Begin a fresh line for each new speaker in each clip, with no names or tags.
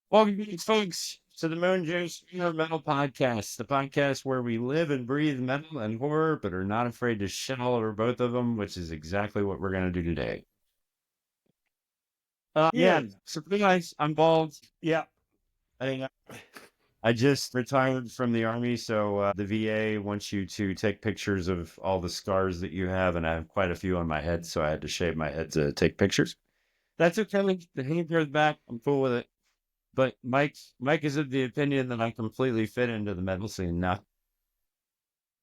Welcome, folks, to the Moonjuice Metal Podcast, the podcast where we live and breathe metal and horror, but are not afraid to shit all over both of them, which is exactly what we're going to do today. Surprise, I'm bald.
Yeah.
I just retired from the Army, so the VA wants you to take pictures of all the scars that you have, and I have quite a few on my head, so I had to shave my head to take pictures. That's okay. The hair grows back. I'm cool with it. But Mike is of the opinion that I completely fit into the metal scene now.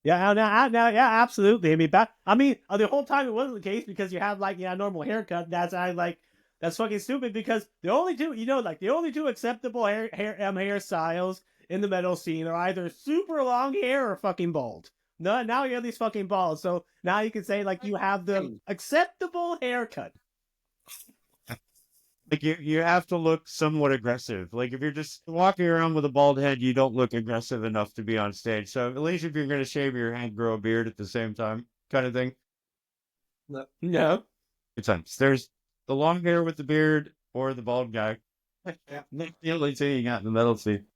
Yeah, yeah, absolutely. I mean, the whole time it wasn't the case because you have a normal haircut. That's fucking stupid because the only two acceptable hairstyles in the metal scene are either super long hair or fucking bald. No, now you're at least fucking bald. So now you can say you have the acceptable haircut.
You have to look somewhat aggressive. If you're just walking around with a bald head, you don't look aggressive enough to be on stage. So at least if you're going to shave your head, grow a beard at the same time, kind of thing.
No.
Good times. There's the long hair with the beard or the bald guy. That's the only thing you got in the metal scene.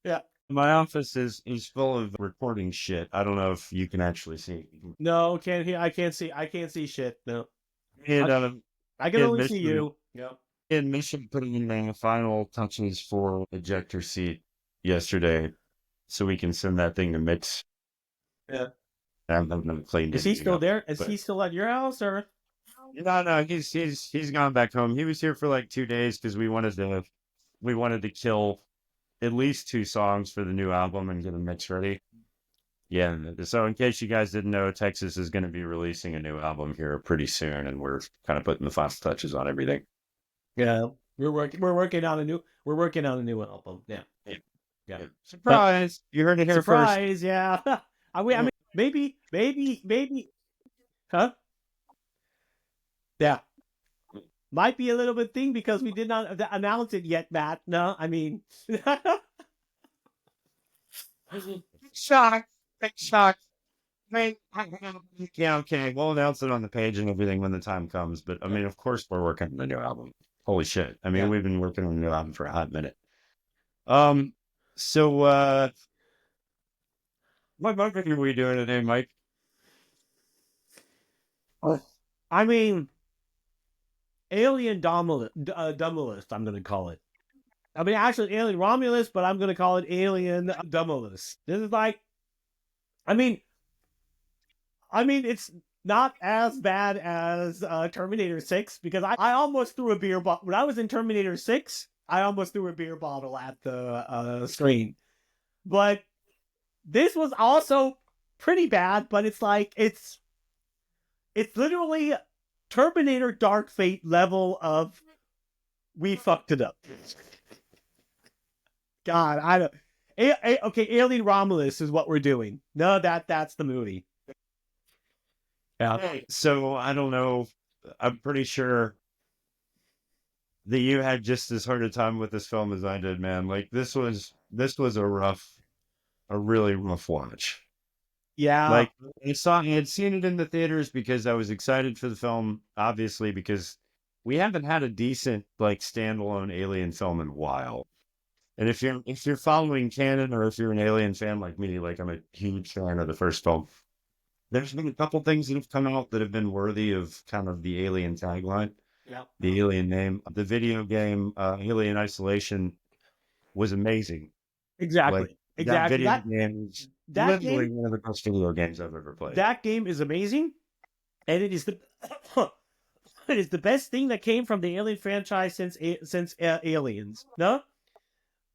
Yeah.
My office is full of recording shit. I don't know if you can actually see.
No, I can't see shit. No.
And
I can only see you. Yeah.
And Mission put in the final touches for ejector seat yesterday, so we can send that thing to Mitch.
Yeah.
I'm gonna clean.
Is he still there? Is he still at your house or?
No. He's gone back home. He was here for 2 days because we wanted to kill at least 2 songs for the new album and get a mix ready. Yeah. So in case you guys didn't know, Texas is going to be releasing a new album here pretty soon, and we're kind of putting the final touches on everything.
Yeah, we're working on a new album. Yeah.
Surprise! You heard it here first.
Surprise! Yeah. I mean, maybe. Huh? Yeah. Might be a little bit thing because we did not announce it yet, Matt. No, I mean.
Shock. I mean, yeah, okay. We'll announce it on the page and everything when the time comes. But I mean, of course, we're working on the new album. Holy shit! I mean, We've been working on the new album for a hot minute. So, what movie are we doing today, Mike?
I mean, Alien Romulus, I'm going to call it. I mean, actually, Alien Romulus, but I'm going to call it Alien Romulus. This is I mean, it's not as bad as Terminator 6 because I almost threw a beer bottle. When I was in Terminator 6, I almost threw a beer bottle at the screen. But this was also pretty bad, but it's literally Terminator Dark Fate level of we fucked it up. God, I don't. Okay, Alien Romulus is what we're doing. No, that's the movie. Yeah.
So I don't know. I'm pretty sure that you had just as hard a time with this film as I did, man. This was a really rough watch.
Yeah.
I had seen it in the theaters because I was excited for the film, obviously, because we haven't had a decent standalone Alien film in a while. And if you're following canon, or if you're an Alien fan like me, I'm a huge fan of the first film, there's been a couple things that have come out that have been worthy of kind of the Alien tagline.
Yeah.
The Alien name. The video game Alien Isolation was amazing.
Exactly.
That video game is literally one of the best video games I've ever played.
That game is amazing, and it is the best thing that came from the Alien franchise since Aliens. No.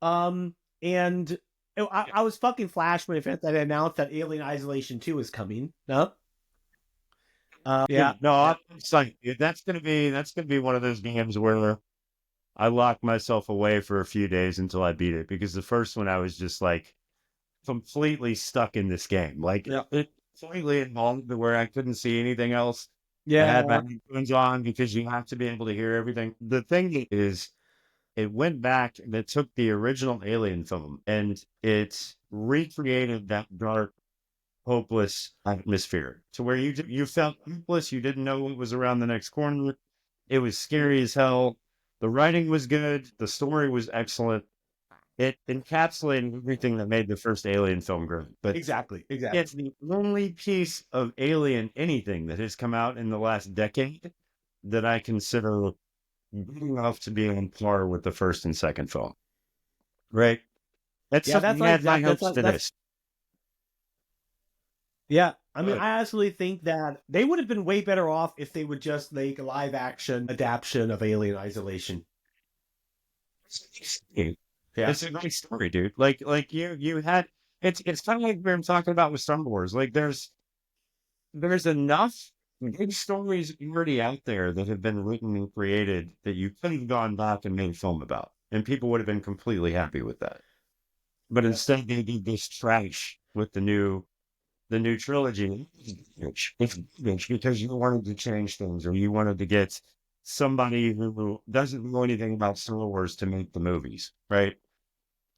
And I was fucking flashed when it announced that Alien Isolation 2 is coming. No. Yeah.
No, it's that's gonna be one of those games where I locked myself away for a few days until I beat it, because the first one I was just completely stuck in this game. completely involved to where I couldn't see anything else. I
Yeah.
had my headphones on because you have to be able to hear everything. The thing is, it went back and it took the original Alien film and it recreated that dark, hopeless atmosphere to where you felt hopeless. You didn't know what was around the next corner. It was scary as hell. The writing was good. The story was excellent. It encapsulated everything that made the first Alien film great. But
Exactly.
it's the only piece of Alien anything that has come out in the last decade that I consider good enough to be on par with the first and second film. Right? That's
Yeah,
something that helps to this.
Yeah, I mean, I actually think that they would have been way better off if they would just make a live action adaptation of Alien Isolation.
Yeah. It's a great story, dude. Like you had it's kind of like we were talking about with Star Wars. Like there's enough good stories already out there that have been written and created that you could have gone back and made a film about, and people would have been completely happy with that. But instead, they did this trash with the new trilogy, because you wanted to change things, or you wanted to get somebody who doesn't know anything about Star Wars to make the movies, right?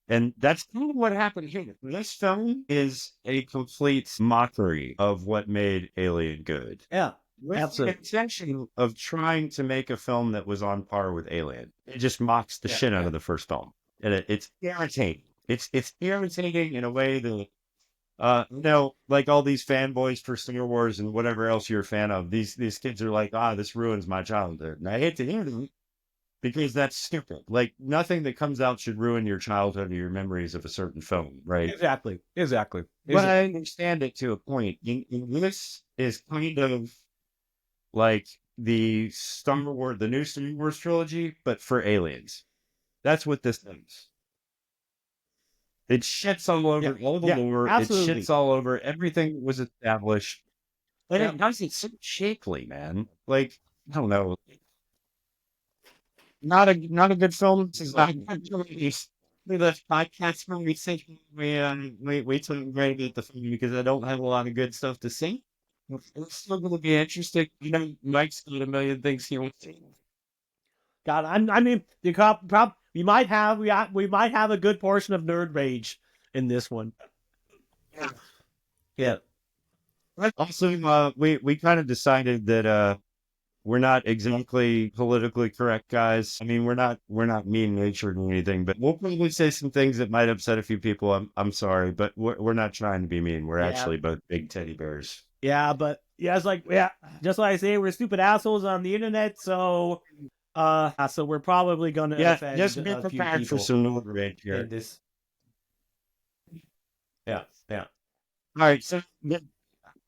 And that's kind of what happened here. This film is a complete mockery of what made Alien good.
Yeah,
With
absolutely.
the intention of trying to make a film that was on par with Alien. It just mocks the shit out of the first film. And it's irritating. It's irritating in a way that, like all these fanboys for Star Wars and whatever else you're a fan of, these kids are like, this ruins my childhood. And I hate to hear them, because that's stupid. Like, nothing that comes out should ruin your childhood or your memories of a certain film, right?
Exactly.
But I understand it to a point. This is kind of like the new Star Wars trilogy, but for aliens. That's what this is. It shits all over all the lore.
Absolutely.
It shits all over everything that was established. And it does it so shapely, man. Like, I don't know. Not a good film. This is not a good film. We left podcast when we say we talk great about the film because I don't have a lot of good stuff to say. It's still going to be interesting. Mike's got a million things he wants to.
God, I mean, we might have a good portion of nerd rage in this one. Yeah.
Also, we kind of decided that we're not exactly politically correct guys. I mean, we're not mean-natured or anything, but we'll probably say some things that might upset a few people. I'm sorry, but we're not trying to be mean. We're actually both big teddy bears.
Yeah, but it's like just like I say, we're stupid assholes on the internet, so we're probably gonna offend
just be
a few
prepared for
people
some nerd rage here.
in this. Yeah.
All right, so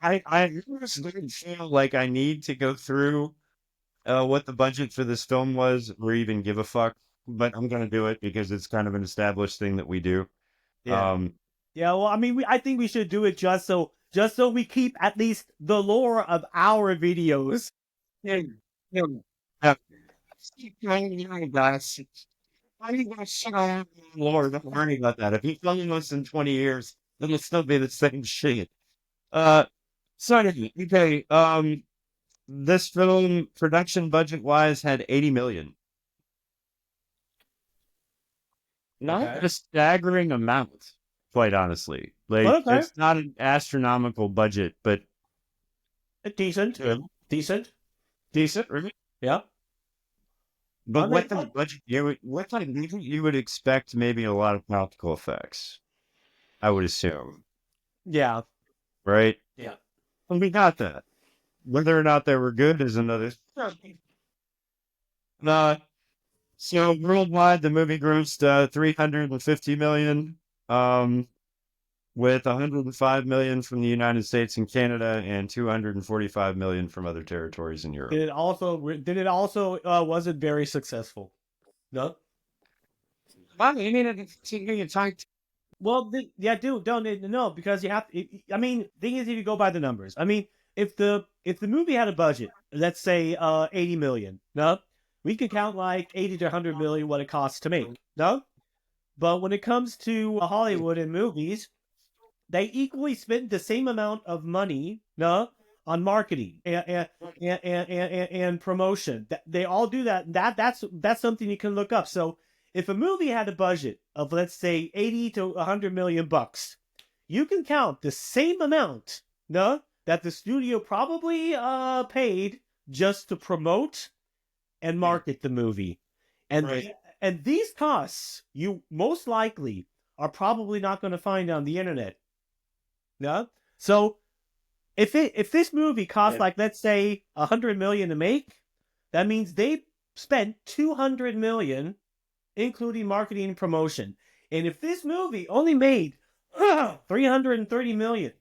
I just didn't feel like I need to go through what the budget for this film was, or even give a fuck. But I'm gonna do it because it's kind of an established thing that we do.
Yeah. Well, I mean, I think we should do it just so we keep at least the lore of our videos.
Guys, I ain't gonna shit on Lord. Don't worry about that. If you follow us in 20 years, it'll still be the same shit. So okay. This film, production budget wise, had 80 million. Not a staggering amount, quite honestly. Like, it's not an astronomical budget, but
decent, right? Yeah.
But with the budget, you would expect maybe a lot of practical effects, I would assume.
Yeah.
Right?
Yeah.
And we got that. Whether or not they were good is another. So worldwide, the movie grossed 350 million, with 105 million from the United States and Canada, and 245 million from other territories in Europe.
Did it also wasn't very successful? No.
Well, I mean, it's tight.
Well, don't because you have. I mean, thing is, if you go by the numbers, I mean, if the movie had a budget, let's say 80 million, no, we could count like 80 to 100 million what it costs to make, no. But when it comes to Hollywood and movies, they equally spend the same amount of money, no, on marketing and promotion. They all do that. That's something you can look up. So if a movie had a budget of, let's say, 80 to 100 million bucks, you can count the same amount, no, that the studio probably paid just to promote and market the movie. And
Right.
and these costs you most likely are probably not going to find on the internet. No? So if this movie costs, like, let's say 100 million to make, that means they spent 200 million including marketing and promotion. And if this movie only made 330 million,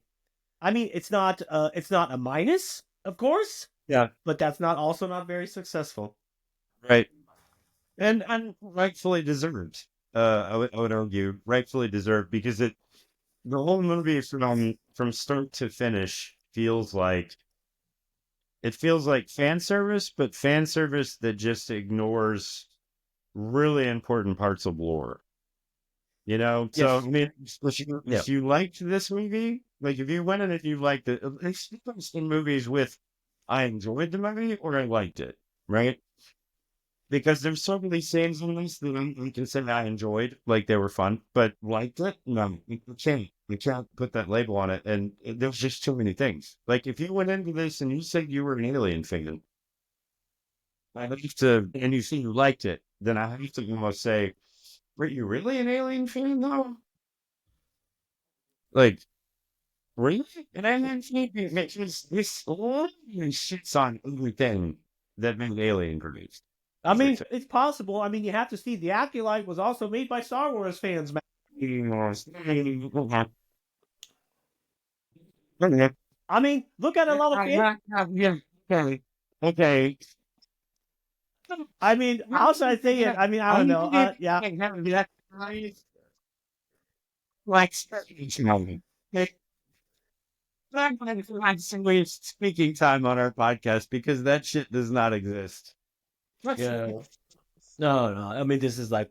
I mean, it's not a minus, of course,
Yeah.
but that's also not very successful.
Right. And rightfully deserved. I would argue rightfully deserved, because the whole movie from start to finish feels like fan service, but fan service that just ignores really important parts of lore. You know, so
Yes.
I mean, if you liked this movie, like if you went in and you liked it, there's difference in movies with I enjoyed the movie or I liked it, right? Because there's so many scenes in this that I can say I enjoyed, like they were fun, but liked it? No, you can't put that label on it. And there's just too many things. Like if you went into this and you said you were an Alien fan, and you say you liked it, then I have to almost say, were you really an Alien fan though? Like, really? And Alien fan makes this shits on everything that made Alien produced.
I mean, it's possible. I mean, you have to see The Acolyte was also made by Star Wars fans, man. I mean, look at a lot of fans.
Yeah, okay.
I mean, how should I say it? I mean, I don't know. Yeah.
Like I'm going to find some way of speaking time on our podcast because that shit does not exist.
Yeah. No. I mean, this is. I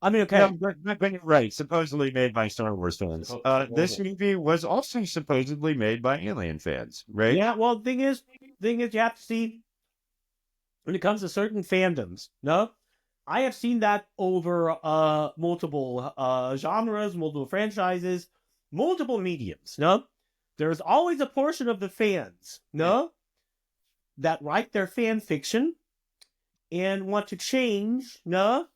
mean, okay.
No, but you're right. Supposedly made by Star Wars fans. This movie was also supposedly made by Alien fans, right?
Yeah. Well, the thing is, you have to see when it comes to certain fandoms. No, I have seen that over multiple genres, multiple franchises, multiple mediums. No, there's always a portion of the fans. No, that write their fan fiction and want to change. No,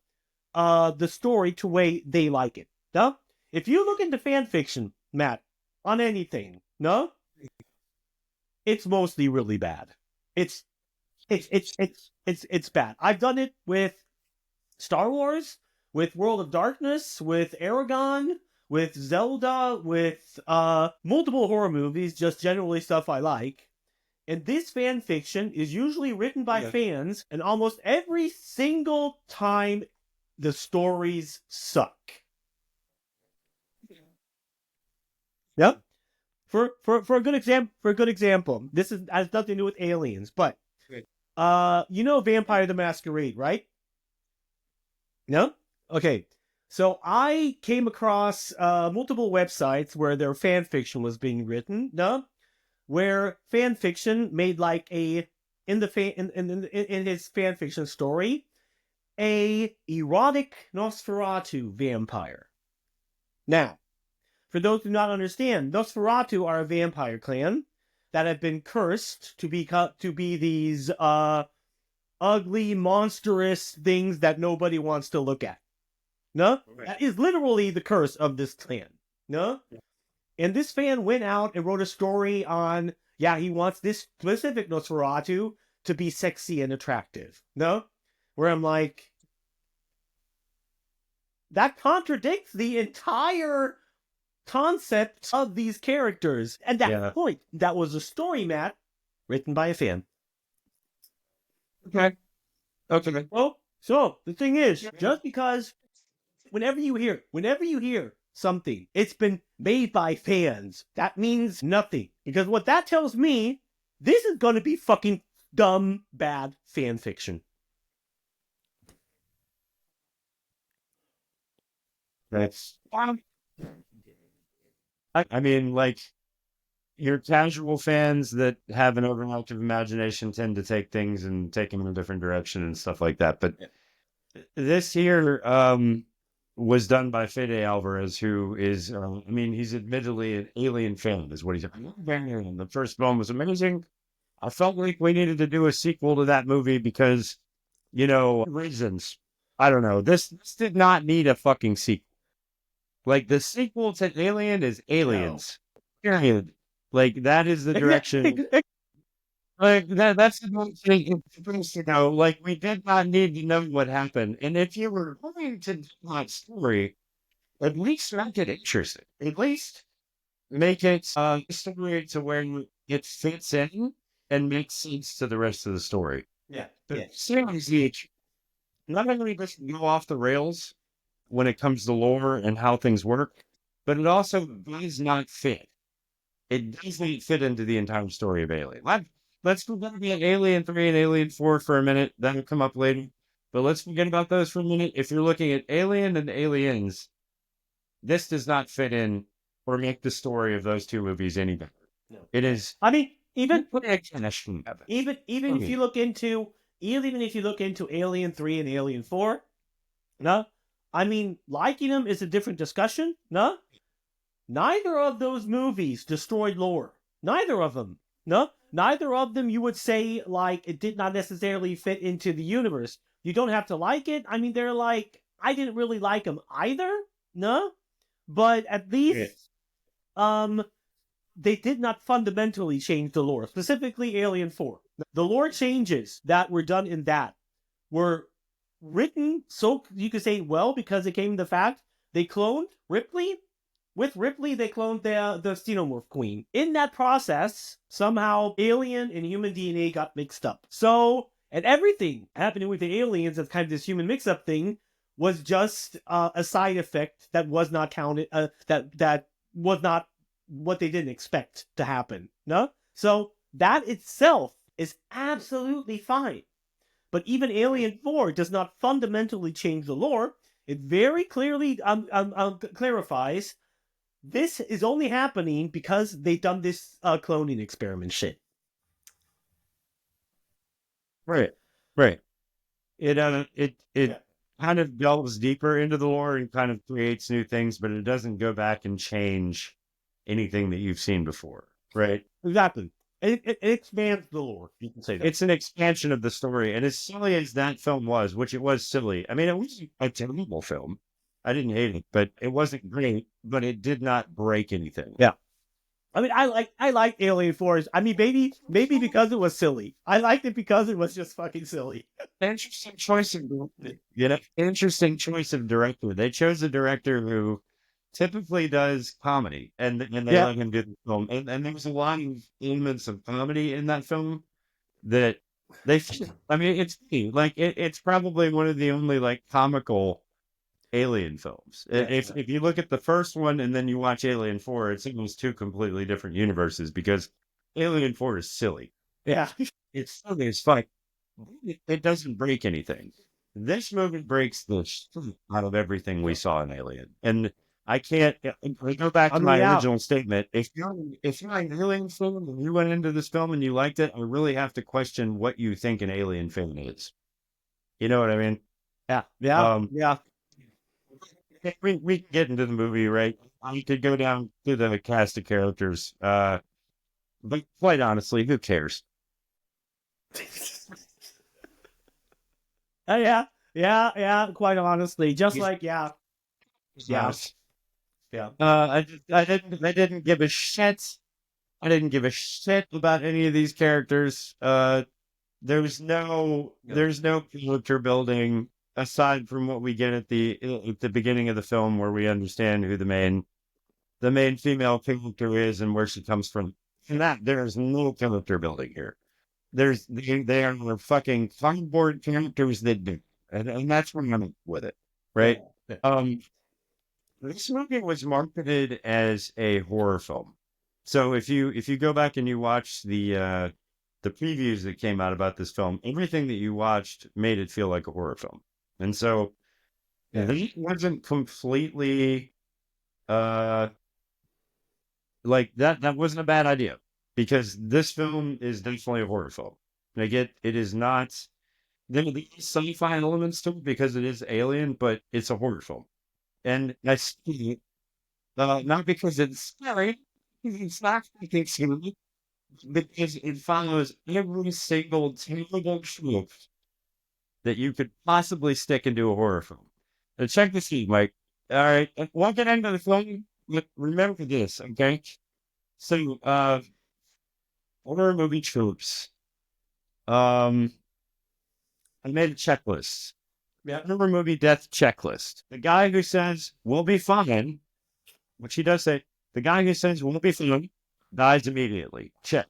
the story to way they like it. No, if you look into fan fiction, Matt, on anything, no, it's mostly really bad. It's bad. I've done it with Star Wars, with World of Darkness, with Aragon, with Zelda, with multiple horror movies, just generally stuff I like. And this fan fiction is usually written by fans, and almost every single time the stories suck. Yep. For a good example, this has nothing to do with aliens, but you know Vampire the Masquerade, right? No? Okay. So I came across multiple websites where their fan fiction was being written, no? Where fan fiction made like in his fan fiction story, a erotic Nosferatu vampire. Now, for those who do not understand, Nosferatu are a vampire clan that have been cursed to be these ugly, monstrous things that nobody wants to look at. No? Right. That is literally the curse of this clan. No? Yeah. And this fan went out and wrote a story on, he wants this specific Nosferatu to be sexy and attractive. No? Where I'm like, that contradicts the entire concept of these characters. And that point, that was a story, Matt, written by a fan.
Okay.
Well, so the thing is, just because whenever you hear something, it's been made by fans, that means nothing. Because what that tells me, this is going to be fucking dumb, bad fan fiction.
That's I mean, like, your casual fans that have an overactive imagination tend to take things and take them in a different direction and stuff like that. But this here was done by Fede Alvarez, who is, I mean, he's admittedly an Alien fan, is what he's. The first film was amazing. I felt like we needed to do a sequel to that movie because, reasons. I don't know. This did not need a fucking sequel. Like, the sequel to Alien is Aliens. Period. Like, that is the direction. Like, that's the one thing it's supposed to know. Like, we did not need to know what happened. And if you were going to do that story, at least make it interesting. At least make it a story to where it fits in and makes sense to the rest of the story.
Yeah.
But series each not only does it go off the rails when it comes to lore and how things work, but it also does not fit. It doesn't fit into the entire story of Alien. Let's forget about Alien 3 and Alien 4 for a minute. That'll come up later. But let's forget about those for a minute. If you're looking at Alien and Aliens, this does not fit in or make the story of those two movies any better.
No.
It is.
I mean, even
if
you look into Alien 3 and Alien 4, no? I mean, liking them is a different discussion, no? Neither of those movies destroyed lore. Neither of them, no? Neither of them you would say, like, it did not necessarily fit into the universe. You don't have to like it. I mean, they're like, I didn't really like them either, no? But at least, they did not fundamentally change the lore, specifically Alien 4. The lore changes that were done in that were written, so you could say, well, because it came to the fact they cloned Ripley. With Ripley, they cloned the Xenomorph Queen. In that process, somehow alien and human DNA got mixed up. So, and everything happening with the aliens as kind of this human mix-up thing was just a side effect that was not counted, that was not what they didn't expect to happen. No? So, that itself is absolutely fine. But even Alien 4 does not fundamentally change the lore. It very clearly clarifies this is only happening because they've done this cloning experiment shit.
Right. It kind of delves deeper into the lore and kind of creates new things, but it doesn't go back and change anything that you've seen before. Right.
Exactly. It expands the lore. You can say that.
It's an expansion of the story, and as silly as that film was, which it was silly. I mean, it was a terrible film. I didn't hate it, but it wasn't great. But it did not break anything.
Yeah. I mean, I like Alien 4. I mean, maybe because it was silly. I liked it because it was just fucking silly.
Interesting choice of director. They chose a director who typically does comedy, and they let him do the film. And there was a lot of elements of comedy in that film that I mean, it's like it's probably one of the only like comical Alien films. If you look at the first one and then you watch Alien 4, it's almost two completely different universes because Alien 4 is silly.
Yeah.
It's silly as fuck. It doesn't break anything. This movie breaks the shit out of everything we saw in Alien. And I can't I go back to my original statement. If you're an Alien fan and you went into this film and you liked it, I really have to question what you think an Alien fan is. You know what I mean?
Yeah.
We can get into the movie, right? I could go down to the cast of characters. But quite honestly, who cares?
Yeah. Quite honestly, just like
Yeah.
Yeah.
I didn't give a shit. I didn't give a shit about any of these characters. There's no character building aside from what we get at the beginning of the film, where we understand who the main female character is and where she comes from. And that there's no character building here. They are fucking cardboard characters that do, and that's where I'm with it, right?
Yeah.
This movie was marketed as a horror film. So if you go back and you watch the previews that came out about this film, everything that you watched made it feel like a horror film. And so it wasn't completely like that wasn't a bad idea, because this film is definitely a horror film. Like it is not. There are sci-fi elements to it because it is Alien, but it's a horror film. And I see, not because it's scary, it's not fucking scary, because it follows every single terrible trope that you could possibly stick into a horror film. And check this out, Mike. All right, we'll get into the film, but remember this, okay? So, horror movie tropes. I made a checklist.
Yeah.
Horror movie death checklist. The guy who says, we'll be fine, which he does say, the guy who says, we'll be fine, dies immediately. Check.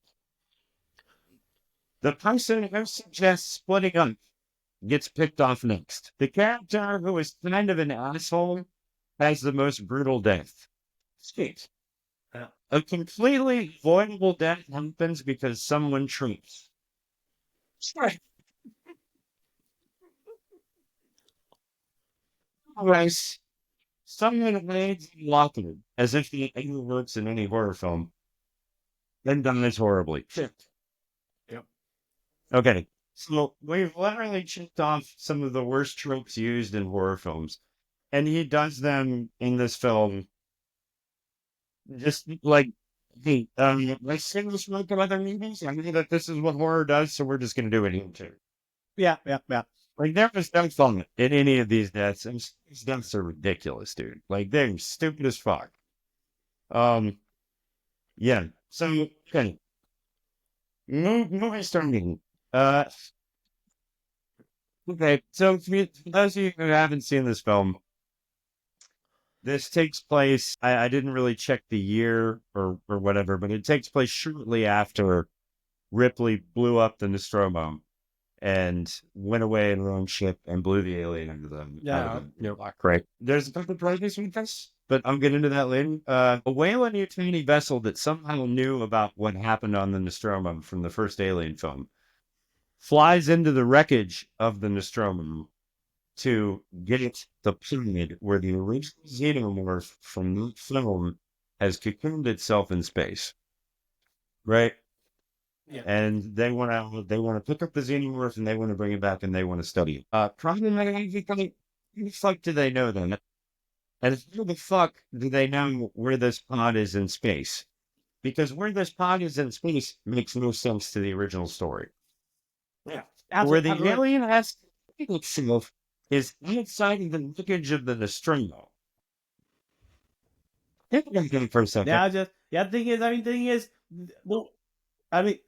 The person who suggests splitting up gets picked off next. The character who is kind of an asshole has the most brutal death. Sweet.
Yeah.
A completely avoidable death happens because someone trips. Right. Otherwise, someone hides in locker as if the ever works in any horror film, then dies horribly. Shit.
Yep.
Okay, so we've literally checked off some of the worst tropes used in horror films, and he does them in this film. Just like, hey, let's see this work in other movies. I know that this is what horror does, so we're just gonna do it here too.
Yeah.
Like, there was no fun in any of these deaths, and these deaths are ridiculous, dude. Like, they're stupid as fuck. Yeah. So, okay. Movie starting. Okay. So, for those of you who haven't seen this film, this takes place. I didn't really check the year or whatever, but it takes place shortly after Ripley blew up the Nostromo and went away in her own ship and blew the alien out of the block. Right. There's a couple of problems with this, but I'll get into that later. A Weyland-Yutani vessel that somehow knew about what happened on the Nostromo from the first Alien film flies into the wreckage of the Nostromo to get the planet where the original xenomorph from that film has cocooned itself in space. Right?
Yeah.
And they want to pick up the xenomorph and they want to bring it back and they want to study it. Probably who the fuck do they know then? And who the fuck do they know where this pod is in space? Because where this pod is in space makes no sense to the original story.
Yeah.
Where the alien has itself is outside of the wreckage of the Nostromo. Think about that for a second.
The thing is, well, I mean,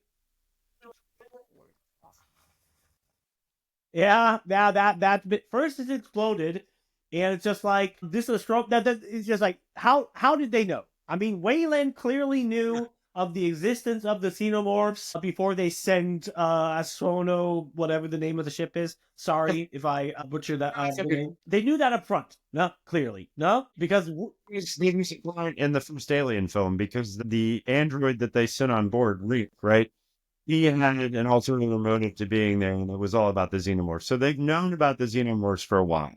yeah, now that bit first it exploded, and it's just like this is a stroke. That is just like how did they know? I mean, Weyland clearly knew of the existence of the xenomorphs before they sent Astrono, whatever the name of the ship is. Sorry if I butchered that name. They knew that up front. No, clearly. No? Because
it's in the first Alien film, because the android that they sent on board, Reek, right? He had an alternative motive to being there, and it was all about the xenomorphs. So they've known about the xenomorphs for a while.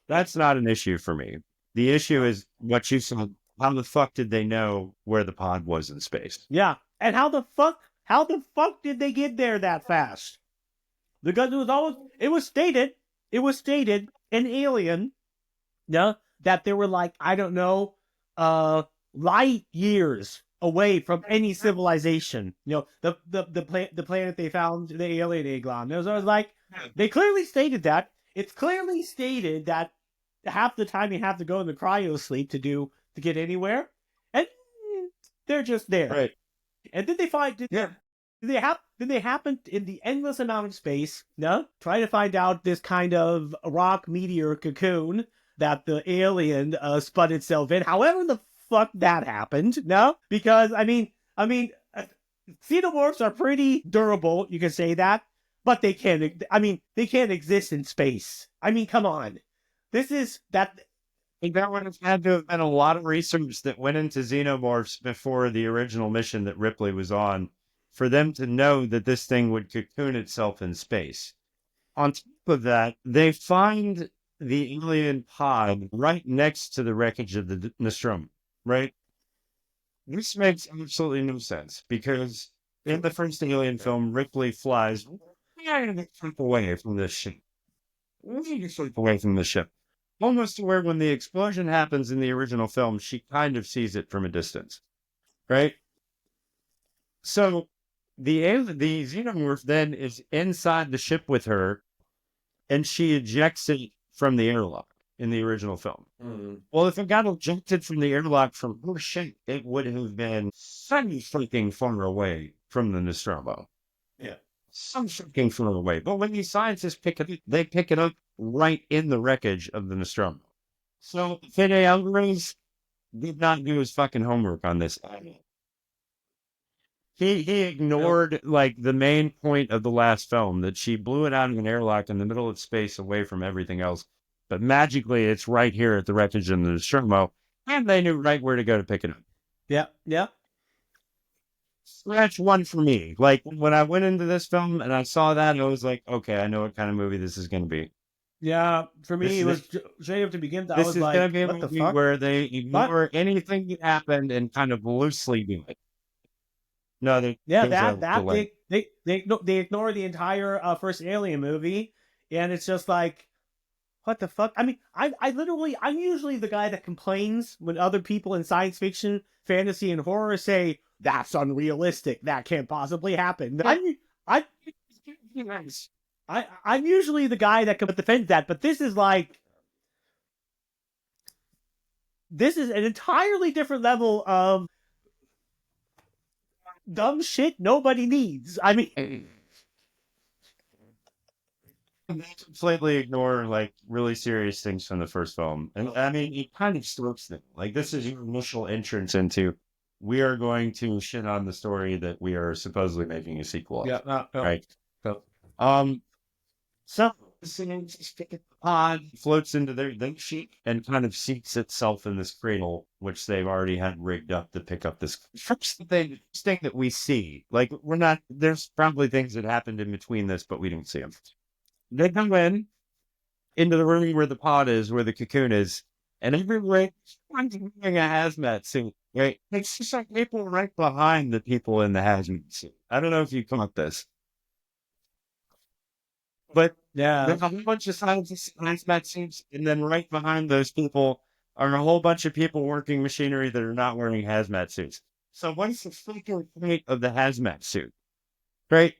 That's not an issue for me. The issue is what you said. How the fuck did they know where the pod was in space?
Yeah. And how the fuck did they get there that fast? Because it was stated in Alien, yeah, that there were like, I don't know, light years away from any civilization. You know, the planet they found, the alien Eglon. It was like, they clearly stated that. It's clearly stated that half the time you have to go into cryo sleep to get anywhere, and they're just there.
Right.
And then they find, did they happen in the endless amount of space, no? Try to find out this kind of rock meteor cocoon that the alien spun itself in. However the fuck that happened, no? Because, I mean, xenomorphs are pretty durable, you can say that, but they can't exist in space. I mean, come on. This is that.
I think that would have had to have been a lot of research that went into xenomorphs before the original mission that Ripley was on, for them to know that this thing would cocoon itself in space. On top of that, they find the alien pod right next to the wreckage of the Nostromo, right? this makes absolutely no sense because in the first Alien film, Ripley flies way away from this ship. Way away from the ship. Almost to where when the explosion happens in the original film, she kind of sees it from a distance. Right? So the xenomorph then is inside the ship with her, and she ejects it from the airlock in the original film. Well, if it got ejected from the airlock from her ship, it would have been so freaking far away from the Nostromo.
Yeah.
So freaking far away. But when these scientists pick it up, they pick it up right in the wreckage of the Nostromo. So Fede Alvarez did not do his fucking homework on this. He ignored like the main point of the last film, that she blew it out of an airlock in the middle of space away from everything else. But magically, it's right here at the wreckage of the Nostromo, and they knew right where to go to pick it up.
Yeah, yeah.
Scratch one for me. Like when I went into this film and I saw that, I was like, okay, I know what kind of movie this is going to be.
Yeah, for me, it was straight up to begin. I
This
was
is
like,
going to be a
what the
movie
fuck?
where they ignore anything that happened and kind of loosely do it. No, they
ignore the entire first Alien movie, and it's just like, what the fuck? I mean, I'm usually the guy that complains when other people in science fiction, fantasy, and horror say that's unrealistic, that can't possibly happen. I'm usually the guy that can defend that, but this is an entirely different level of dumb shit nobody needs. I mean,
they completely ignore like really serious things from the first film, and I mean, it kind of strips them. Like this is your initial entrance into, we are going to shit on the story that we are supposedly making a sequel of. Right? So the pod floats into their sheet and kind of seats itself in this cradle, which they've already had rigged up to pick up this first thing that we see. Like we're not. There's probably things that happened in between this, but we don't see them. They come into the room where the pod is, where the cocoon is, and everyone's wearing a hazmat suit. Right? It's just like people right behind the people in the hazmat suit. I don't know if you caught this. But
yeah,
there's a whole bunch of scientists in hazmat suits, and then right behind those people are a whole bunch of people working machinery that are not wearing hazmat suits. So what's the freaking point of the hazmat suit? Right?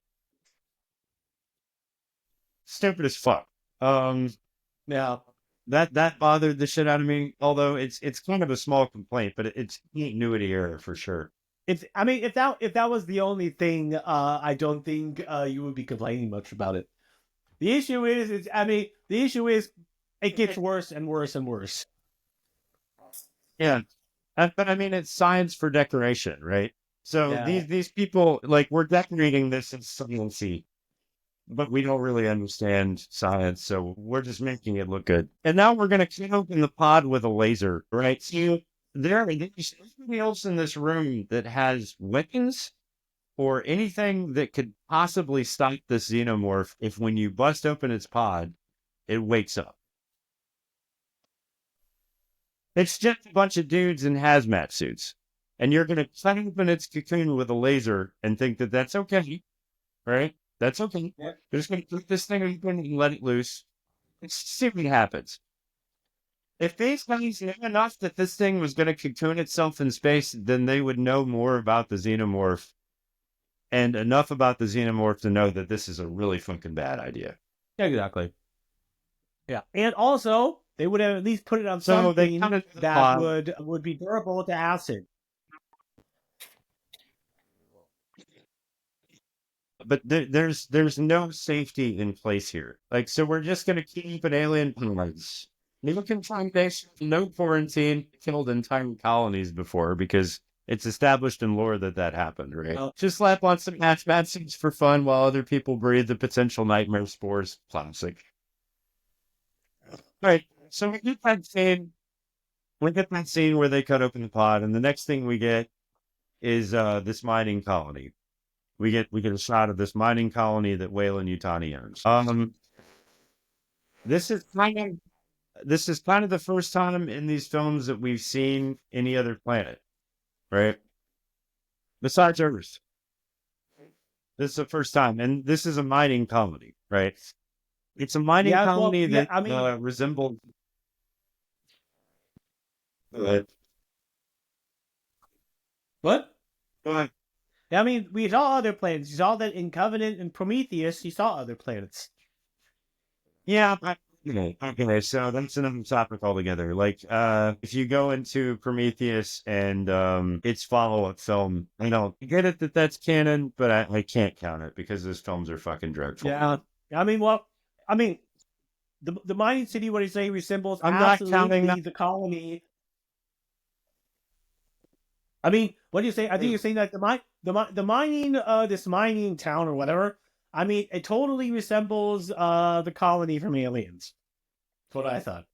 Stupid as fuck.
yeah.
That bothered the shit out of me. Although it's kind of a small complaint, but it's continuity error for sure.
If that was the only thing, I don't think you would be complaining much about it. The issue is, it gets worse and worse and worse.
Yeah, but I mean, it's science for decoration, right? So these people, like, we're decorating this in science-y, but we don't really understand science, so we're just making it look good. And now we're going to open the pod with a laser, right? So there's anybody else in this room that has weapons or anything that could possibly stop this xenomorph if when you bust open its pod, it wakes up. It's just a bunch of dudes in hazmat suits. And you're going to cut open its cocoon with a laser and think that that's okay, right? That's okay. Yeah. You're just going to put this thing open and let it loose. Let's see what happens. If these guys knew enough that this thing was going to cocoon itself in space, then they would know more about the xenomorph and enough about the xenomorph to know that this is a really fucking bad idea.
Exactly. Yeah, and also they would have at least put it on something that would be durable to acid.
But there's no safety in place here. Like, so we're just gonna keep an alien place. No contamination, no quarantine, killed entire colonies before because it's established in lore that happened, right? Just slap on some hazmat suits for fun while other people breathe the potential nightmare spores. Classic. All right, so we get that scene. We get that scene where they cut open the pod, and the next thing we get is this mining colony. We get a shot of this mining colony that Weyland-Yutani owns. This is kind of the first time in these films that we've seen any other planet, right? besides Earth. This is the first time, and this is a mining colony, right? It's a mining
Yeah, well,
colony
yeah.
that
I mean,
resembles. Uh,
what?
uh,
I mean, we saw other planets. You saw that in Covenant and Prometheus. You saw other planets.
yeah, okay, so that's another topic altogether. Like, if you go into Prometheus and its follow-up film, I don't get it that that's canon, but I can't count it because those films are fucking dreadful.
Yeah. I mean, well, I mean, the mining city, what you say, resembles
I'm not counting that.
absolutely the colony. I mean, what do you say? I think you're saying that the mining this mining town or whatever. I mean, it totally resembles the colony from Aliens. That's what I thought.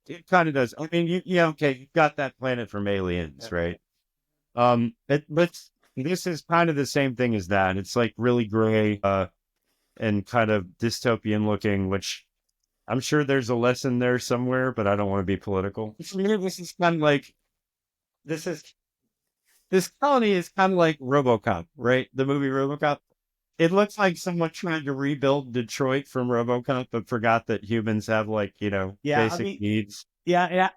It kind of does. I mean, okay, you've got that planet from Aliens, right? But this is kind of the same thing as that. It's like really gray, and kind of dystopian looking, which I'm sure there's a lesson there somewhere, but I don't want to be political. This is kind of like this is this colony is kind of like RoboCop, right? The movie RoboCop. It looks like someone trying to rebuild Detroit from RoboCop, but forgot that humans have like
Yeah, I
basic
mean,
needs.
yeah,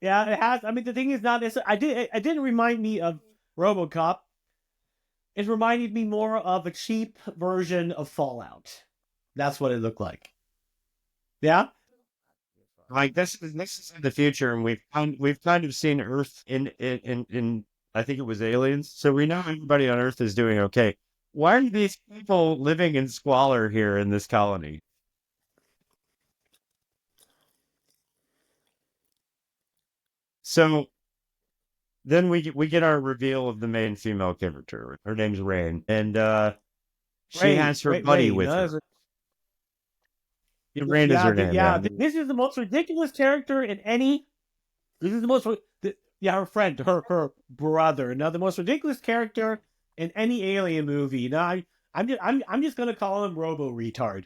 yeah. It has. I mean, the thing is not. It didn't remind me of RoboCop. It reminded me more of a cheap version of Fallout. That's what it looked like. Yeah.
Like this is in the future, and we've kind of seen Earth in I think it was Aliens, so we know everybody on Earth is doing okay. Why are these people living in squalor here in this colony? So then we get our reveal of the main female character. Her name's Rain, and she has her buddy
Wait.
with
No,
her. Rain is her name.
yeah.
Yeah.
This is the most ridiculous character in any. This is the most. Yeah, her friend, her brother. Now, the most ridiculous character in any Alien movie. Now, I'm just gonna call him Robo Retard.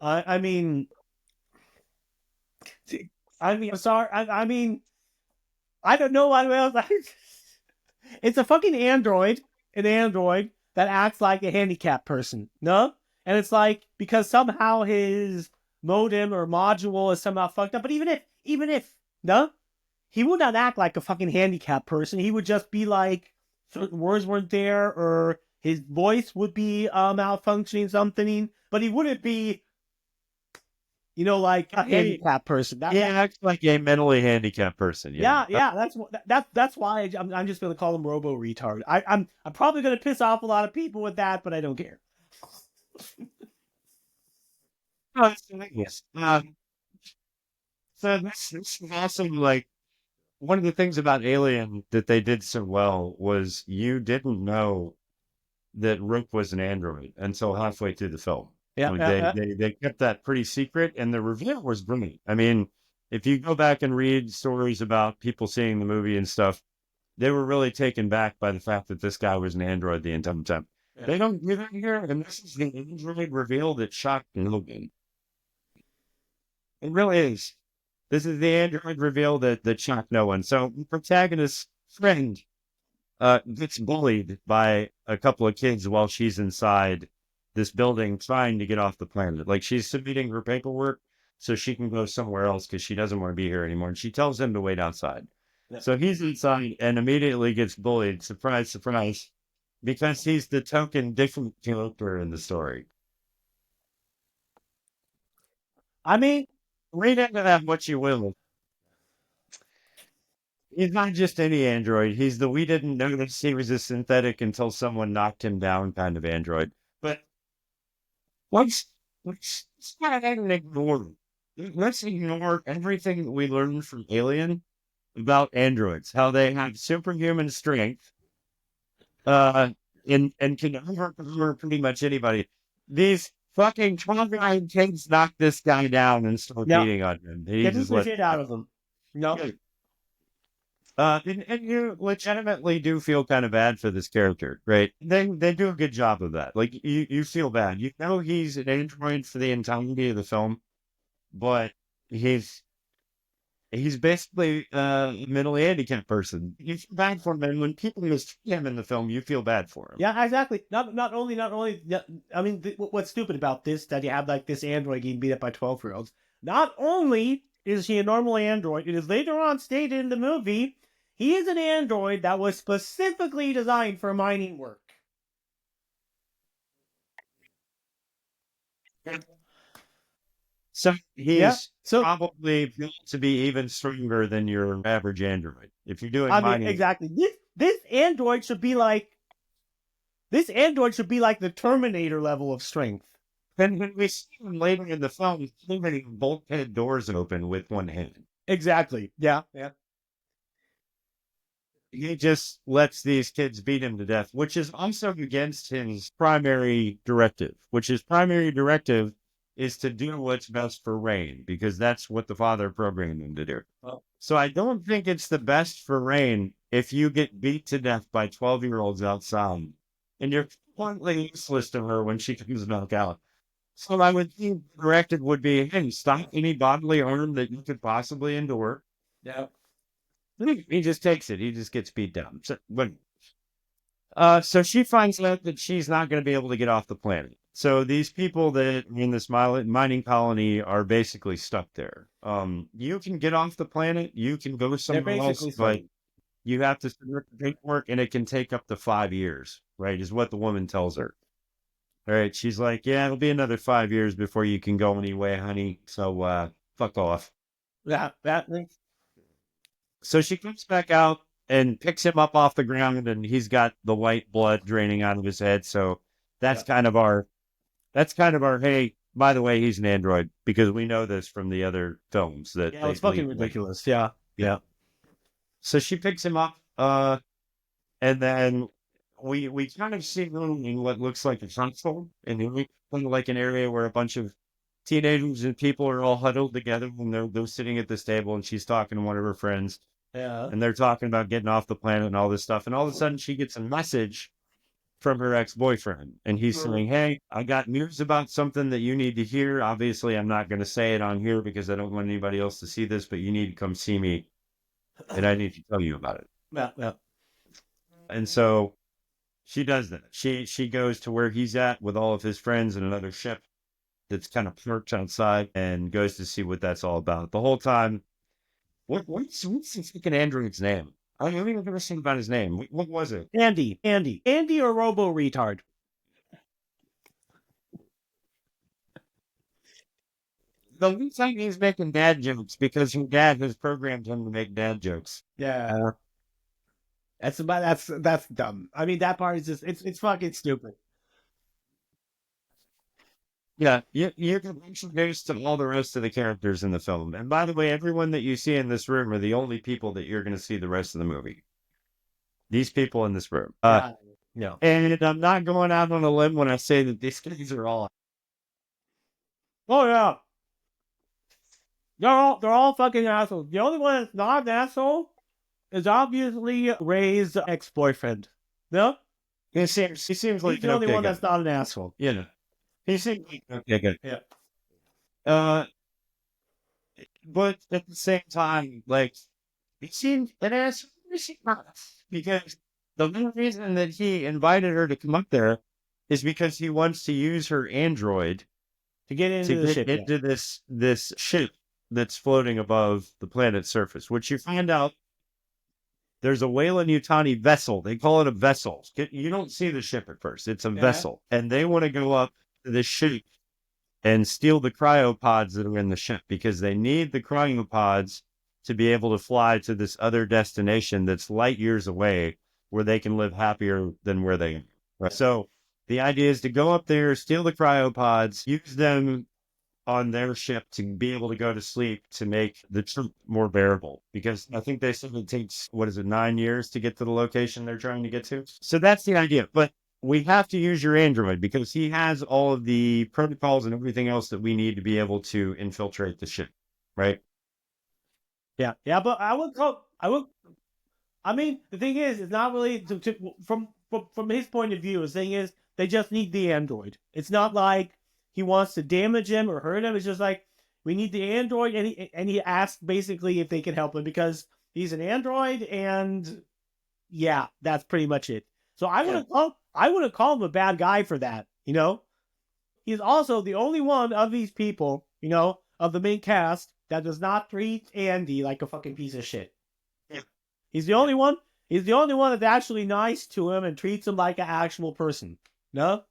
I mean, I'm sorry. I mean, I don't know what else. It's a fucking android, an android that acts like a handicapped person. No, and it's like because somehow his modem or module is somehow fucked up. But even if no, he would not act like a fucking handicapped person. He would just be like certain words weren't there, or his voice would be malfunctioning, something. But he wouldn't be, like a handicapped person.
Acts like a mentally handicapped person.
Yeah. That's why I'm just gonna call him Robo Retard. I'm probably gonna piss off a lot of people with that, but I don't care.
Oh, yes. So this is also like one of the things about Alien that they did so well was you didn't know that Rook was an android until halfway through the film.
Yeah,
Like,
yeah.
they kept that pretty secret, and the reveal was brilliant. I mean, if you go back and read stories about people seeing the movie and stuff, they were really taken back by the fact that this guy was an android the entire time.
Yeah.
They don't give it here, and this is the android reveal that shocked Logan. It really is. This is the android reveal that shocked no one. So the protagonist's friend gets bullied by a couple of kids while she's inside this building trying to get off the planet. Like she's submitting her paperwork so she can go somewhere else because she doesn't want to be here anymore. And she tells him to wait outside. Yeah. So he's inside and immediately gets bullied. Surprise, surprise. Because he's the token different character in the story.
I mean,
read into that what you will. He's not just any android. He's the we didn't notice he was a synthetic until someone knocked him down kind of android. But let's not ignore. Let's ignore everything that we learned from Alien about androids, how they have superhuman strength, and can overpower pretty much anybody. These fucking 12-year-old kids knock this guy down and start beating on him.
Get the shit out of him. No.
And you legitimately do feel kind of bad for this character, right? They do a good job of that. Like you feel bad. You know he's an android for the entirety of the film, but he's He's basically a mentally handicapped person. You feel bad for him, and when people mistreat him in the film, you feel bad for him.
Yeah, exactly. Not only. I mean, what's stupid about this that you have like this android getting beat up by 12-year-olds. Not only is he a normal android, it is later on stated in the movie he is an android that was specifically designed for mining work.
So
Yeah.
he's
So
probably built to be even stronger than your average android. If you're doing
I mean,
mining,
exactly. This android should be like the Terminator level of strength.
then when we see him later in the film, leaving bulkhead doors open with one hand.
Exactly. Yeah. Yeah.
He just lets these kids beat him to death, which is also against his primary directive, which his primary directive is to do what's best for Rain, because that's what the father programmed him to do.
Oh.
So I don't think it's the best for Rain if you get beat to death by 12-year-olds outside and you're completely useless to her when she comes back out. So I would think the directive would be, hey, stop any bodily harm that you could possibly endure.
Yeah.
He just takes it. He just gets beat down. So she finds out that she's not going to be able to get off the planet. So these people that in this mining colony are basically stuck there. You can get off the planet. You can go somewhere else, but you have to submit the paperwork, and it can take up to 5 years, right, is what the woman tells her. All right, she's like, yeah, it'll be another 5 years before you can go anyway, honey. So fuck off.
Yeah.
So she comes back out and picks him up off the ground, and he's got the white blood draining out of his head. So that's kind of our hey, by the way, he's an android, because we know this from the other films that
it's fucking ridiculous. Yeah. Yeah.
So she picks him up, and then we kind of see him in what looks like a console, and we kind of like an area where a bunch of teenagers and people are all huddled together, and they're sitting at this table, and she's talking to one of her friends.
Yeah.
And they're talking about getting off the planet and all this stuff. And all of a sudden she gets a message from her ex-boyfriend. And he's saying, hey, I got news about something that you need to hear. Obviously, I'm not going to say it on here because I don't want anybody else to see this, but you need to come see me. And I need to tell you about it.
Yeah.
And so she does that. She goes to where he's at with all of his friends in another ship that's kind of parked outside, and goes to see what that's all about. The whole time, what's this fucking android's name? I don't even ever seen about his name. What was it?
Andy or Robo Retard.
The lead time he's making dad jokes because your dad has programmed him to make dad jokes.
Yeah. That's dumb. I mean, that part is just it's fucking stupid.
Yeah, you can introduce to all the rest of the characters in the film. And by the way, everyone that you see in this room are the only people that you're going to see the rest of the movie. These people in this room.
No.
And I'm not going out on a limb when I say that these guys are all.
Oh yeah. They're all fucking assholes. The only one that's not an asshole is obviously Ray's ex-boyfriend. No?
He seems like
he's the only one that's not an asshole.
Yeah. He seems like okay, good.
Yeah.
But at the same time, like, he seemed an asshole because the main reason that he invited her to come up there is because he wants to use her android
to get into
this ship that's floating above the planet's surface, which you find out there's a Weyland-Yutani vessel. They call it a vessel. You don't see the ship at first. It's a vessel. And they want to go up to the ship and steal the cryopods that are in the ship, because they need the cryopods to be able to fly to this other destination that's light years away, where they can live happier than where they are. Right? So the idea is to go up there, steal the cryopods, use them on their ship to be able to go to sleep, to make the trip more bearable. Because I think they said it takes, 9 years to get to the location they're trying to get to. So that's the idea. But we have to use your android because he has all of the protocols and everything else that we need to be able to infiltrate the ship. Right?
Yeah. But I mean, the thing is, it's not really from his point of view. The thing is, they just need the android. It's not like he wants to damage him or hurt him. It's just like, we need the android, and he asked basically if they can help him because he's an android, and yeah, that's pretty much it. So I wouldn't call him a bad guy for that. He's also the only one of these people, of the main cast that does not treat Andy like a fucking piece of shit.
Yeah.
He's the only one. He's the only one that's actually nice to him and treats him like an actual person. No?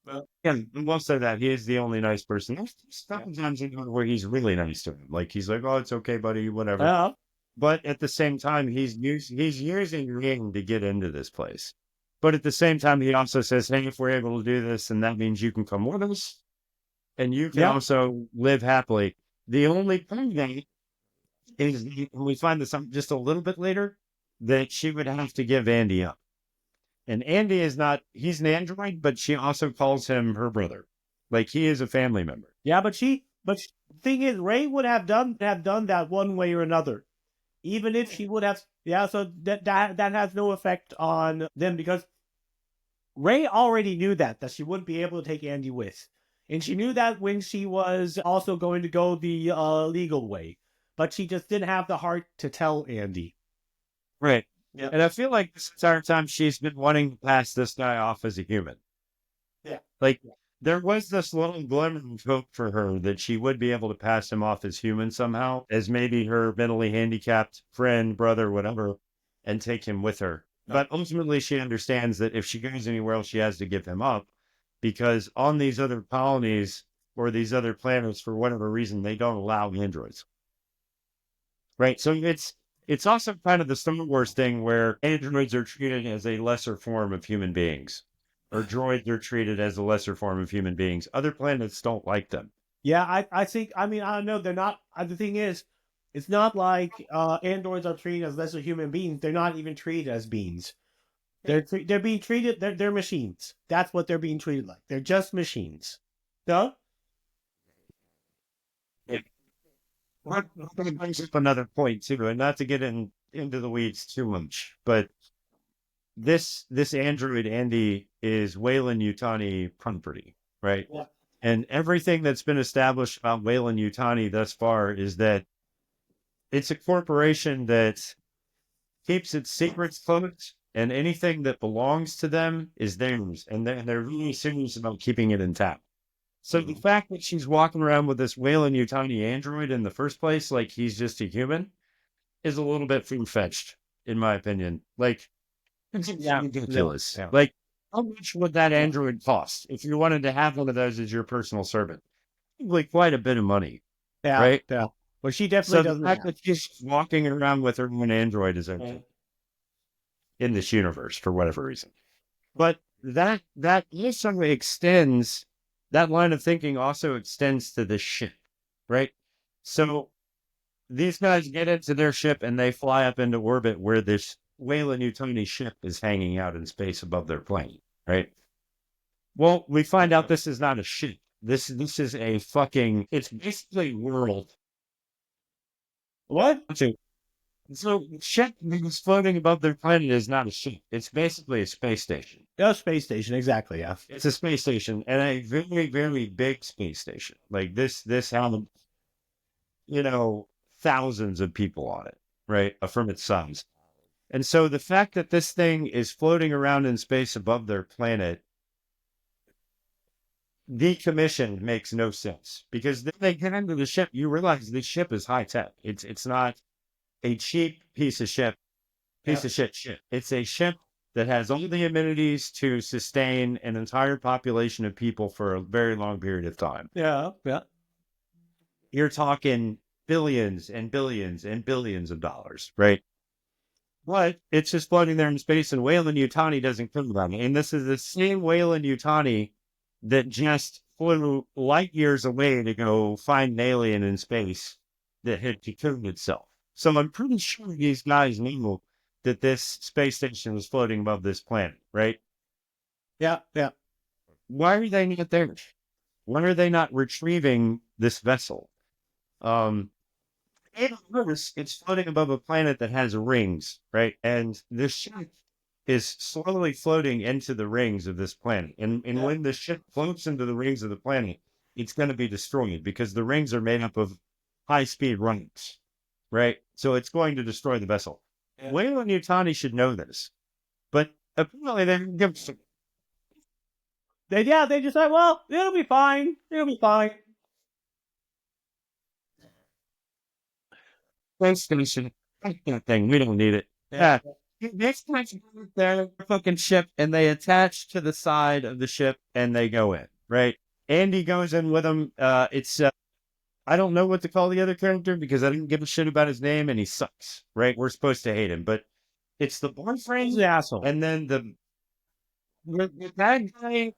Well, yeah, we'll say that he is the only nice person. There's sometimes where he's really nice to him. Like he's like, "Oh, it's okay, buddy, whatever."
Yeah.
But at the same time, he's using Ring to get into this place. But at the same time, he also says, "Hey, if we're able to do this, then that means you can come with us, and you can also live happily." The only thing is, we find this out just a little bit later, that she would have to give Andy up. And Andy is not, he's an android, but she also calls him her brother. Like he is a family member.
Yeah, but the thing is, Ray would have done that one way or another. Even if she would have, so that has no effect on them because Ray already knew that she wouldn't be able to take Andy with. And she knew that when she was also going to go the legal way. But she just didn't have the heart to tell Andy.
Right. Yeah. And I feel like this entire time she's been wanting to pass this guy off as a human.
Yeah.
Like there was this little glimmer of hope for her that she would be able to pass him off as human somehow, as maybe her mentally handicapped friend, brother, whatever, and take him with her. But ultimately she understands that if she goes anywhere else, she has to give him up because on these other colonies or these other planets, for whatever reason, they don't allow androids. Right. So it's also kind of the Star Wars thing where androids are treated as a lesser form of human beings, or droids are treated as a lesser form of human beings. Other planets don't like them.
Yeah, I think, I don't know, they're not, the thing is, it's not like androids are treated as lesser human beings. They're not even treated as beings. They're being treated, they're machines. That's what they're being treated like. They're just machines. No?
Yeah. That brings up another point too, and not to get into the weeds too much, but this android Andy is Weyland-Yutani property, right?
Yeah.
And everything that's been established about Weyland-Yutani thus far is that it's a corporation that keeps its secrets closed, and anything that belongs to them is theirs, and they're really serious about keeping it intact. So the fact that she's walking around with this Weyland-Yutani android in the first place, like he's just a human, is a little bit far-fetched, in my opinion. Like, it's ridiculous.
Yeah.
Like, how much would that android cost if you wanted to have one of those as your personal servant? Like, quite a bit of money.
Yeah.
Right?
Yeah. Well, she definitely doesn't.
The fact that she's walking around with her own android is okay in this universe for whatever reason. But that also extends. That line of thinking also extends to the ship, right? So these guys get into their ship and they fly up into orbit where this Weyland-Yutani ship is hanging out in space above their plane, right? Well, we find out this is not a ship. This is a fucking, it's basically a world.
What?
So ship that's floating above their planet is not a ship. It's basically a space station.
A space station, exactly, yeah.
It's a space station, and a very, very big space station. Like this had, thousands of people on it, right? From its size. And so the fact that this thing is floating around in space above their planet, decommissioned makes no sense. Because then they get into the ship, you realize this ship is high tech. It's not a cheap piece of shit ship. It's a ship that has all the amenities to sustain an entire population of people for a very long period of time.
Yeah.
You're talking billions and billions and billions of dollars, right? But it's just floating there in space, and Weyland-Yutani doesn't come about it. And this is the same Weyland-Yutani that just flew light years away to go find an alien in space that had cocooned itself. So I'm pretty sure these guys knew that this space station was floating above this planet, right?
Yeah.
Why are they not there? Why are they not retrieving this vessel? It's floating above a planet that has rings, right? And this ship is slowly floating into the rings of this planet. And when the ship floats into the rings of the planet, it's going to be destroyed because the rings are made up of high-speed rungs, right? So it's going to destroy the vessel.
Yeah.
Weyland Yutani should know this, but apparently they didn't give some.
They just said, well, it'll be fine. It'll be fine.
Space station, that thing, we don't need it. Yeah. Next time their fucking ship and they attach to the side of the ship and they go in, right? Andy goes in with them. I don't know what to call the other character because I didn't give a shit about his name and he sucks, right? We're supposed to hate him, but it's the boyfriend.
He's the asshole.
And then the bad guy,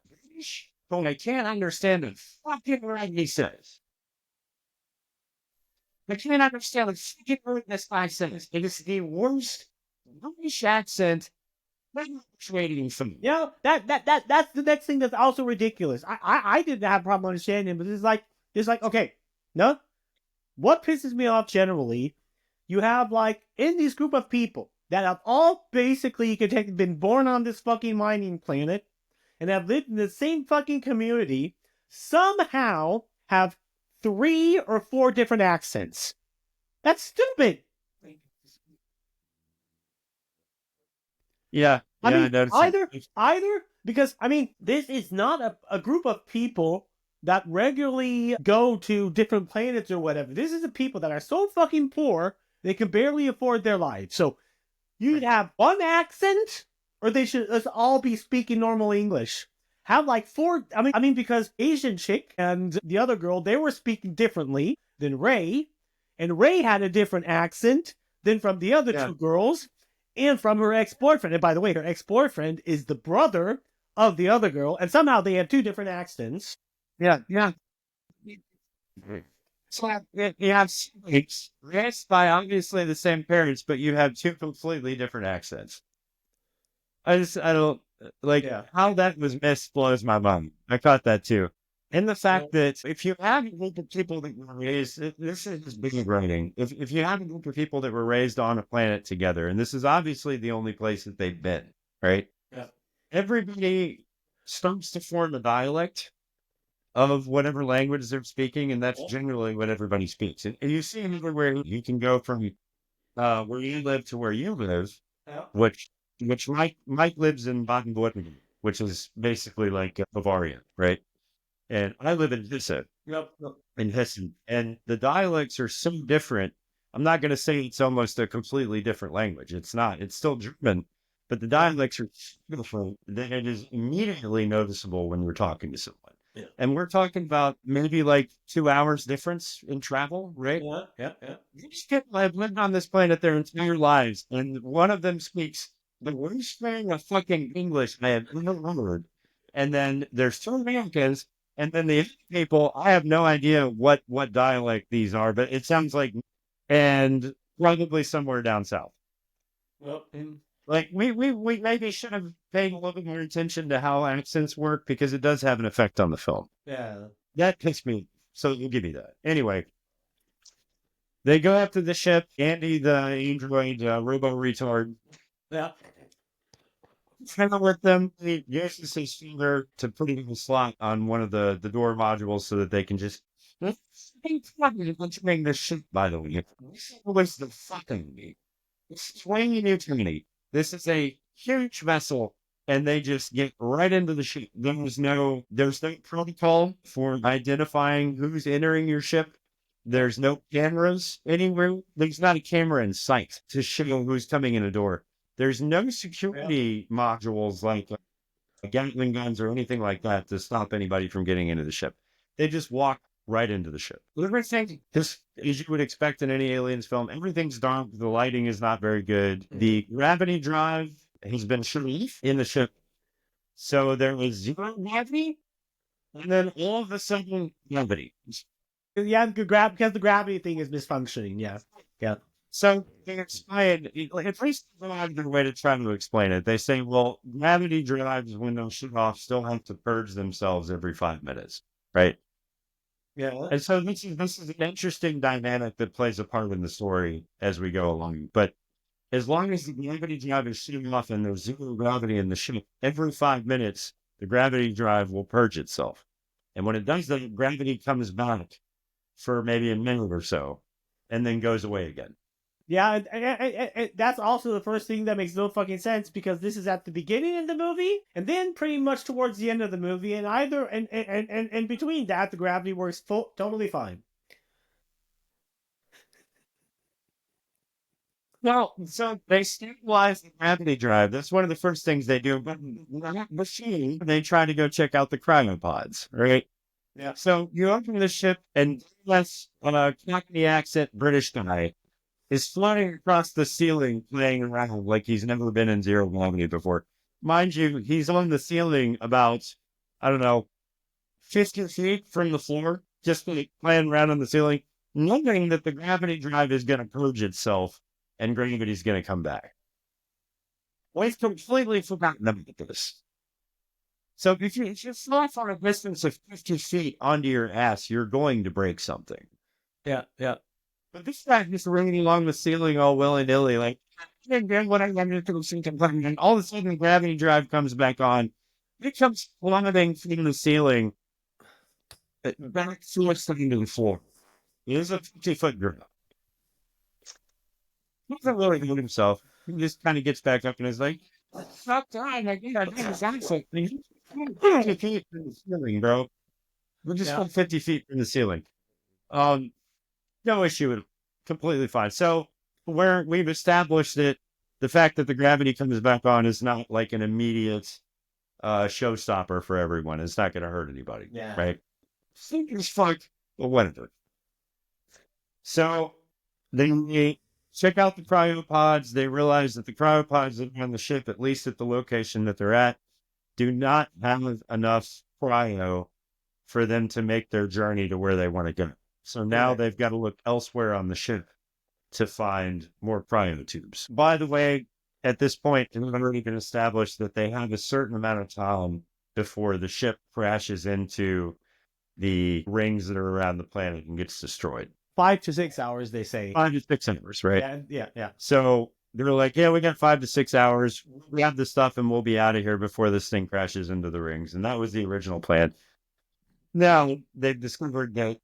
who I can't understand a fucking word he says. I can't understand a fucking word this guy says. It is the worst British accent rating for me.
Yeah, that's the next thing that's also ridiculous. I didn't have a problem understanding him, but it's like, okay, no? What pisses me off generally, you have like in this group of people that have all basically you could take been born on this fucking mining planet and have lived in the same fucking community, somehow have 3 or 4 different accents. That's stupid.
Yeah.
I mean, either because I mean, this is not a group of people that regularly go to different planets or whatever. This is the people that are so fucking poor they can barely afford their lives. So you'd have one accent, or they should let's all be speaking normal English. Have like 4. I mean, because Asian chick and the other girl they were speaking differently than Ray, and Ray had a different accent than from the other 2 girls. And from her ex-boyfriend. And by the way, her ex-boyfriend is the brother of the other girl. And somehow they have 2 different accents.
Yeah. So you have siblings raised by obviously the same parents, but you have 2 completely different accents. I don't like how that was missed blows my mind. I caught that too. And the fact that if you have a group of people that were raised, this is big writing. If you have a group of people that were raised on a planet together, and this is obviously the only place that they've been, right?
Yeah.
Everybody starts to form a dialect of whatever language they're speaking, and that's generally what everybody speaks. And you see everywhere you can go from where you live to where you live, which Mike lives in Baden-Württemberg, which is basically like Bavaria, right? And I live in Hessen. In Hessen. And the dialects are so different. I'm not going to say it's almost a completely different language. It's not. It's still German. But the dialects are so different that it is immediately noticeable when you're talking to someone. Yeah. And we're talking about maybe like 2 hours difference in travel, right?
Yeah.
These people have lived on this planet their entire lives. And one of them speaks the worst thing of fucking English I have ever heard. And then there's 2 Americans. And then the people, I have no idea what dialect these are, but it sounds like, and probably somewhere down south.
Well,
like we maybe should have paid a little bit more attention to how accents work because it does have an effect on the film.
Yeah,
that pissed me. So we'll give you that. Anyway, they go after the ship. Andy, the android robo retard.
Yeah.
Kind of with them, he uses his finger to put it in a slot on one of the door modules so that they can just. Let's make this shit, by the way. This was the fucking me. Explain you to me. This is a huge vessel, and they just get right into the ship. There's no protocol for identifying who's entering your ship. There's no cameras anywhere. There's not a camera in sight to show who's coming in a door. There's no security modules like Gatling guns or anything like that to stop anybody from getting into the ship. They just walk right into the ship. Everything, just as you would expect in any Aliens film, everything's dark. The lighting is not very good. The gravity drive has been shut off in the ship. So there was 0 gravity, and then all of a sudden, gravity.
Yeah, because the gravity thing is misfunctioning. Yeah.
So they explain, at least they have their way to try to explain it. They say, well, gravity drives, when they're shut off, still have to purge themselves every 5 minutes, right?
Yeah.
And so this is an interesting dynamic that plays a part in the story as we go along. But as long as the gravity drive is shut off and there's 0 gravity in the ship, every 5 minutes, the gravity drive will purge itself. And when it does that, gravity comes back for maybe a minute or so and then goes away again.
Yeah, and that's also the first thing that makes no fucking sense, because this is at the beginning of the movie and then pretty much towards the end of the movie, and and between that, the gravity works totally fine.
Well, so they stabilize the gravity drive. That's one of the first things they do. But that machine, they try to go check out the cryopods, right?
Yeah.
So you open the ship, and less Cockney accent British guy is floating across the ceiling, playing around like he's never been in zero gravity before. Mind you, he's on the ceiling about, I don't know, 50 feet from the floor, just like playing around on the ceiling, knowing that the gravity drive is going to purge itself and gravity's going to come back. We've completely forgotten about this. So if you fly from a distance of 50 feet onto your ass, you're going to break something.
Yeah.
But this guy just running along the ceiling all willy-nilly, like, then what I wanted to see, and all of a sudden the gravity drive comes back on. It comes plummeting from the ceiling back suicide to the floor. It is a 50-foot drop. He doesn't really hurt himself. He just kind of gets back up and is like, "Fuck time, I think I did something." 50 feet from the ceiling, bro. We're just 50 feet from the ceiling. No issue. Completely fine. So where we've established that the fact that the gravity comes back on is not like an immediate showstopper for everyone. It's not going to hurt anybody.
Yeah.
Right? Fingers fucked. Well, whatever. So they check out the cryopods. They realize that the cryopods that are on the ship, at least at the location that they're at, do not have enough cryo for them to make their journey to where they want to go. So now they've got to look elsewhere on the ship to find more cryotubes. By the way, at this point, it's already been established that they have a certain amount of time before the ship crashes into the rings that are around the planet and gets destroyed.
5 to 6 hours, they say.
5 to 6 hours, right?
Yeah.
So they're like, yeah, we got 5 to 6 hours. We have the stuff and we'll be out of here before this thing crashes into the rings. And that was the original plan. Now they've discovered that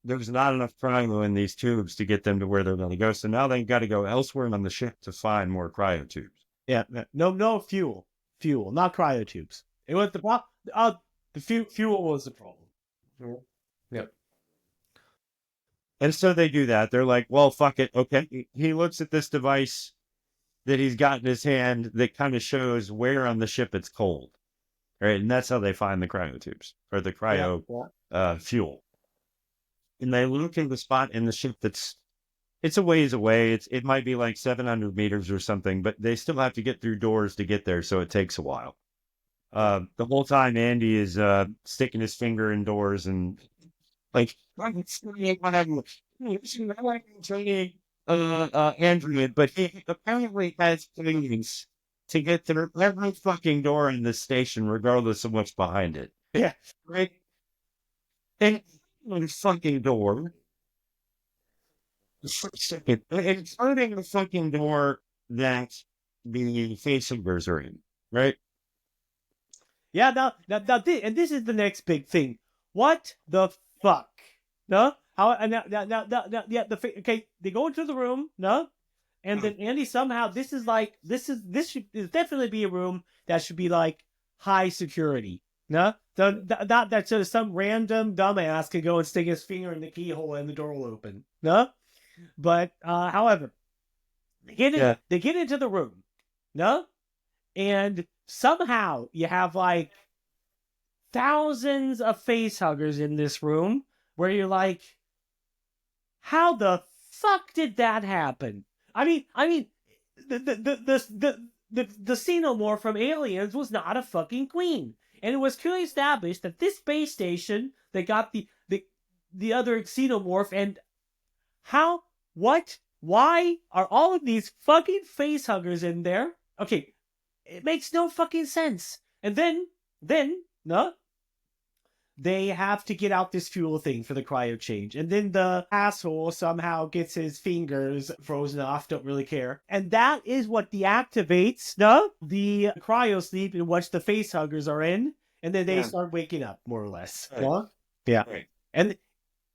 there's not enough cryo in these tubes to get them to where they're going to go. So now they've got to go elsewhere on the ship to find more cryotubes.
Yeah. No fuel, not cryotubes. It was the fuel was the problem.
Yep. And so they do that. They're like, well, fuck it. Okay. He looks at this device that he's got in his hand that kind of shows where on the ship it's cold. Right. And that's how they find the cryotubes or the cryo fuel. And they locate the spot in the ship it's a ways away. It might be like 700 meters or something, but they still have to get through doors to get there. So it takes a while. The whole time Andy is sticking his finger in doors and like, Andrew, but he apparently has plans to get through every fucking door in this station, regardless of what's behind it.
Yeah.
Right? And the fucking door, including the fucking door that the facehuggers are in, right?
Yeah, now, and this is the next big thing. What the fuck? No? How? Okay, they go into the room, no? And then Andy somehow, this should definitely be a room that should be like high security, no? Not that so some random dumbass could go and stick his finger in the keyhole and the door will open, no? But however, they get into the room, no? And somehow you have like thousands of facehuggers in this room where you're like, how the fuck did that happen? I mean, the xenomorph from Aliens was not a fucking queen, and it was clearly established that this space station that got the other xenomorph, and how, what, why are all of these fucking facehuggers in there? Okay, it makes no fucking sense. And then, no, they have to get out this fuel thing for the cryo change. And then the asshole somehow gets his fingers frozen off, don't really care. And that is what deactivates the cryo sleep in which the facehuggers are in. and then they start waking up, more or less.
Right.
Yeah, yeah,
Right.
and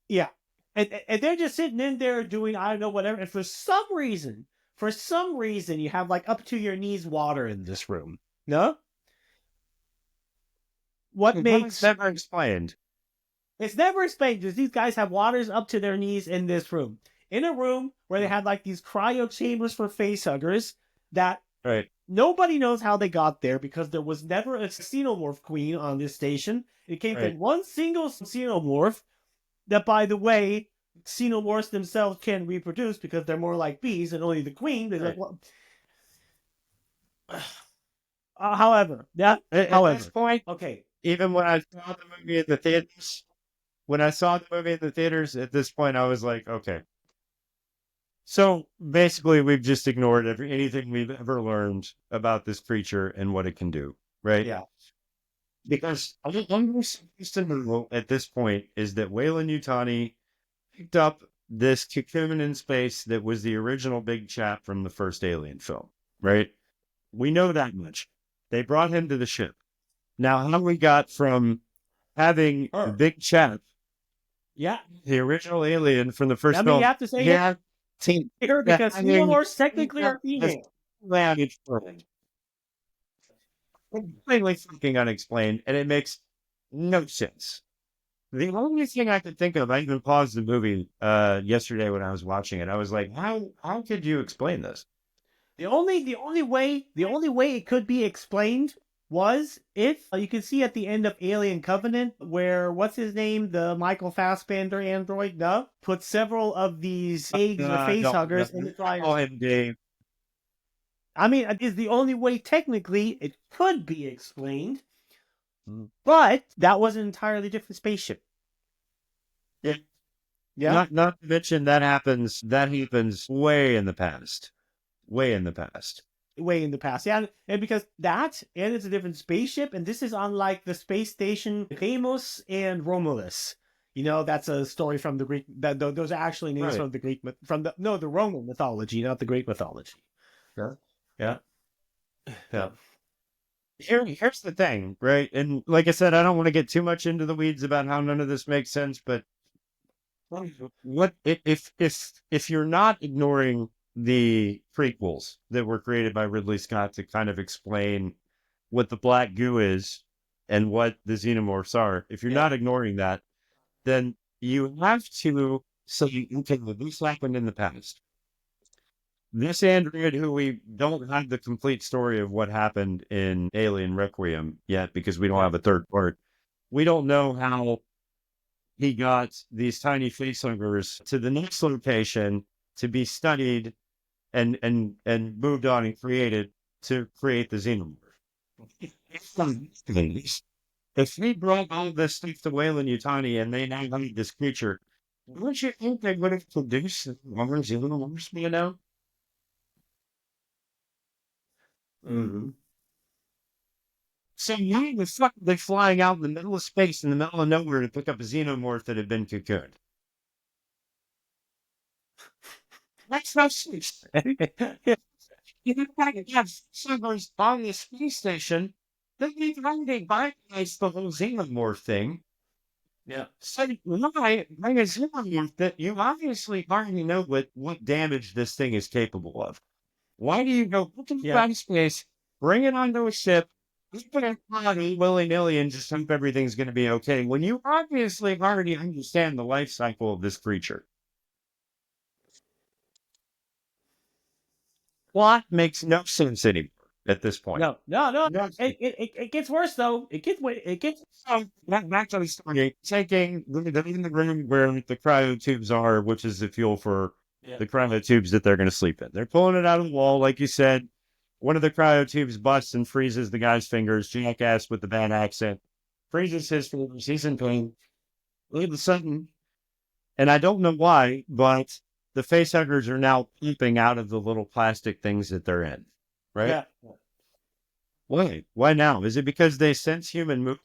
yeah, and they're just sitting in there doing I don't know whatever, and for some reason, you have like up to your knees water in this room. No, what makes
never explained?
it's never explained because these guys have waters up to their knees in this room. In a room where they had like these cryo chambers for facehuggers that
Right.
nobody knows how they got there because there was never a xenomorph queen on this station. It came from one single xenomorph that, by the way, xenomorphs themselves can reproduce because they're more like bees and only the queen. They're like, well... however,
at this point,
okay.
Even when I saw the movie in the theaters, at this point, I was like, okay. So basically, we've just ignored anything we've ever learned about this creature and what it can do, right?
Yeah.
Because all we're supposed to know at this point is that Weyland-Yutani picked up this cocoon in space that was the original big chap from the first Alien film, right? We know that much. They brought him to the ship. Now, how we got from having the big chap,
yeah,
the original alien from the first film,
you have to say
yeah,
here because xenomorphs technically are female.
Completely fucking unexplained, and it makes no sense. The only thing I could think of, I even paused the movie yesterday when I was watching it. I was like, how could you explain this?
The only way it could be explained was if you can see at the end of Alien Covenant where what's his name, the Michael Fassbender android, put several of these eggs or facehuggers in the dryer.
Call him Dave.
I mean, is the only way technically it could be explained, but that was an entirely different spaceship.
Yeah. Yeah. Not to mention that happens way in the past. Yeah, and because that, and it's a different spaceship, and this is unlike the space station Deimos and Romulus. You know, that's a story from the Greek. Those are actually names from the Greek, the Roman mythology, not the Greek mythology. Yeah. Here's the thing, right? And like I said, I don't want to get too much into the weeds about how none of this makes sense, but what if you're not ignoring the prequels that were created by Ridley Scott to kind of explain what the black goo is and what the xenomorphs are, if you're not ignoring that, then you have to say, okay, this happened in the past. This android, who we don't have the complete story of what happened in Alien Requiem yet, because we don't have a third part. We don't know how he got these tiny facehuggers to the next location to be studied and moved on and created to create the xenomorph. If we brought all this stuff to Weyland-Yutani and they now have this creature, don't you think they would have produced more xenomorphs, you know? Mm-hmm. So why the fuck are they flying out in the middle of space, in the middle of nowhere, to pick up a xenomorph that had been cocooned? That's no sense. You have settlers on the space station that they've already bypassed the whole xenomorph thing. Yeah. So why bring a xenomorph that you obviously already know what damage this thing is capable of? Why do you go looking around space, bring it onto a ship, put it on willy-nilly and just hope everything's going to be okay, when you obviously already understand the life cycle of this creature? Plot makes no sense anymore at this point.
No. It gets worse though. It gets.
So back to the story. Taking in the room where the cryo tubes are, which is the fuel for the cryo tubes that they're going to sleep in. They're pulling it out of the wall, like you said. One of the cryo tubes busts and freezes the guy's fingers. Jackass with the bad accent freezes his fingers. He's in pain. All of a sudden, and I don't know why, but the facehuggers are now peeping out of the little plastic things that they're in, right?
Yeah.
Why? Why now? Is it because they sense human movement?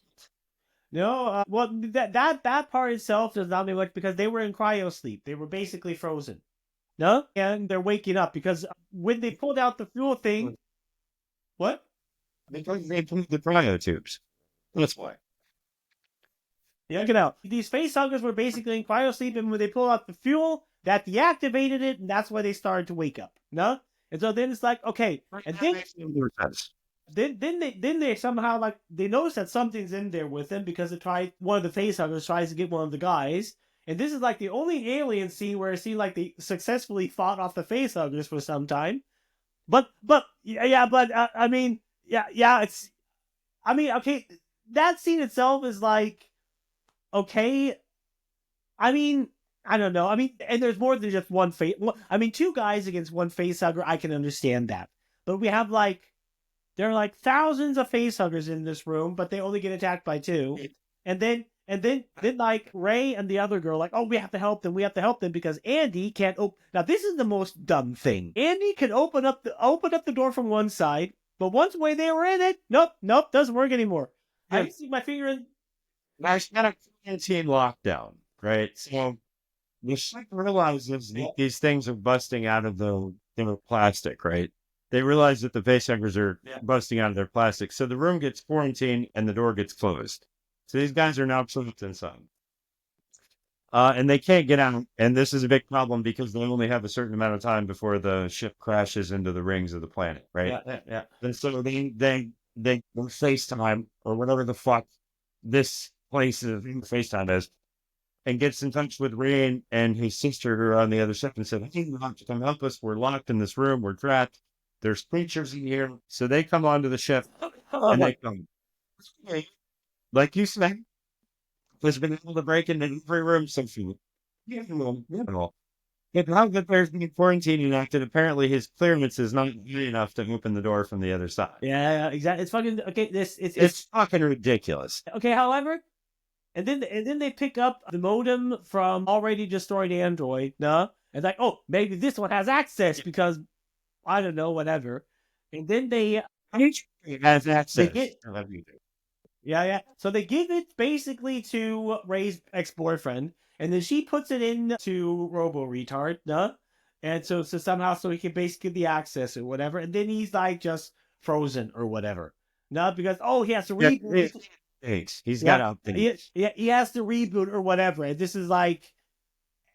No. Well, that part itself does not make much because they were in cryo sleep. They were basically frozen. No, and they're waking up because when they pulled out the fuel thing, what?
Because they pulled the cryo tubes. That's why.
Yeah, get out. These facehuggers were basically in cryosleep, and when they pull out the fuel, that deactivated it, and that's why they started to wake up. No? And so then it's like, okay, and
That makes more sense.
then they somehow like they notice that something's in there with them because one of the facehuggers tries to get one of the guys, and this is like the only alien scene where it seemed like they successfully fought off the facehuggers for some time. But I mean it's I mean okay, that scene itself is like okay. I mean, I don't know. I mean, and there's more than just one face. I mean, two guys against one facehugger, I can understand that. But we have there are like thousands of facehuggers in this room, but they only get attacked by two. And then like Ray and the other girl, like, oh, we have to help them. We have to help them because Andy can't open. Now, this is the most dumb thing. Andy can open up the door from one side, but once way they were in it, nope, doesn't work anymore. I can stick my finger in.
Now, it's got a quarantine lockdown, right? So the ship realizes that these things are busting out of their plastic, right? They realize that the facehuggers are busting out of their plastic. So the room gets quarantined and the door gets closed. So these guys are now trapped inside. And they can't get out. And this is a big problem because they only have a certain amount of time before the ship crashes into the rings of the planet, right?
Yeah.
And so they FaceTime or whatever the fuck this place is, FaceTime is, and gets in touch with Ray and his sister who are on the other ship and said, hey, you have to come help us. We're locked in this room. We're trapped. There's creatures in here. So they come onto the ship and they come. Like you said, has been able to break into every room since you. But now that there's been quarantine enacted, apparently his clearance is not good enough to open the door from the other side.
Yeah, exactly. It's fucking okay.
It's fucking ridiculous.
Okay, however, and then they pick up the modem from already destroyed Android, and like, oh, maybe this one has access because I don't know, whatever. And then they
has access.
Yeah. So they give it basically to Ray's ex-boyfriend, and then she puts it into Robo Retard, and so somehow he can basically get the access or whatever, and then he's like just frozen or whatever, because he has to reboot.
He's got to update.
He has to reboot or whatever, and this is like,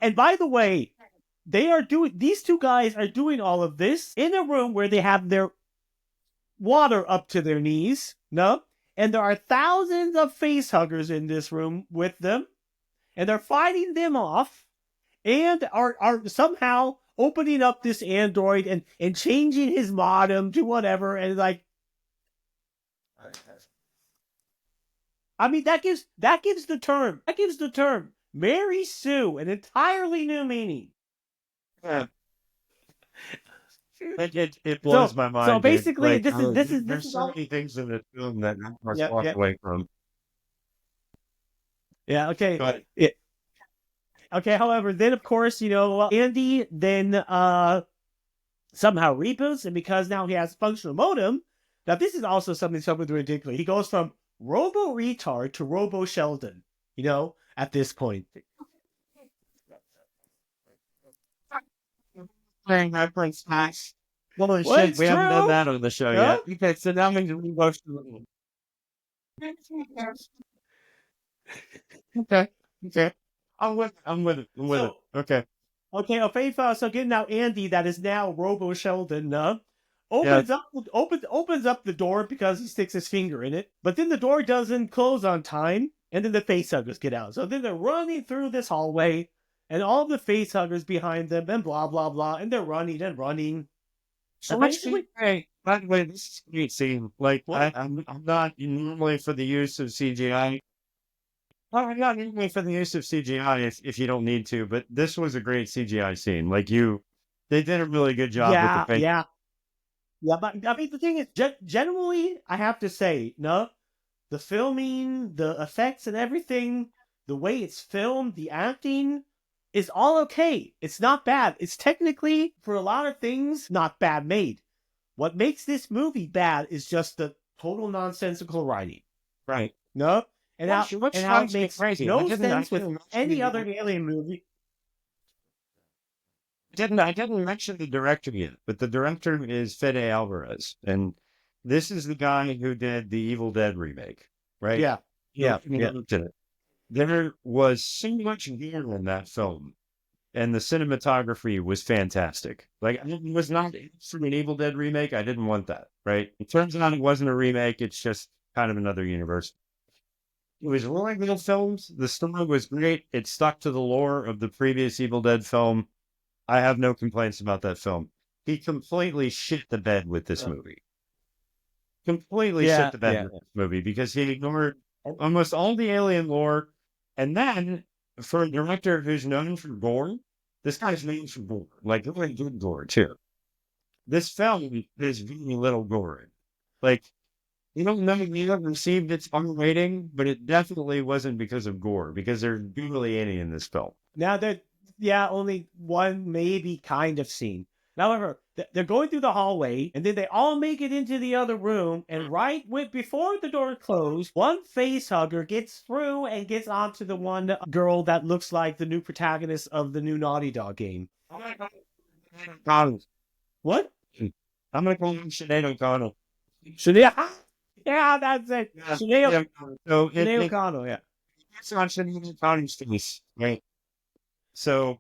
and by the way, these two guys are doing all of this in a room where they have their water up to their knees, and there are thousands of facehuggers in this room with them, and they're fighting them off, and are somehow opening up this android and changing his modem to whatever, and like, I mean, that gives the term Mary Sue an entirely new meaning.
Yeah. It blows my mind.
So basically, this is
there's so many things in the film that I must walk away from.
Yeah. Okay. Okay. However, then of course, Andy then somehow reboots, and because now he has a functional modem. Now this is also something ridiculous. He goes from Robo Retard to Robo Sheldon. At this point.
Playing reference packs. Holy shit, we haven't done that on the show yet. Okay, so now I'm going to rewatch the Okay. I'm with it. Okay.
Okay, so again now Andy, that is now Robo Sheldon, opens up the door because he sticks his finger in it, but then the door doesn't close on time, and then the facehuggers get out. So then they're running through this hallway, and all the facehuggers behind them, and blah blah blah, and they're running and running.
So hey, by the way, this is a great scene. Like, I'm not normally for the use of CGI. Well, I'm not normally for the use of CGI if you don't need to, but this was a great CGI scene. Like, they did a really good job with the face.
Yeah, but I mean, the thing is, generally, I have to say, the filming, the effects and everything, the way it's filmed, the acting is all okay. It's not bad. It's technically, for a lot of things, not bad made. What makes this movie bad is just the total nonsensical writing.
Right.
And how it makes no sense with any other alien movie.
I didn't mention the director yet, but the director is Fede Alvarez, and this is the guy who did the Evil Dead remake. right?
Yeah. Yeah. Yeah.
There was so much gear in that film, and the cinematography was fantastic. Like, I was not for an Evil Dead remake. I didn't want that, right? It turns out it wasn't a remake. It's just kind of another universe. It was really good films. The story was great. It stuck to the lore of the previous Evil Dead film. I have no complaints about that film. He completely shit the bed with this movie. Completely shit
Yeah.
the bed
Yeah.
with this movie because he ignored almost all the alien lore. And then, for a director who's known for gore, this guy's known for gore, like really good gore too. This film is very little gore. Like, you don't know if it received its R rating, but it definitely wasn't because of gore, because there's barely any in this film.
Now only one maybe kind of scene. However, they're going through the hallway, and then they all make it into the other room. And before the door closed, one face hugger gets through and gets onto the one girl that looks like the new protagonist of the new Naughty Dog game. What?
I'm gonna call him Sinead O'Connell.
Sinead? Yeah, that's it.
Yeah.
Sinead,
So
Sinead O'Connell, yeah.
It's on Sinead O'Connell's face, right? So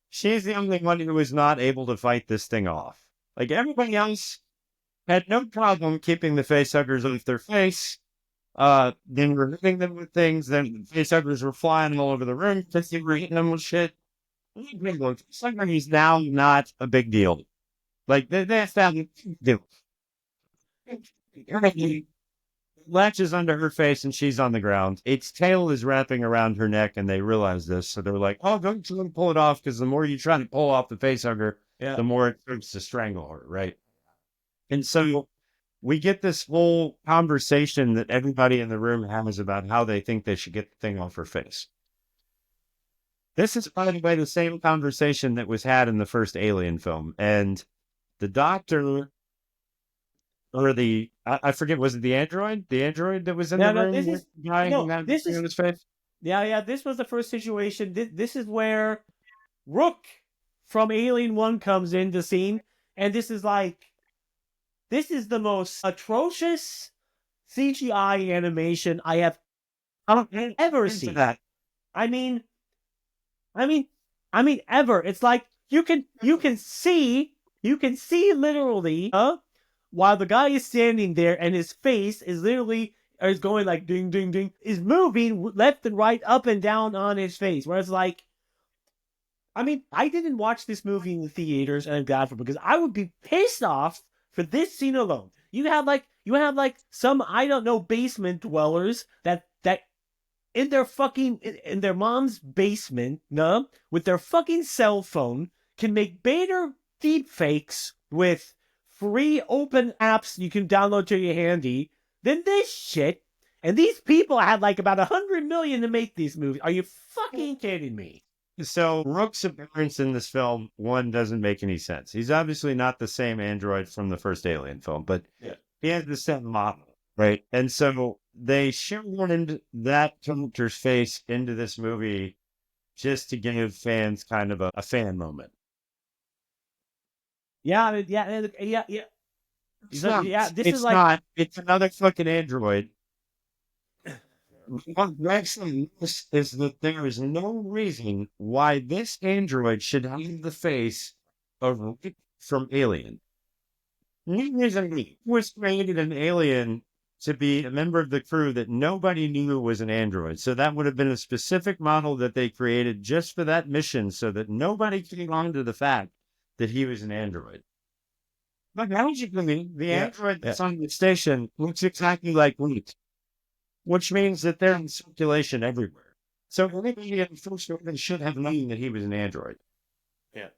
she's the only one who was not able to fight this thing off. Like everybody else had no problem keeping the facehuggers off their face. Then we're hitting them with things. Then the facehuggers were flying all over the room because they were hitting them with shit. Facehuggers now not a big deal. Like that's not a big deal. Latches under her face and she's on the ground. Its tail is wrapping around her neck and they realize this. So they're like, oh, don't try to pull it off because the more you try to pull off the facehugger, the more it starts to strangle her, right? And so we get this whole conversation that everybody in the room has about how they think they should get the thing off her face. This is, by the way, the same conversation that was had in the first Alien film. And the doctor, or I forget, was it the android? The android that was in the room with the guy who had the thing on his face?
Yeah, this was the first situation. This is where Rook from Alien 1 comes into the scene. And this is the most atrocious CGI animation I have ever seen.
That.
I mean, ever. It's like you can see literally, while the guy is standing there and his face is literally is going like ding ding ding, is moving left and right, up and down on his face. Whereas like, I didn't watch this movie in the theaters, and I'm glad for it, because I would be pissed off for this scene alone. You have like some, I don't know, basement dwellers that in their mom's basement, with their fucking cell phone, can make better deep fakes with free open apps you can download to your handy than this shit. And these people had like about 100 million to make these movies. Are you fucking kidding me?
So Rook's appearance in this film, one, doesn't make any sense. He's obviously not the same android from the first Alien film, but he has the same model, right? And so they shoehorned that character's face into this movie just to give fans kind of a fan moment.
Yeah.
It's another fucking android. What actually is that there is no reason why this android should have the face of Rick from Alien. No reason. He was created an alien to be a member of the crew that nobody knew was an android. So that would have been a specific model that they created just for that mission, so that nobody came on to the fact that he was an android. But magically, the android that's on the station looks exactly like Rick, which means that they're in circulation everywhere. So anybody in the first order should have known that he was an android. Yeah.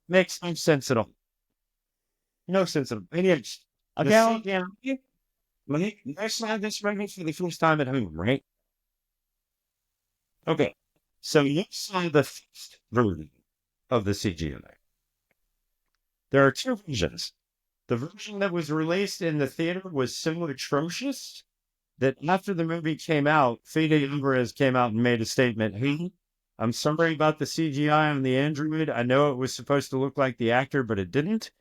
Makes no sense at all. No sense at all. Anyways, I saw this right for the first time at home, right? Okay. So you saw the first version of the CGI. There are two versions. The version that was released in the theater was so atrocious that after the movie came out, Fede Alvarez came out and made a statement. Hey, I'm sorry about the CGI on the android. I know it was supposed to look like the actor, but it didn't.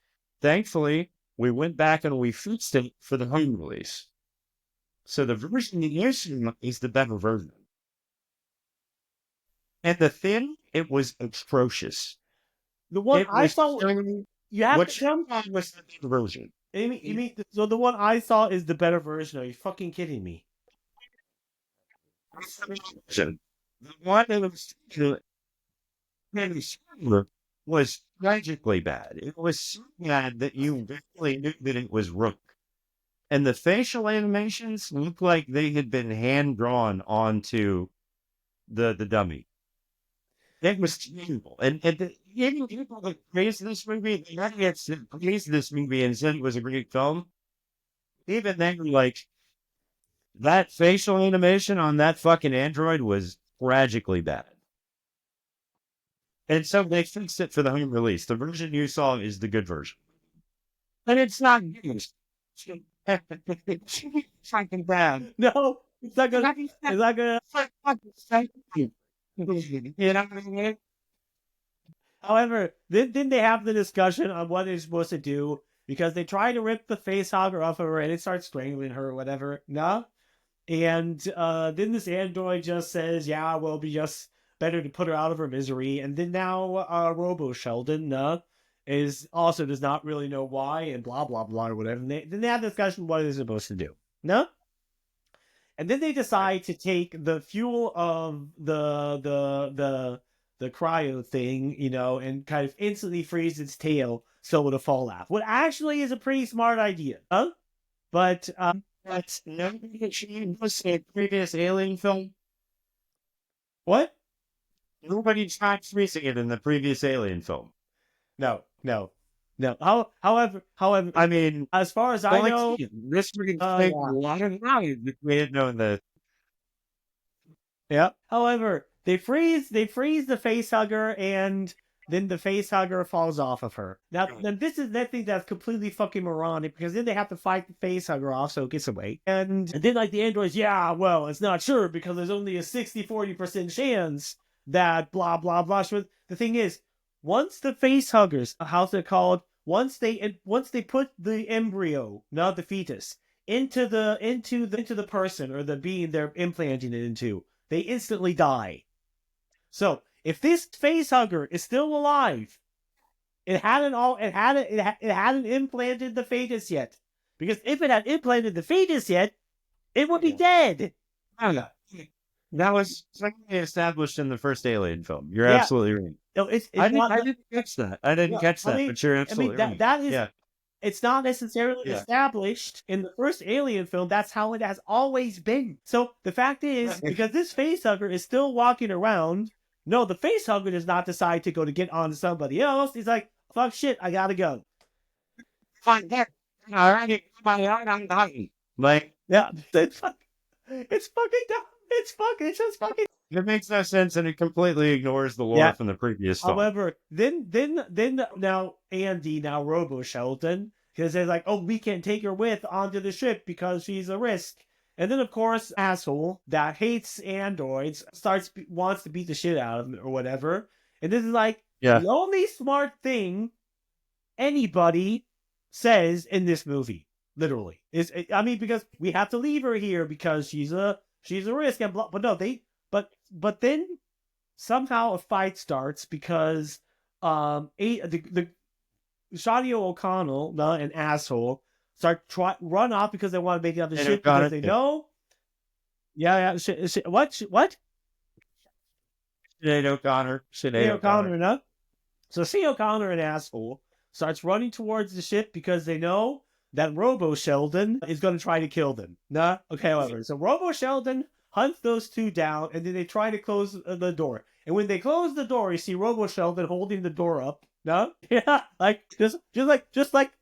Thankfully, we went back and we fixed it for the home release. So the version you see is the better version. And the thing, it was atrocious.
The one
It
I
was
saw,
terrible.
you have
What
to
should
come.
have was the better version.
You mean so the one I saw is the better version? Are you fucking kidding me?
The one that was tragically bad. It was so bad that you really knew that it was Rook. And the facial animations looked like they had been hand drawn onto the dummy. It was terrible. And even people that praised this movie, the audience that praised this movie and said it was a great film, even they were like, that facial animation on that fucking android was tragically bad. And so they fixed it for the home release. The version you saw is the good version. And it's not good. It's fucking bad.
No, it's not gonna. It's not gonna.
You know what I mean?
However, then they have the discussion on what they're supposed to do because they try to rip the face hugger off of her and it starts strangling her or whatever. No, and then this android just says, "Yeah, well, it'd be just better to put her out of her misery." And then now Robo Sheldon is also does not really know why and blah blah blah or whatever. And then they have a discussion what they're supposed to do. No. And then they decide to take the fuel of the cryo thing, and kind of instantly freeze its tail so it'll fall off. What actually is a pretty smart idea, huh? But
That's nobody should was a previous Alien film.
what?
Nobody tried freezing it in the previous Alien film.
No. However,
I mean,
as far as I know,
this freaking thing a lot of times if we had known that.
yeah. However, they freeze the face hugger and then the face hugger falls off of her. Now this is that thing that's completely fucking moronic because then they have to fight the face hugger off so it gets away. And then like the androids, yeah, well, it's not sure because there's only a 60-40% chance that blah blah blah. So the thing is, once the face huggers, how's it called? Once they put the embryo, not the fetus, into the person or the being they're implanting it into, they instantly die. So if this face hugger is still alive, it hadn't implanted the fetus yet. Because if it had implanted the fetus yet, it would be dead.
I don't know. That was something established in the first Alien film. You're absolutely right.
No,
I didn't catch that. I didn't catch that, but you're absolutely right.
That is, it's not necessarily established in the first Alien film. That's how it has always been. So the fact is, because this face hugger is still walking around, no, the face hugger does not decide to go to get on to somebody else. He's like, fuck shit, I gotta go.
Fine, that. All right, I'm dying. Like,
yeah, it's fucking dumb. It's just fucking.
It makes no sense, and it completely ignores the lore from the previous film.
However, then now Andy, now Robo Sheldon, because they're like, oh, we can't take her onto the ship because she's a risk. And then, of course, asshole that hates androids wants to beat the shit out of them or whatever. And this is like the only smart thing anybody says in this movie, literally. Because we have to leave her here because she's a risk and blah. But no, but then somehow a fight starts because the Shawnee O'Connell, an asshole, run off because they want to make it up the ship because they know. Yeah. What?
Sinead O'Connor.
No. So Sinead O'Connor, an asshole, starts running towards the ship because they know that Robo Sheldon is going to try to kill them. Nah? Okay, however. So Robo Sheldon hunts those two down, and then they try to close the door. And when they close the door, you see Robo Sheldon holding the door up. No? Yeah, like, just like,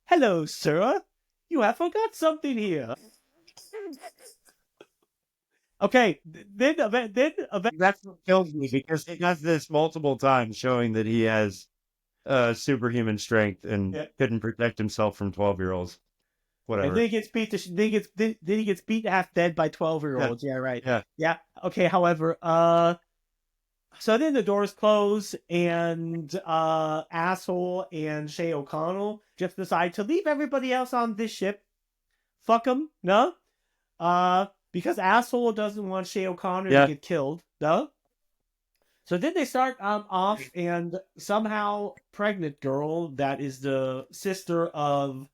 hello, sir. You have forgot something here. Okay, then
that's what kills me, because he does this multiple times, showing that he has superhuman strength and couldn't protect himself from 12-year-olds. Whatever.
And then he gets beat half dead by 12-year-olds. Yeah, right. Yeah. Okay. However, so then the doors close, and asshole and Shay O'Connell just decide to leave everybody else on this ship. Fuck them, no. Because asshole doesn't want Shay O'Connor to
Yeah.
get killed. Duh. So then they start off, and somehow pregnant girl that is the sister of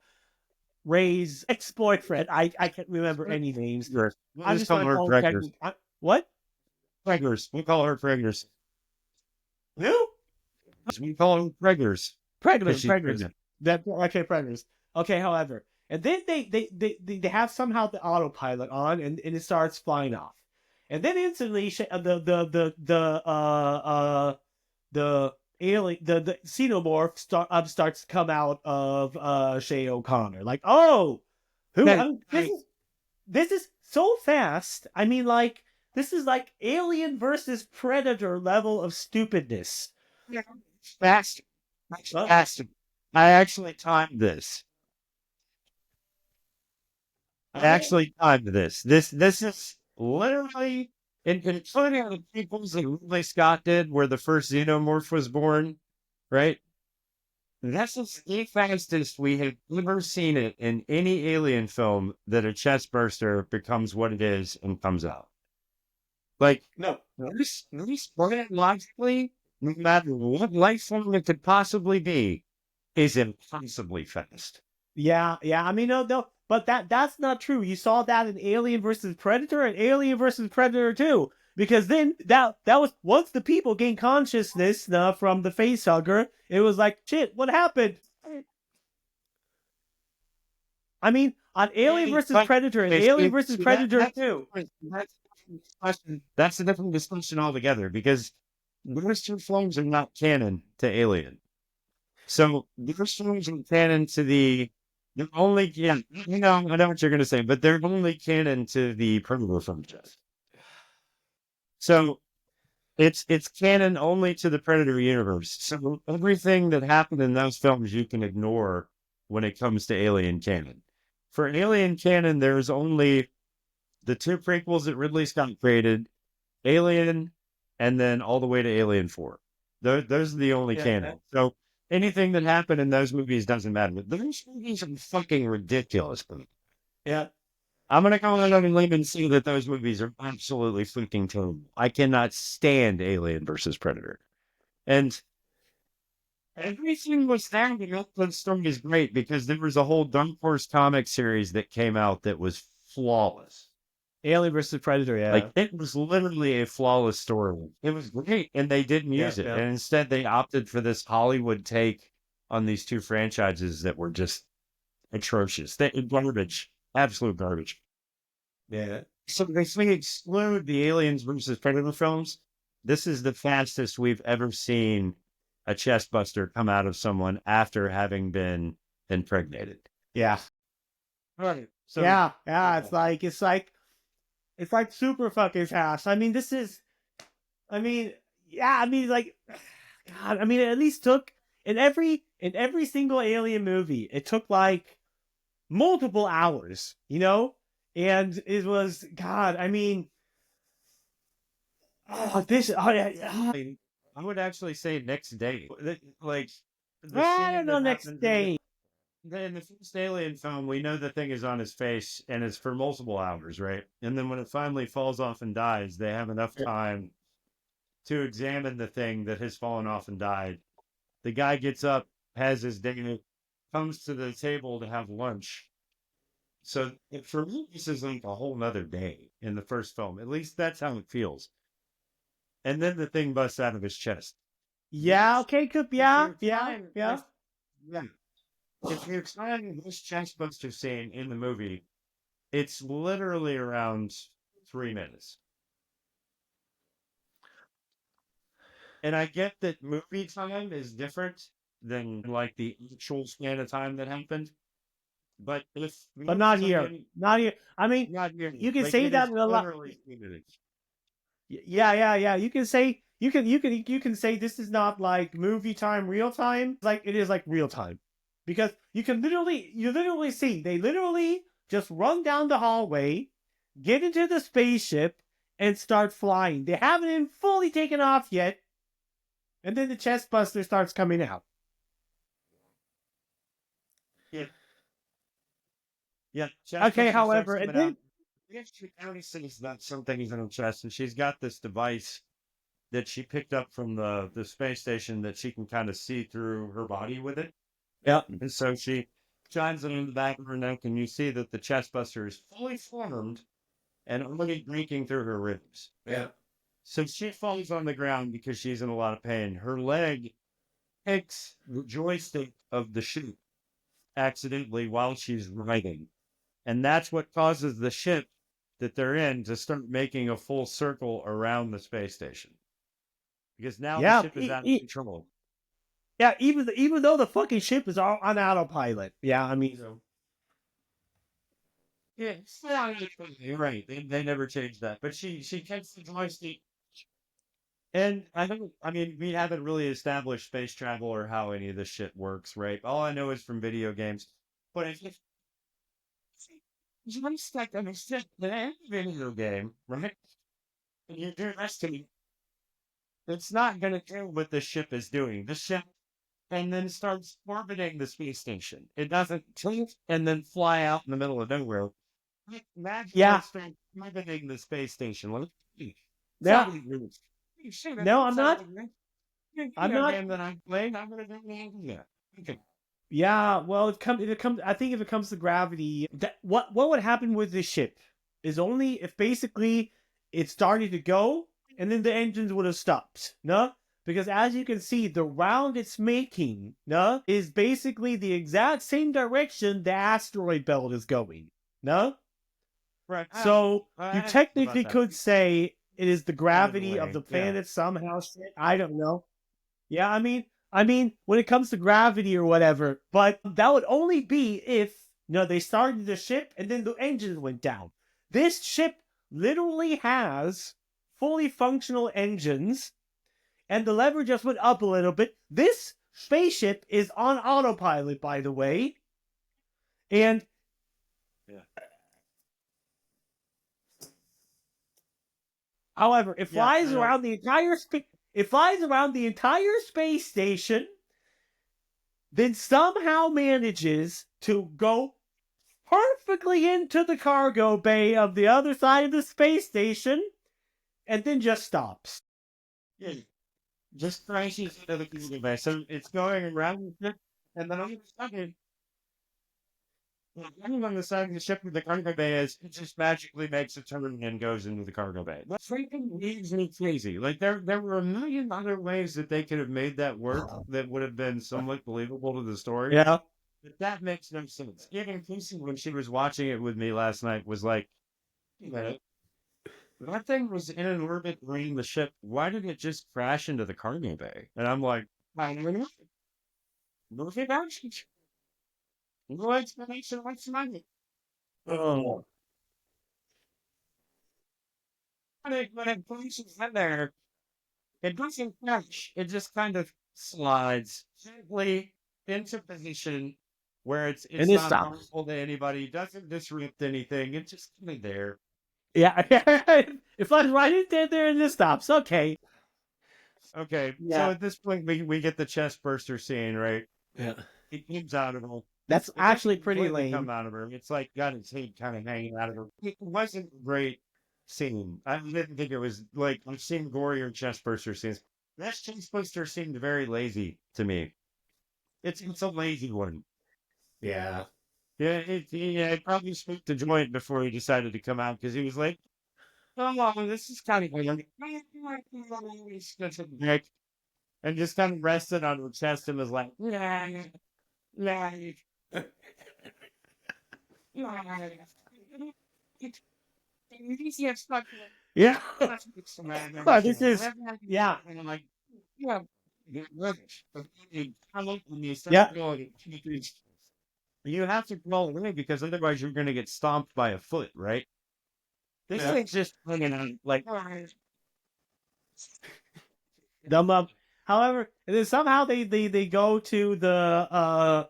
Ray's ex-boyfriend. I can't remember any names.
We'll
I'm
just
just
call
gonna
her
call her
Preggers.
pregnant. What?
Preggers. We call her Preggers.
Who?
We call her Preggers. Because she's
Preggers.
pregnant.
That okay, preggers. Okay, however, and then they have somehow the autopilot on, and it starts flying off, and then instantly the alien the xenomorph starts to come out of Shay O'Connor. Like, oh, who? I mean, this is so fast. I mean, like, this is like Alien versus Predator level of stupidness.
Fast. Fast. I actually timed this. This is literally, including the prequels that Ridley Scott did, where the first xenomorph was born, right? This is the fastest we have ever seen it in any alien film that a chest burster becomes what it is and comes out. Like,
No.
this logically, no matter what life form it could possibly be, is impossibly fast.
Yeah. I mean, no, but that's not true. You saw that in Alien versus Predator and Alien versus Predator 2. Because then that was once the people gained consciousness from the facehugger, it was like, shit, what happened? I mean, on Alien versus Predator and Alien versus Predator 2.
That's a different discussion altogether, because those two films are not canon to Alien. So those films are canon to they're only, I know what you're going to say, but they're only canon to the Predator franchise. So it's canon only to the Predator universe. So everything that happened in those films you can ignore when it comes to Alien canon. For Alien canon, there's only the two prequels that Ridley Scott created, Alien, and then all the way to Alien 4. Those are the only canon. So anything that happened in those movies doesn't matter. But those movies are fucking ridiculous.
Yeah.
I'm going to come out on a limb and say that those movies are absolutely freaking terrible. I cannot stand Alien versus Predator. And everything was there. The Netflix story is great because there was a whole Dark Horse comic series that came out that was flawless.
Alien versus Predator, yeah.
Like, it was literally a flawless story. It was great, and they didn't use it. Yeah. And instead, they opted for this Hollywood take on these two franchises that were just atrocious. Garbage. Absolute garbage.
Yeah.
So if we exclude the Aliens versus Predator films, this is the fastest we've ever seen a chest buster come out of someone after having been impregnated.
Yeah.
All right. So
yeah. It's like super fucking fast. I mean, like, God, I mean, it at least took in every single Alien movie, it took like multiple hours, and it was, God, I mean, I
would actually say next day. Like,
I don't know, next day.
In the first Alien film, we know the thing is on his face, and it's for multiple hours, right? And then when it finally falls off and dies, they have enough time to examine the thing that has fallen off and died. The guy gets up, has his dinner, comes to the table to have lunch. So for me, this is like a whole nother day in the first film. At least that's how it feels. And then the thing busts out of his chest.
Yeah, okay, yeah.
If you're trying this chest buster scene in the movie, it's literally around 3 minutes. And I get that movie time is different than like the actual span of time that happened. But
not here. Not here. I mean,
not here.
You can say that in a lot. Yeah. You can say you can say this is not like movie time, real time. Like it is like real time. Because you literally see, they literally just run down the hallway, get into the spaceship, and start flying. They haven't even fully taken off yet. And then the chest buster starts coming out.
Yeah.
Okay, however, and then
Yes, she notices that something's in her chest, and she's got this device that she picked up from the space station that she can kind of see through her body with it.
Yeah.
And so she shines it in the back of her neck, and you see that the chest buster is fully formed and only breaking through her ribs.
Yeah.
So she falls on the ground because she's in a lot of pain. Her leg hits the joystick of the ship accidentally while she's riding. And that's what causes the ship that they're in to start making a full circle around the space station. Because now the ship is out of control.
Yeah, even though the fucking ship is all on autopilot. Yeah, I mean...
Yeah, you're right. They never changed that. But she gets the joystick. And I mean, we haven't really established space travel or how any of this shit works, right? All I know is from video games. But if you stuck on a ship in any video game, right? And you do this to me, it's not going to do what the ship is doing. The ship and then starts orbiting the space station. It doesn't tilt and then fly out in the middle of nowhere. Imagine it starts orbiting the space station.
Yeah. No, I'm not.
I'm not. Game that I'm playing, I'm gonna do okay.
Yeah, well, I think if it comes to gravity, what would happen with this ship is only if basically it started to go and then the engines would have stopped, no? Because as you can see, the round it's making, no, is basically the exact same direction the asteroid belt is going, no?
Right.
So you technically could say it is the gravity of the planet somehow. I don't know. Yeah, I mean, when it comes to gravity or whatever, but that would only be if, they started the ship and then the engines went down. This ship literally has fully functional engines, and the lever just went up a little bit. This spaceship is on autopilot, by the way, and however, it flies around the entire space station, then somehow manages to go perfectly into the cargo bay of the other side of the space station, and then just stops.
Yeah. Just crashes into the cargo bay. So it's going around, and then all of a sudden, on the side of the ship where the cargo bay is, it just magically makes a turn and goes into the cargo bay. That's freaking leaves me crazy. Like, there were a million other ways that they could have made that work that would have been somewhat believable to the story.
Yeah.
But that makes no sense. Even Casey, when she was watching it with me last night, was like, that thing was in an orbit around the ship. Why did it just crash into the cargo bay? And I'm like, I don't know. No explanation whatsoever.
Oh.
When it places in there, it doesn't crash. It just kind of slides gently into position where it's not harmful to anybody. Doesn't disrupt anything. It's just kind of there.
Yeah, it flies right into there and just stops. Okay.
Okay. Yeah. So at this point, we get the chest burster scene, right?
Yeah.
It comes out of her.
That's actually pretty lame.
Come out of her. It's like got its head kind of hanging out of her. It wasn't a great scene. I didn't think it was like I've seen gorier chest burster scenes. That chest burster seemed very lazy to me. It's a lazy one.
Yeah.
Yeah. It probably spoke to Joint before he decided to come out because he was like, "Oh, this is kind of weird." And just kind of rested on her chest and was like, "Yeah."
Yeah. This is yeah.
You have to roll away because otherwise you're going to get stomped by a foot, right? This thing's just hanging out like
dumb up. However, and then somehow they go to the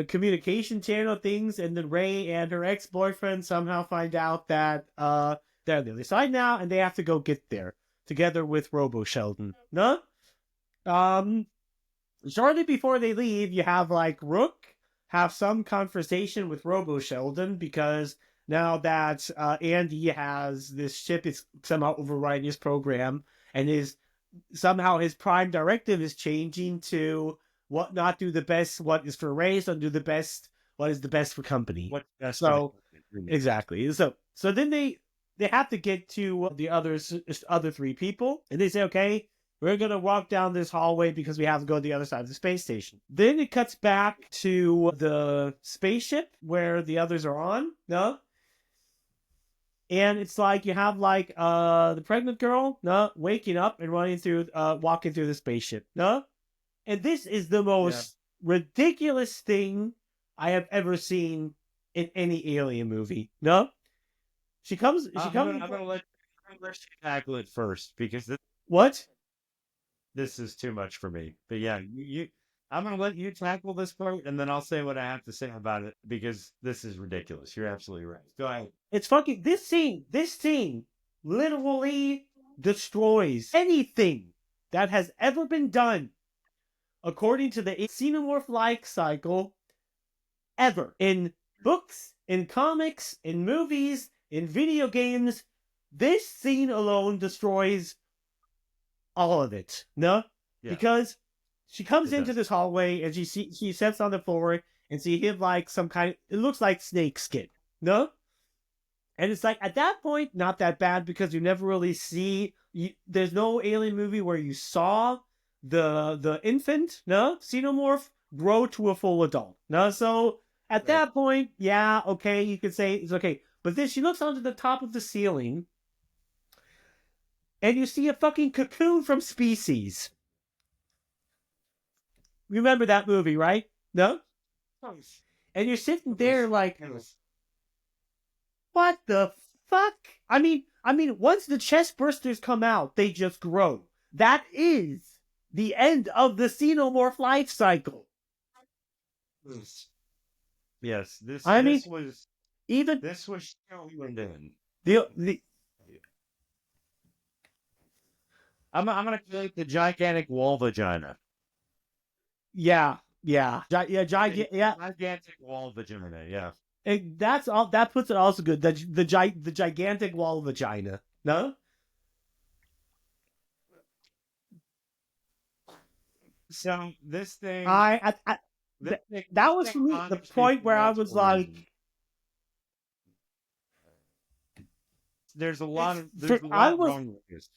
communication channel things, and then Ray and her ex-boyfriend somehow find out that they're on the other side now, and they have to go get there together with Robo Sheldon. No? Shortly before they leave, you have like Rook have some conversation with Robo Sheldon because now that Andy has this ship is somehow overriding his program, and somehow his prime directive is changing to what not do the best, what is for race, don't do the best, what is the best for company.
What's best for the
So
company?
exactly. So then they have to get to the other three people, and they say, okay, we're gonna walk down this hallway because we have to go to the other side of the space station. Then it cuts back to the spaceship where the others are on. No, and it's like you have like the pregnant girl, no, waking up and walking through the spaceship, no, and this is the most ridiculous thing I have ever seen in any alien movie. No, she comes.
I'm gonna let you tackle it first because
What?
this is too much for me. But yeah, I'm gonna let you tackle this part, and then I'll say what I have to say about it because this is ridiculous. You're absolutely right. Go ahead.
It's fucking this scene literally destroys anything that has ever been done according to the xenomorph life cycle ever in books, in comics, in movies, in video games. This scene alone destroys all of it. No, because she comes into this hallway and she steps on the floor and she hit like some kind. It looks like snake skin. No. And it's like, at that point, not that bad because you never really see. There's no alien movie where you saw the infant, no, xenomorph, grow to a full adult. No, so at that point, yeah, okay, you could say it's okay. But then she looks onto the top of the ceiling, and you see a fucking cocoon from Species. Remember that movie, right? No? And you're sitting there like, what the fuck? I mean, once the chest bursters come out, they just grow. That is the end of the xenomorph life cycle.
Yes, this was shown in. I'm gonna create the gigantic wall vagina. Gigantic wall vagina. Yeah.
And that's all. That puts it also good. The gigantic wall vagina. No.
So this thing.
That was for me the point where I was like,
"There's a lot wrong with this.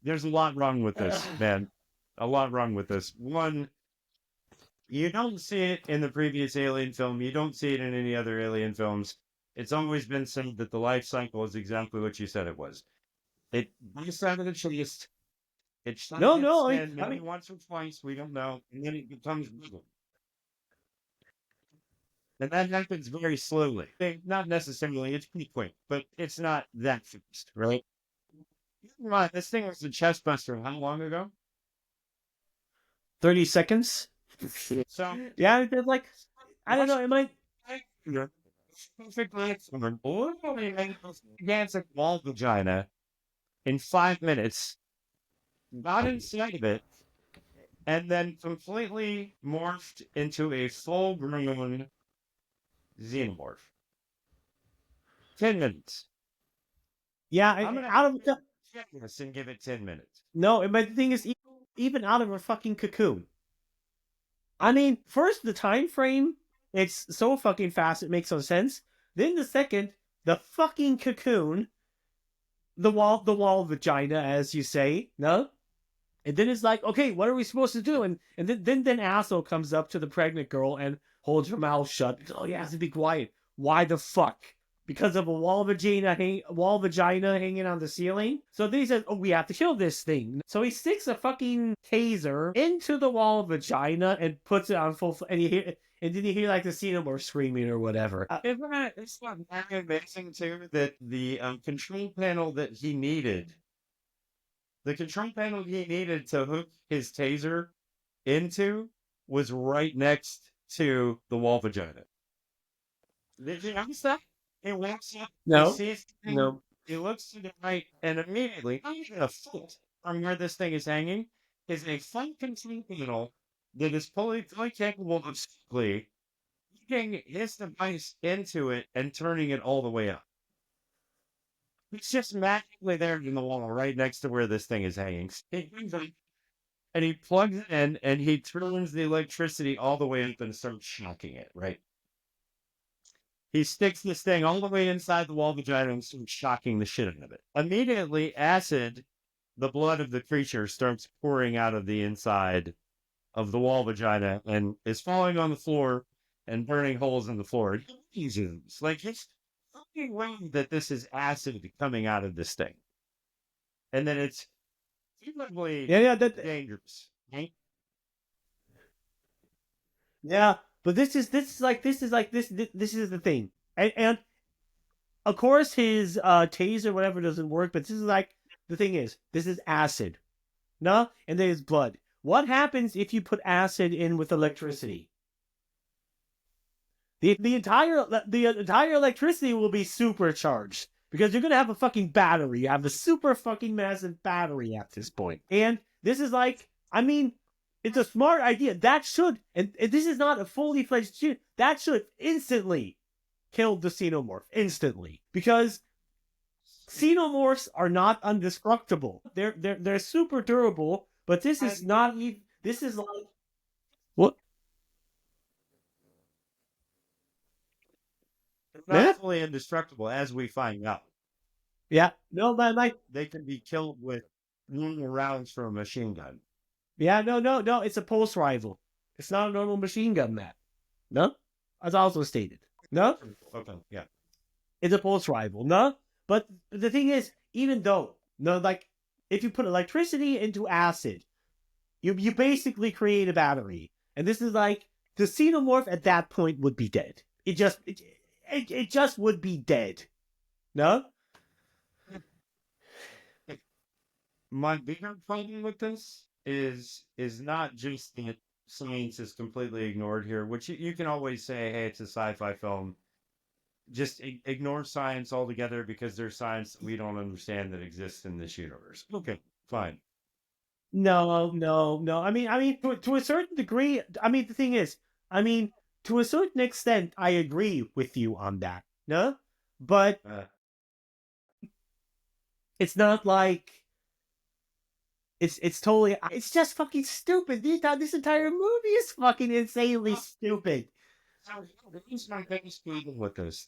There's a lot wrong with this, man. A lot wrong with this. One, you don't see it in the previous Alien film. You don't see it in any other Alien films. It's always been said that the life cycle is exactly what you said it was. It bursts out of the chest. It's
no.
Maybe once or twice, we don't know, and then it becomes bigger. And that happens very slowly. Not necessarily, it's pretty quick, but it's not that fast, right? This thing was the chest buster how long ago?
30 seconds.
So
yeah, it's like, I don't know. It might.
Perfect platform. Literally made this gigantic wall vagina in 5 minutes. Got inside of it, and then completely morphed into a full-grown xenomorph. 10 minutes.
Yeah,
I'm gonna
out of
check this and give it 10 minutes.
No, but the thing is, even out of a fucking cocoon. I mean, first the time frame, it's so fucking fast, it makes no sense. Then the second, the fucking cocoon, the wall vagina, as you say, no? And then it's like, okay, what are we supposed to do? And then asshole comes up to the pregnant girl and holds her mouth shut. Oh, yeah, to be quiet. Why the fuck? Because of a wall vagina hanging on the ceiling. So then he says, oh, we have to kill this thing. So he sticks a fucking taser into the wall vagina and puts it on full. And then you hear like the xenomorph screaming or whatever.
It's not very amazing too that the control panel that he needed. The control panel he needed to hook his taser into was right next to the wall vagina. Did you notice that? He walks up,
No.
he sees the thing,
No.
he looks to the right, and immediately, not even a foot from where this thing is hanging, is a flight control panel that is fully capable of simply plugging his device into it and turning it all the way up. It's just magically there in the wall, right next to where this thing is hanging. And he plugs it in, and he turns the electricity all the way up and starts shocking it, right? He sticks this thing all the way inside the wall vagina and starts shocking the shit out of it. Immediately, acid, the blood of the creature, starts pouring out of the inside of the wall vagina and is falling on the floor and burning holes in the floor. Jesus, like it's fucking way that this is acid coming out of this thing, and then it's terribly dangerous. Right?
Yeah, but this is the thing, and of course his taser whatever doesn't work, but this is like the thing is this is acid, no, and there's blood. What happens if you put acid in with electricity? The entire electricity will be supercharged because you're gonna have a fucking battery. You have a super fucking massive battery at this point, and this is like, I mean, it's a smart idea. That should, and this is not a fully fledged shit. That should instantly kill the xenomorph instantly because xenomorphs are not indestructible. They're super durable, but this is not. This is like what?
They're not fully indestructible, as we find out.
Yeah, no,
they can be killed with normal rounds from a machine gun.
Yeah, no. It's a pulse rifle. It's not a normal machine gun, Matt. No, as also stated. No.
Okay. Yeah.
It's a pulse rifle. No, but the thing is, even though like if you put electricity into acid, you basically create a battery, and this is like the xenomorph at that point would be dead. It just would be dead. No.
My bigger problem with this is not just that science is completely ignored here, which you can always say, hey, it's a sci-fi film. Just ignore science altogether because there's science we don't understand that exists in this universe. Okay, fine.
No. I mean, to a certain degree. I mean, the thing is, to a certain extent, I agree with you on that. No, but it's not like it's totally. It's just fucking stupid. This entire movie is fucking insanely stupid.
So the reason I'm speaking with this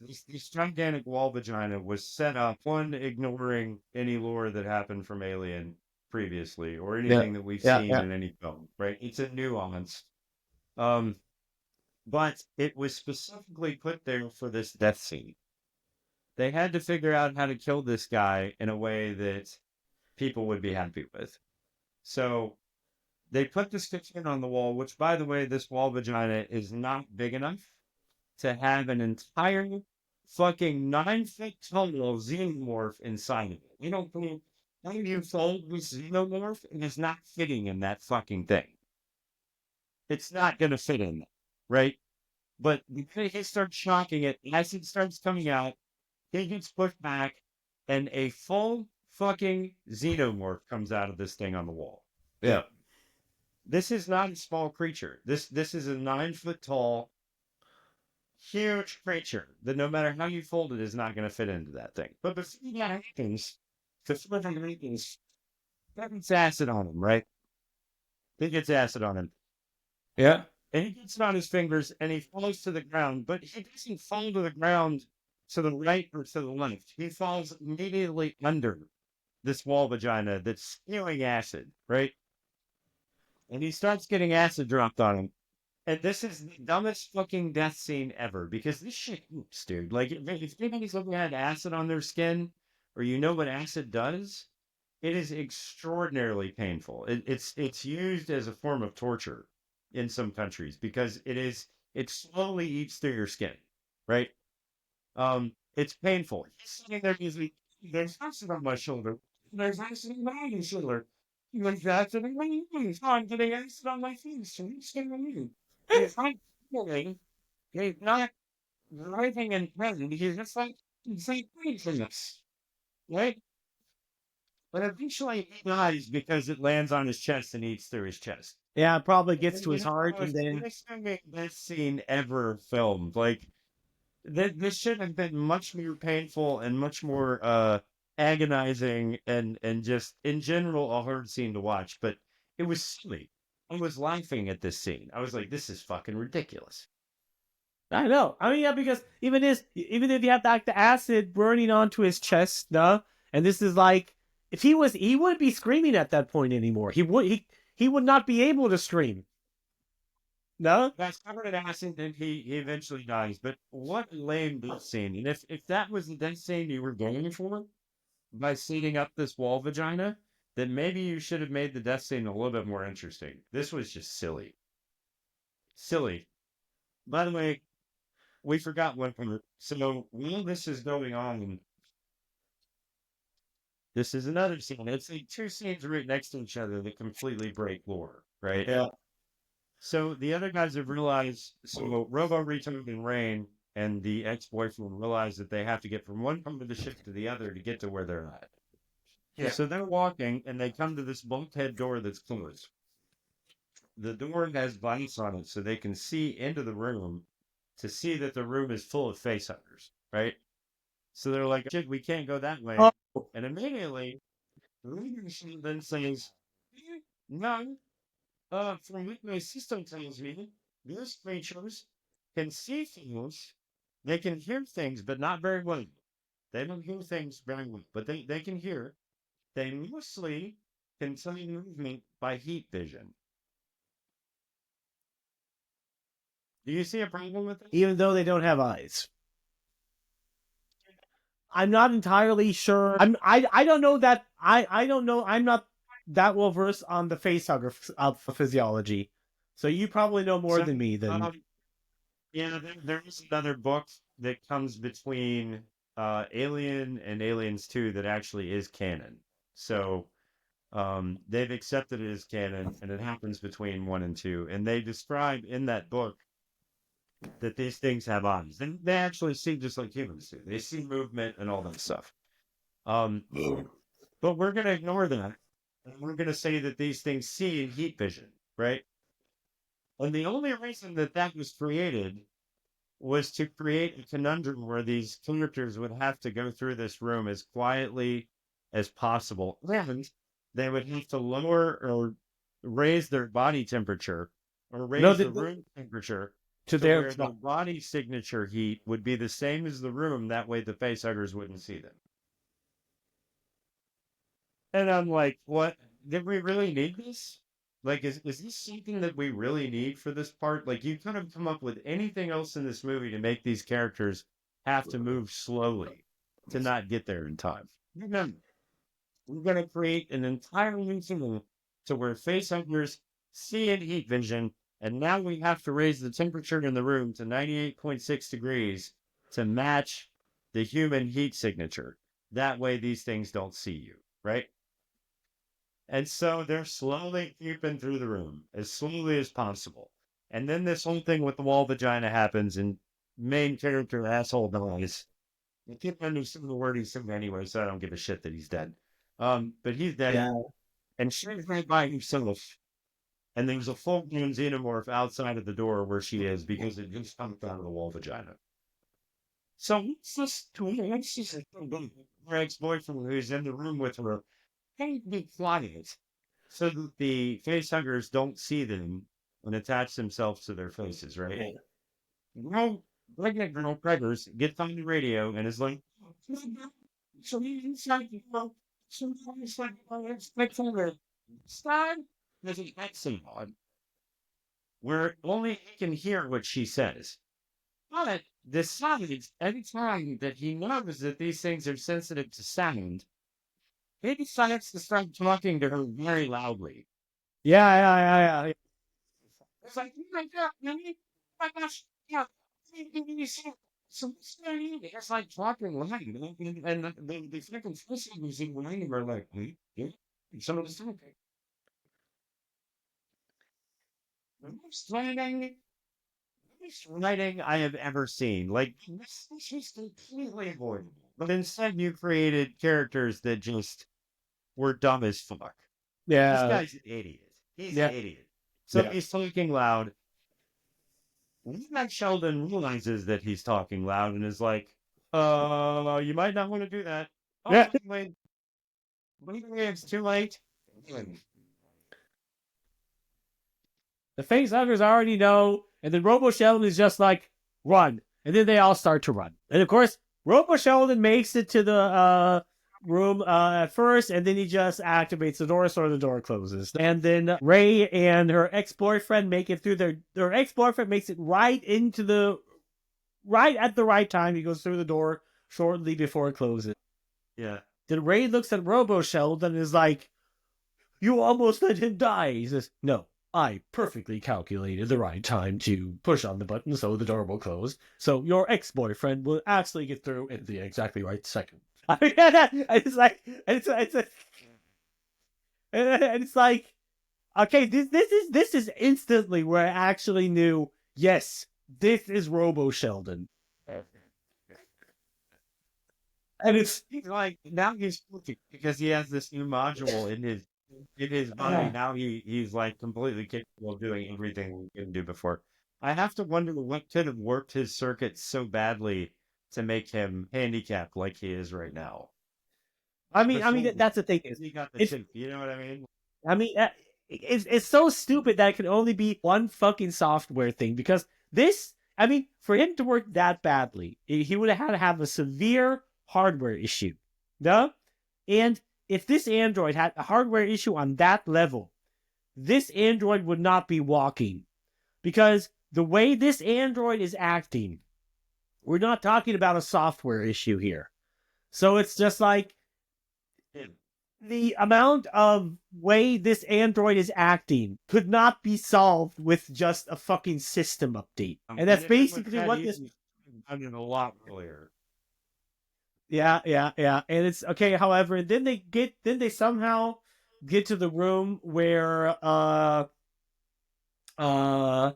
gigantic wall vagina was set up, one, ignoring any lore that happened from Alien previously or anything that we've seen in any film, right? It's a nuance. But it was specifically put there for this death scene. They had to figure out how to kill this guy in a way that people would be happy with. So they put this picture on the wall, which, by the way, this wall vagina is not big enough to have an entire fucking 9-foot tall xenomorph inside of it. You don't believe 9 years old with xenomorph and is not fitting in that fucking thing. It's not going to fit in there, right? But he starts shocking it, acid starts coming out, he gets pushed back, and a full fucking xenomorph comes out of this thing on the wall. Yeah. This is not a small creature. This is a 9-foot tall, huge creature that no matter how you fold it is not going to fit into that thing. But before that happens, that gets acid on him, right? He gets acid on him. Yeah. And he gets it on his fingers and he falls to the ground, but he doesn't fall to the ground to the right or to the left. He falls immediately under this wall vagina that's spewing acid, right? And he starts getting acid dropped on him. And this is the dumbest fucking death scene ever because this shit hoops, dude. Like, if anybody's looking at acid on their skin or you know what acid does, it is extraordinarily painful. It's used as a form of torture in some countries because it slowly eats through your skin, right? It's painful. He's sitting there usually, there's acid on my shoulder. There's acid on my shoulder. There's acid on my face. I'm getting acid on my face. He's not feeling. He's not writhing in pain. He's just like, he's like this, right? But eventually he dies because it lands on his chest and eats through his chest.
Yeah, it probably gets to his heart, and
It's
then
the best scene ever filmed. Like, this should have been much more painful and much more agonizing and just in general a hard scene to watch. But it was silly. I was laughing at this scene. I was like, "This is fucking ridiculous."
I know. I mean, yeah, because even if you have like the acid burning onto his chest, no, and this is like if he wouldn't be screaming at that point anymore. He would not be able to scream. No.
That's covered in acid, and he eventually dies. But what a lame death scene! And if that was the death scene you were going for by seating up this wall vagina, then maybe you should have made the death scene a little bit more interesting. This was just silly, silly. By the way, we forgot one part. So while this is going on, this is another scene. It's like two scenes right next to each other that completely break lore, right?
Yeah.
So the other guys have realized, so Robo Retard and Rain and the ex-boyfriend realize that they have to get from one part of the ship to the other to get to where they're at.
Yeah.
So they're walking and they come to this bulkhead door that's closed. The door has lights on it so they can see into the room to see that the room is full of face hunters, right? So they're like, shit, we can't go that way.
Oh.
And immediately, the leader then says, no, from what my system tells me, these creatures can see things, they can hear things, but not very well. They don't hear things very well, but they can hear. They mostly can tell movement by heat vision. Do you see a problem with this?
Even though they don't have eyes. I'm not entirely sure. I don't know that I don't know. I'm not that well versed on the facehugger physiology, so you probably know more than me.
Yeah, there is another book that comes between Alien and Aliens 2 that actually is canon. So they've accepted it as canon, and it happens between 1 and 2. And they describe in that book that these things have eyes. And they actually see just like humans do. They see movement and all that stuff. But we're going to ignore that. And we're going to say that these things see in heat vision, right? And the only reason that that was created was to create a conundrum where these characters would have to go through this room as quietly as possible. And they would have to lower or raise their body temperature or raise the room temperature to where the body signature heat would be the same as the room. That way the facehuggers wouldn't see them. And I'm like, what? Did we really need this? Like, is this something that we really need for this part? Like, you could have come up with anything else in this movie to make these characters have to move slowly to not get there in time. Remember, we're going to create an entire new thing to where facehuggers see in heat vision, and now we have to raise the temperature in the room to 98.6 degrees to match the human heat signature. That way these things don't see you, right? And so they're slowly creeping through the room as slowly as possible. And then this whole thing with the wall vagina happens, and main character asshole dies. I can't understand the word he said anyway, so I don't give a shit that he's dead. But he's dead.
Yeah.
And she's right by himself. And there's a full-blown xenomorph outside of the door where she is because it just comes out of the wall vagina. So what's this her ex-boyfriend who's in the room with her? Can't be quiet so that the facehuggers don't see them and attach themselves to their faces, right?
Yeah.
Well, pregnant girl preggers gets on the radio and is like, stop. There's an accent on where only he can hear what she says. But decides every time that he knows that these things are sensitive to sound, he decides to start talking to her very loudly.
Yeah.
It's like, oh my God, really? Oh my gosh, yeah. So what's going on? It's like talking loud. And the freaking listeners in behind him are like, yeah. And someone's talking. The most writing I have ever seen. Like, this is completely avoidable. But instead, you created characters that just were dumb as fuck.
Yeah.
This guy's an idiot. He's an idiot. So he's talking loud. Matt Sheldon realizes that he's talking loud and is like, you might not want to do that. Oh,
Yeah.
wait, it's too late.
The facehuggers already know, and then Robo Sheldon is just like, run. And then they all start to run. And of course, Robo Sheldon makes it to the room at first, and then he just activates the door so the door closes. And then Ray and her ex-boyfriend make it through their ex-boyfriend makes it right at the right time. He goes through the door shortly before it closes.
Yeah.
Then Ray looks at Robo Sheldon and is like, you almost let him die. He says, no, I perfectly calculated the right time to push on the button so the door will close. So your ex-boyfriend will actually get through at the exactly right second. I mean, it's like, it's like, okay, this is instantly where I actually knew, yes, this is Robo Sheldon.
And it's like, now he's perfect because he has this new module in his body. Now he's like completely capable of doing everything he couldn't do before. I have to wonder what could have worked his circuit so badly to make him handicapped like he is right now.
I mean, that's the thing.
He got the chip, you know what I mean?
I mean, it's so stupid that it can only be one fucking software thing, because this, I mean, for him to work that badly, he would have had to have a severe hardware issue. No? And if this android had a hardware issue on that level, this android would not be walking. Because the way this android is acting, we're not talking about a software issue here. So it's just like, the amount of way this android is acting could not be solved with just a fucking system update. And that's basically what this...
I mean, a lot earlier.
Yeah. And it's okay. However, then they somehow get to the room where the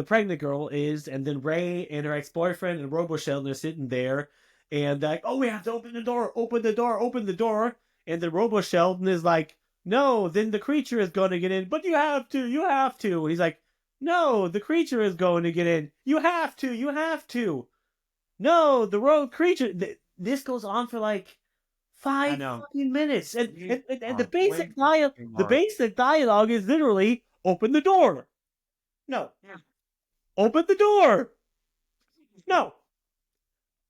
pregnant girl is, and then Ray and her ex-boyfriend and Robo Sheldon are sitting there, and like, oh, we have to open the door. And the Robo Sheldon is like, no, then the creature is going to get in, but you have to. And he's like, no, the creature is going to get in. You have to. No, the rogue creature. This goes on for like 5 fucking minutes. And the basic dialogue is literally, open the door. No. Open the door. No.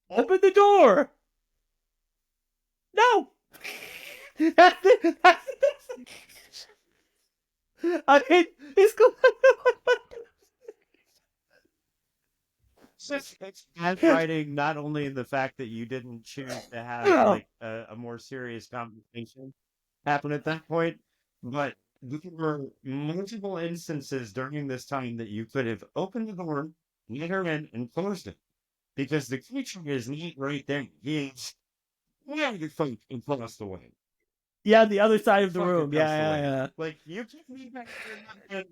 Open the door. No. I mean, it's going.
It's bad writing, not only in the fact that you didn't choose to have like a more serious conversation happen at that point, but there were multiple instances during this time that you could have opened the door, let her in, and closed it, because the creature is not right there. He is way across the way.
Yeah, the other side of the room. Yeah.
Like, you can't be back there.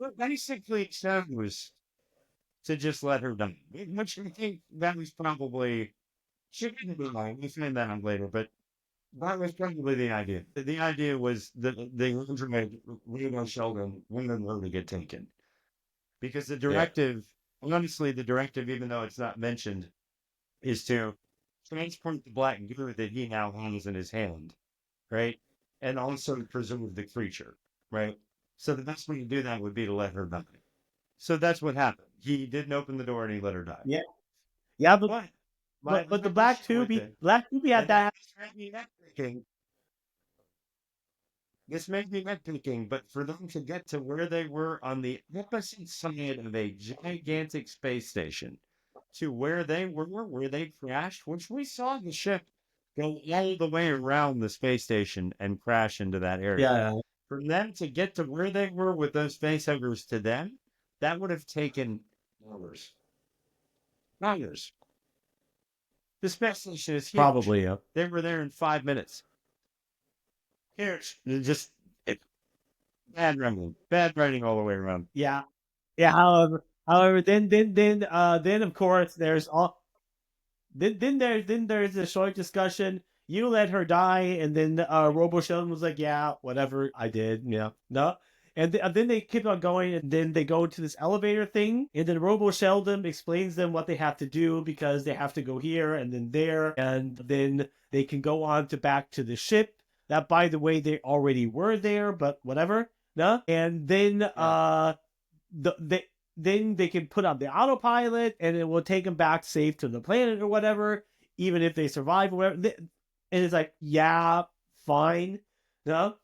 But basically chose to just let her die. Which I think that was probably, she didn't be lying, we'll find that out later, but that was probably the idea. The idea was that the android, Reno Sheldon, wanted her to get taken. Because the directive, honestly, even though it's not mentioned, is to transport the black goo that he now has in his hand. Right? And also preserve the creature, right? So the best way to do that would be to let her die. So that's what happened. He didn't open the door and he let her die.
Yeah, but the Black Tubby had that.
This made me nitpicking, but for them to get to where they were on the opposite side of a gigantic space station to where they were, where they crashed, which we saw the ship go all the way around the space station and crash into that area.
Yeah.
For them to get to where they were with those facehuggers to them, that would have taken hours. Hours. The space station is huge.
Probably, yeah.
They were there in 5 minutes. Huge. Just bad writing all the way around.
Yeah. However, then of course there's all. Then there's a short discussion. You let her die, and then Robo Sheldon was like, "Yeah, whatever, I did, yeah, no." And then they keep on going, and then they go to this elevator thing, and then Robo Sheldon explains them what they have to do because they have to go here and then there, and then they can go on to back to the ship. That, by the way, they already were there, but whatever. No? And then then they can put on the autopilot, and it will take them back safe to the planet or whatever, even if they survive or whatever. And it's like, yeah, fine. No?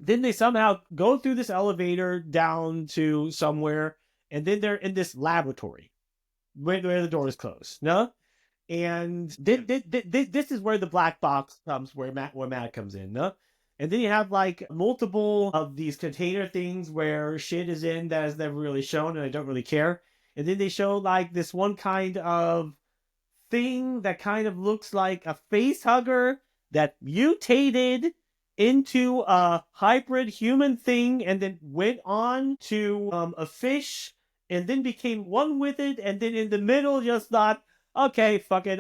Then they somehow go through this elevator down to somewhere, and then they're in this laboratory where the door is closed. No? And this is where the black box comes, where Matt comes in. No? And then you have like multiple of these container things where shit is in that is never really shown, and I don't really care. And then they show like this one kind of thing that kind of looks like a face hugger that mutated into a hybrid human thing and then went on to a fish and then became one with it, and then in the middle just thought, okay, fuck it,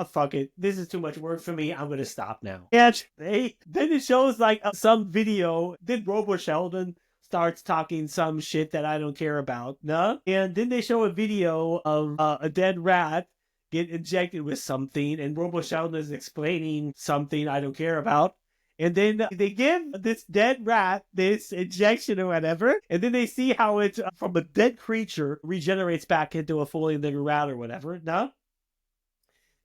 fuck it, this is too much work for me, I'm gonna stop now. And then it shows like some video, then Robo Sheldon starts talking some shit that I don't care about, no? And then they show a video of a dead rat get injected with something, and Robo Sheldon is explaining something I don't care about. And then they give this dead rat this injection or whatever, and then they see how it, from a dead creature, regenerates back into a fully living rat or whatever, no?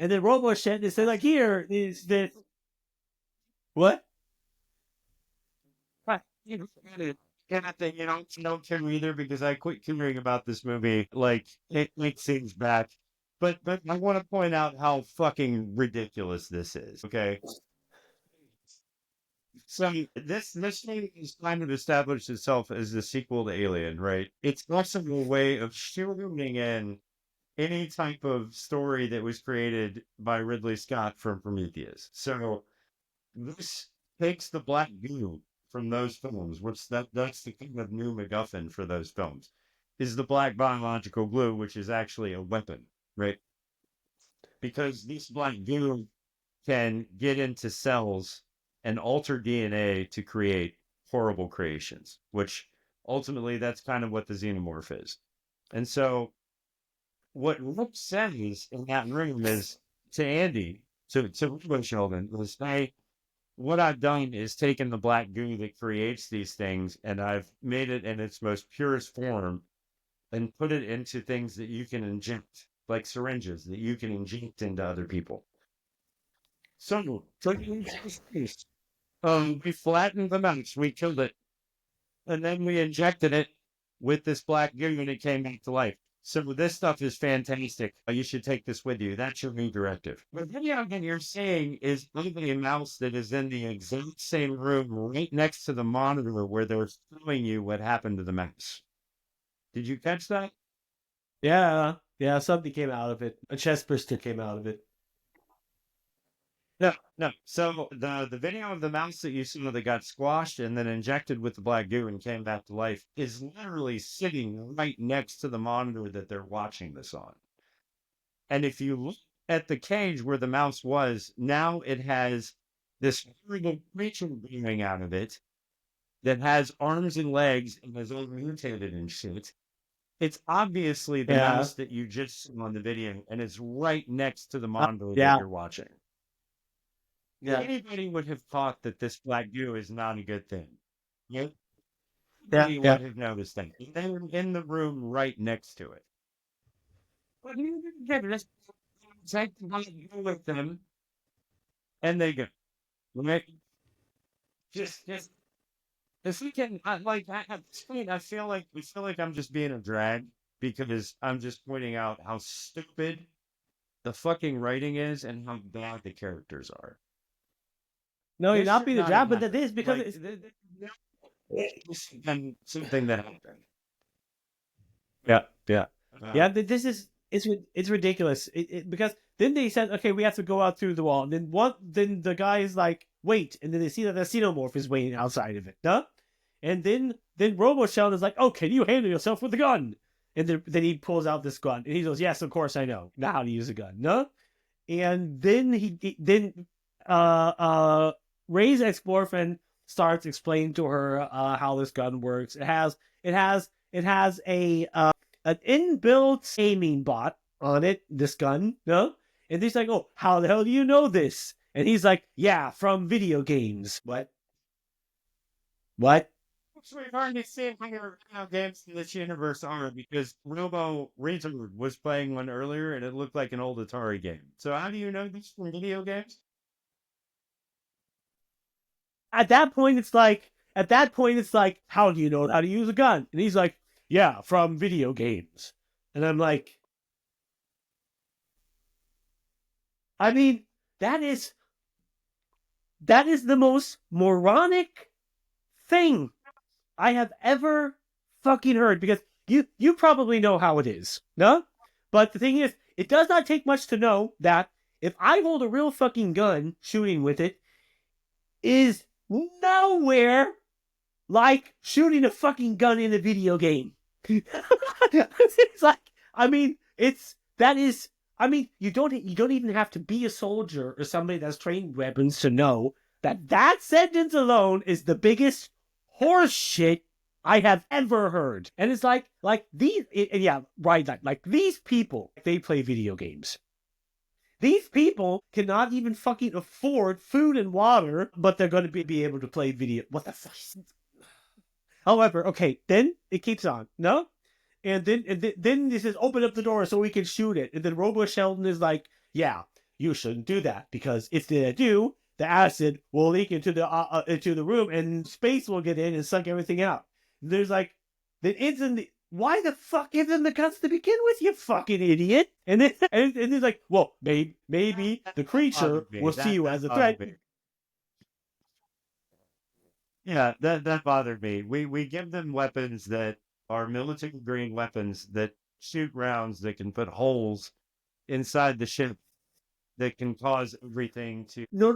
And then Robo Sheldon says, like, here is this... What?
Kind of thing, don't care either, because I quit caring about this movie, like, it seems back. But I want to point out how fucking ridiculous this is, okay? So this thing is kind of established itself as the sequel to Alien, right? It's also a way of shooting in any type of story that was created by Ridley Scott from Prometheus. So this takes the black goo from those films, which that's the kind of new MacGuffin for those films, is the black biological glue, which is actually a weapon, right? Because this black goo can get into cells and alter DNA to create horrible creations, which ultimately that's kind of what the xenomorph is. And so what Rick says in that room is to Andy, to Ruben Sheldon, was, hey, what I've done is taken the black goo that creates these things, and I've made it in its most purest form and put it into things that you can inject, like syringes that you can inject into other people. So, we flattened the mouse, we killed it, and then we injected it with this black goo, and it came back to life. So this stuff is fantastic. You should take this with you. That's your new directive. The video that you're seeing is only a mouse that is in the exact same room right next to the monitor where they're showing you what happened to the mouse. Did you catch that?
Yeah, something came out of it. A chest burster came out of it.
No. So the video of the mouse that you saw that got squashed and then injected with the black goo and came back to life is literally sitting right next to the monitor that they're watching this on. And if you look at the cage where the mouse was, now it has this horrible creature growing out of it that has arms and legs and is all mutated and shit. It's obviously the mouse that you just saw on the video, and it's right next to the monitor that you're watching. Yeah. Anybody would have thought that this black goo is not a good thing. You would have noticed that. They were in the room right next to it. But you didn't just take the black goo with them, and they go. Right? Just if we can, at this point, I feel like I'm just being a drag because I'm just pointing out how stupid the fucking writing is and how bad the characters are.
No, you're not being a drag, but that is because
it's something that happened.
Yeah. This is it's ridiculous. Because then they said, okay, we have to go out through the wall. And then the guy is like, wait, and then they see that the xenomorph is waiting outside of it, huh? And then Robo Sheldon is like, oh, can you handle yourself with a gun? And then he pulls out this gun, and he goes, yes, of course I know how to use a gun, no? And then Ray's ex-boyfriend starts explaining to her how this gun works. It has a an inbuilt aiming bot on it. This gun, no, and he's like, "Oh, how the hell do you know this?" And he's like, "Yeah, from video games." What? What?
We've already seen how games in this universe are because Robo Retard was playing one earlier and it looked like an old Atari game. So how do you know this from video games?
At that point, it's like, how do you know how to use a gun? And he's like, "Yeah, from video games." And I'm like, I mean, that is the most moronic thing I have ever fucking heard, because you probably know how it is, no? But the thing is, it does not take much to know that if I hold a real fucking gun, shooting with it is nowhere like shooting a fucking gun in a video game. It's like, I mean, you don't even have to be a soldier or somebody that's trained weapons to know that sentence alone is the biggest horse shit I have ever heard. And it's like these, yeah, right, like these people, they play video games. These people cannot even fucking afford food and water, but they're going to be able to play video. What the fuck? However, okay, then it keeps on, no? Then he says, "Open up the door so we can shoot it." And then Robo Sheldon is like, "Yeah, you shouldn't do that, because if they do, the acid will leak into the room and space will get in and suck everything out." And there's like, then why the fuck isn't the guns to begin with, you fucking idiot? And then and he's like, "Well, maybe the creature will see you as a threat."
Yeah, that bothered me. We give them weapons that are military grade weapons that shoot rounds that can put holes inside the ship that can cause everything to.
No.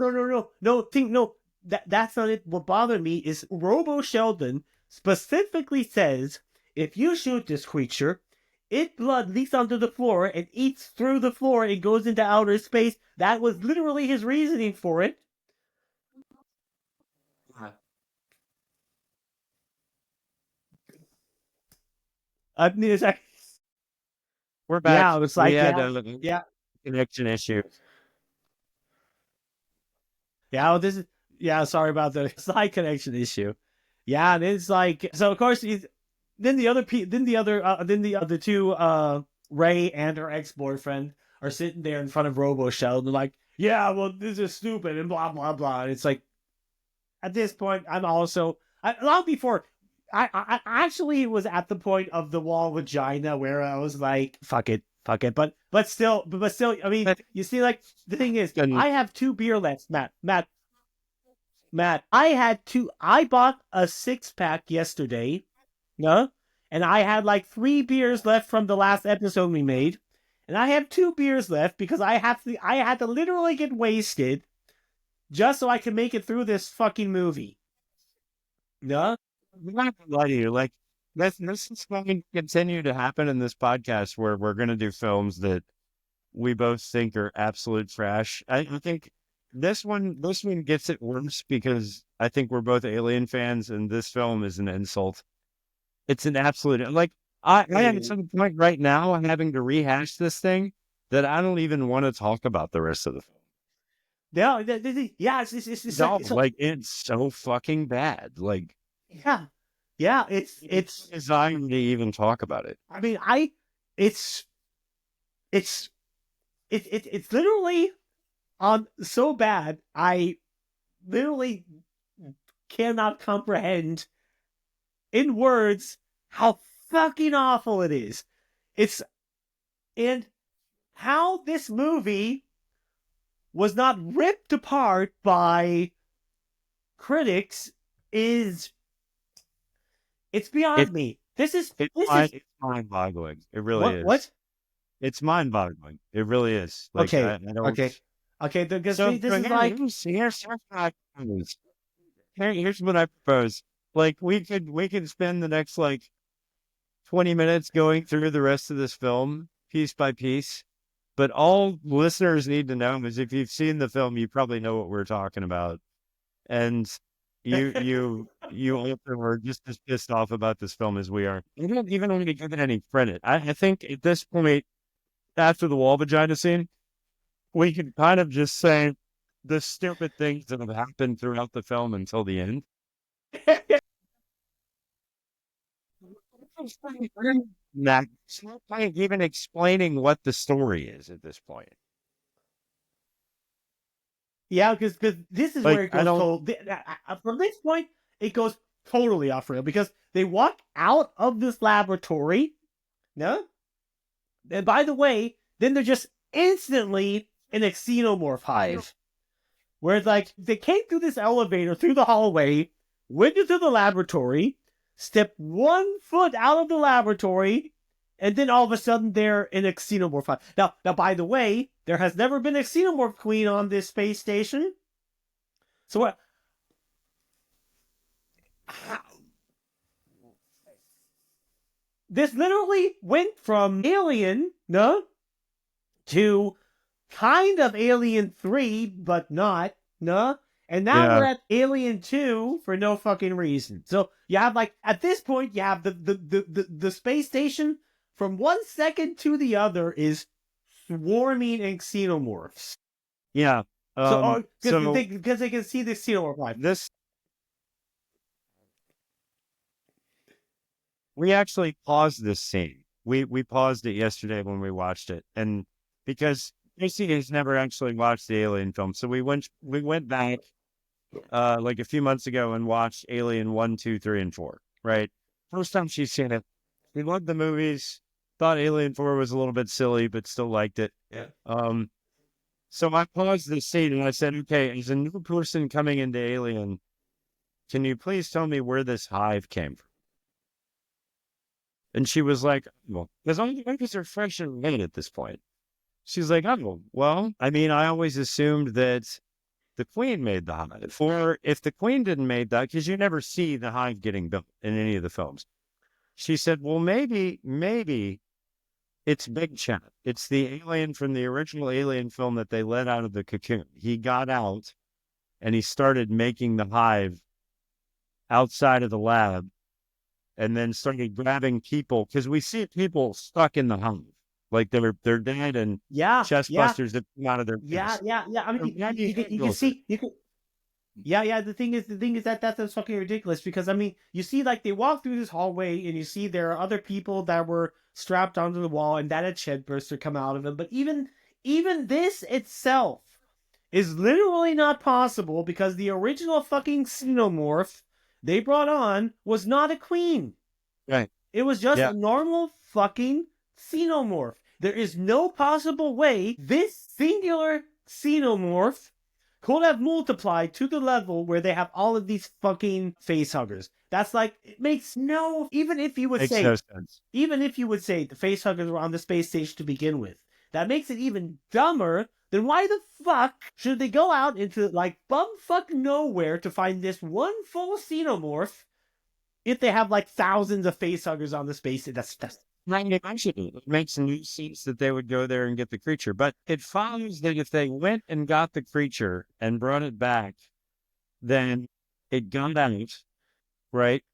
That's not it. What bothered me is Robo Sheldon specifically says, if you shoot this creature, its blood leaks onto the floor and eats through the floor and goes into outer space. That was literally his reasoning for it. I mean, it's like,
We're back.
yeah, it's like,
We had
yeah,
a connection issue.
yeah. Well, this is, yeah. Sorry about the slight connection issue. Yeah, and it's like, so of course then the two Ray and her ex-boyfriend are sitting there in front of Robo Sheldon, like, "Yeah, well, this is stupid," and blah blah blah. And it's like, at this point, long before I actually was at the point of the wall vagina where I was like, fuck it. But still, I mean, you see, like, the thing is, I have 2 beer left, Matt, I bought a 6-pack yesterday, no? And I had like 3 beers left from the last episode we made. And I have 2 beers left because I had to literally get wasted just so I can make it through this fucking movie. No?
I'm not gonna lie to you. Like, this is going to continue to happen in this podcast where we're going to do films that we both think are absolute trash. I think this one gets it worse because I think we're both Alien fans, and this film is an insult. It's an absolute, like, I am at some point right now, I'm having to rehash this thing that I don't even want to talk about the rest of the film.
Yeah, it's
No, like, it's so fucking bad. Like,
yeah, it's
designed to even talk about it.
I mean, it's literally so bad. I literally cannot comprehend in words how fucking awful it is. And how this movie was not ripped apart by critics it's beyond me. It's
mind-boggling. It really is.
What?
It's mind-boggling. It really is. Like,
Okay.
I don't...
Okay. Because
So
this is like,
here's what I propose. Like, we could spend the next like 20 minutes going through the rest of this film piece by piece. But all listeners need to know is if you've seen the film, you probably know what we're talking about. And you also were just as pissed off about this film as we are. You don't even want to give it any credit. I think at this point, after the wall vagina scene, we can kind of just say the stupid things that have happened throughout the film until the end. Not even explaining what the story is at this point.
Yeah, because this is
Like,
where it goes from this point, it goes totally off rail because they walk out of this laboratory, no? And by the way, then they're just instantly in a xenomorph hive. Where it's like, they came through this elevator, through the hallway, went into the laboratory, stepped 1 foot out of the laboratory, and then all of a sudden they're in a xenomorph hive. Now, by the way, there has never been a xenomorph queen on this space station. So what? This literally went from Alien, no, to kind of Alien 3, but not, no. And now we're at Alien 2 for no fucking reason. So you have like, at this point, you have the space station from 1 second to the other is swarming in xenomorphs.
Yeah.
Because they can see the xenomorph life.
We actually paused this scene. We paused it yesterday when we watched it, and because Casey has never actually watched the Alien film, so we went back like a few months ago and watched Alien 1, 2, 3, and 4. Right, first time she's seen it. We loved the movies. Thought Alien 4 was a little bit silly, but still liked it.
Yeah.
So I paused this scene and I said, "Okay, as a new person coming into Alien, can you please tell me where this hive came from?" And she was like, "Well, because all the movies are fresh and made at this point." She's like, "Oh, well, I mean, I always assumed that the Queen made the hive. Or if the Queen didn't make that, because you never see the hive getting built in any of the films." She said, "Well, maybe it's Big Chat. It's the alien from the original Alien film that they let out of the cocoon. He got out and he started making the hive outside of the lab and then started grabbing people, because we see people stuck in the hive. Like they're dead and chest busters that come out of their face.
Yeah. I mean, you can see, you can. Yeah. The thing is that's fucking ridiculous because I mean, you see, like they walk through this hallway and you see there are other people that were strapped onto the wall and that a shed burster come out of them. But even this itself is literally not possible because the original fucking xenomorph they brought on was not a queen.
Right.
It was just a normal fucking xenomorph. There is no possible way this singular xenomorph could have multiplied to the level where they have all of these fucking face huggers. That's like, it makes no, even if you would say the face huggers were on the space station to begin with, that makes it even dumber. Then why the fuck should they go out into like bumfuck nowhere to find this one full xenomorph if they have like thousands of face huggers on the space? That's
it makes new sense that they would go there and get the creature. But it follows that if they went and got the creature and brought it back, then it got out, right?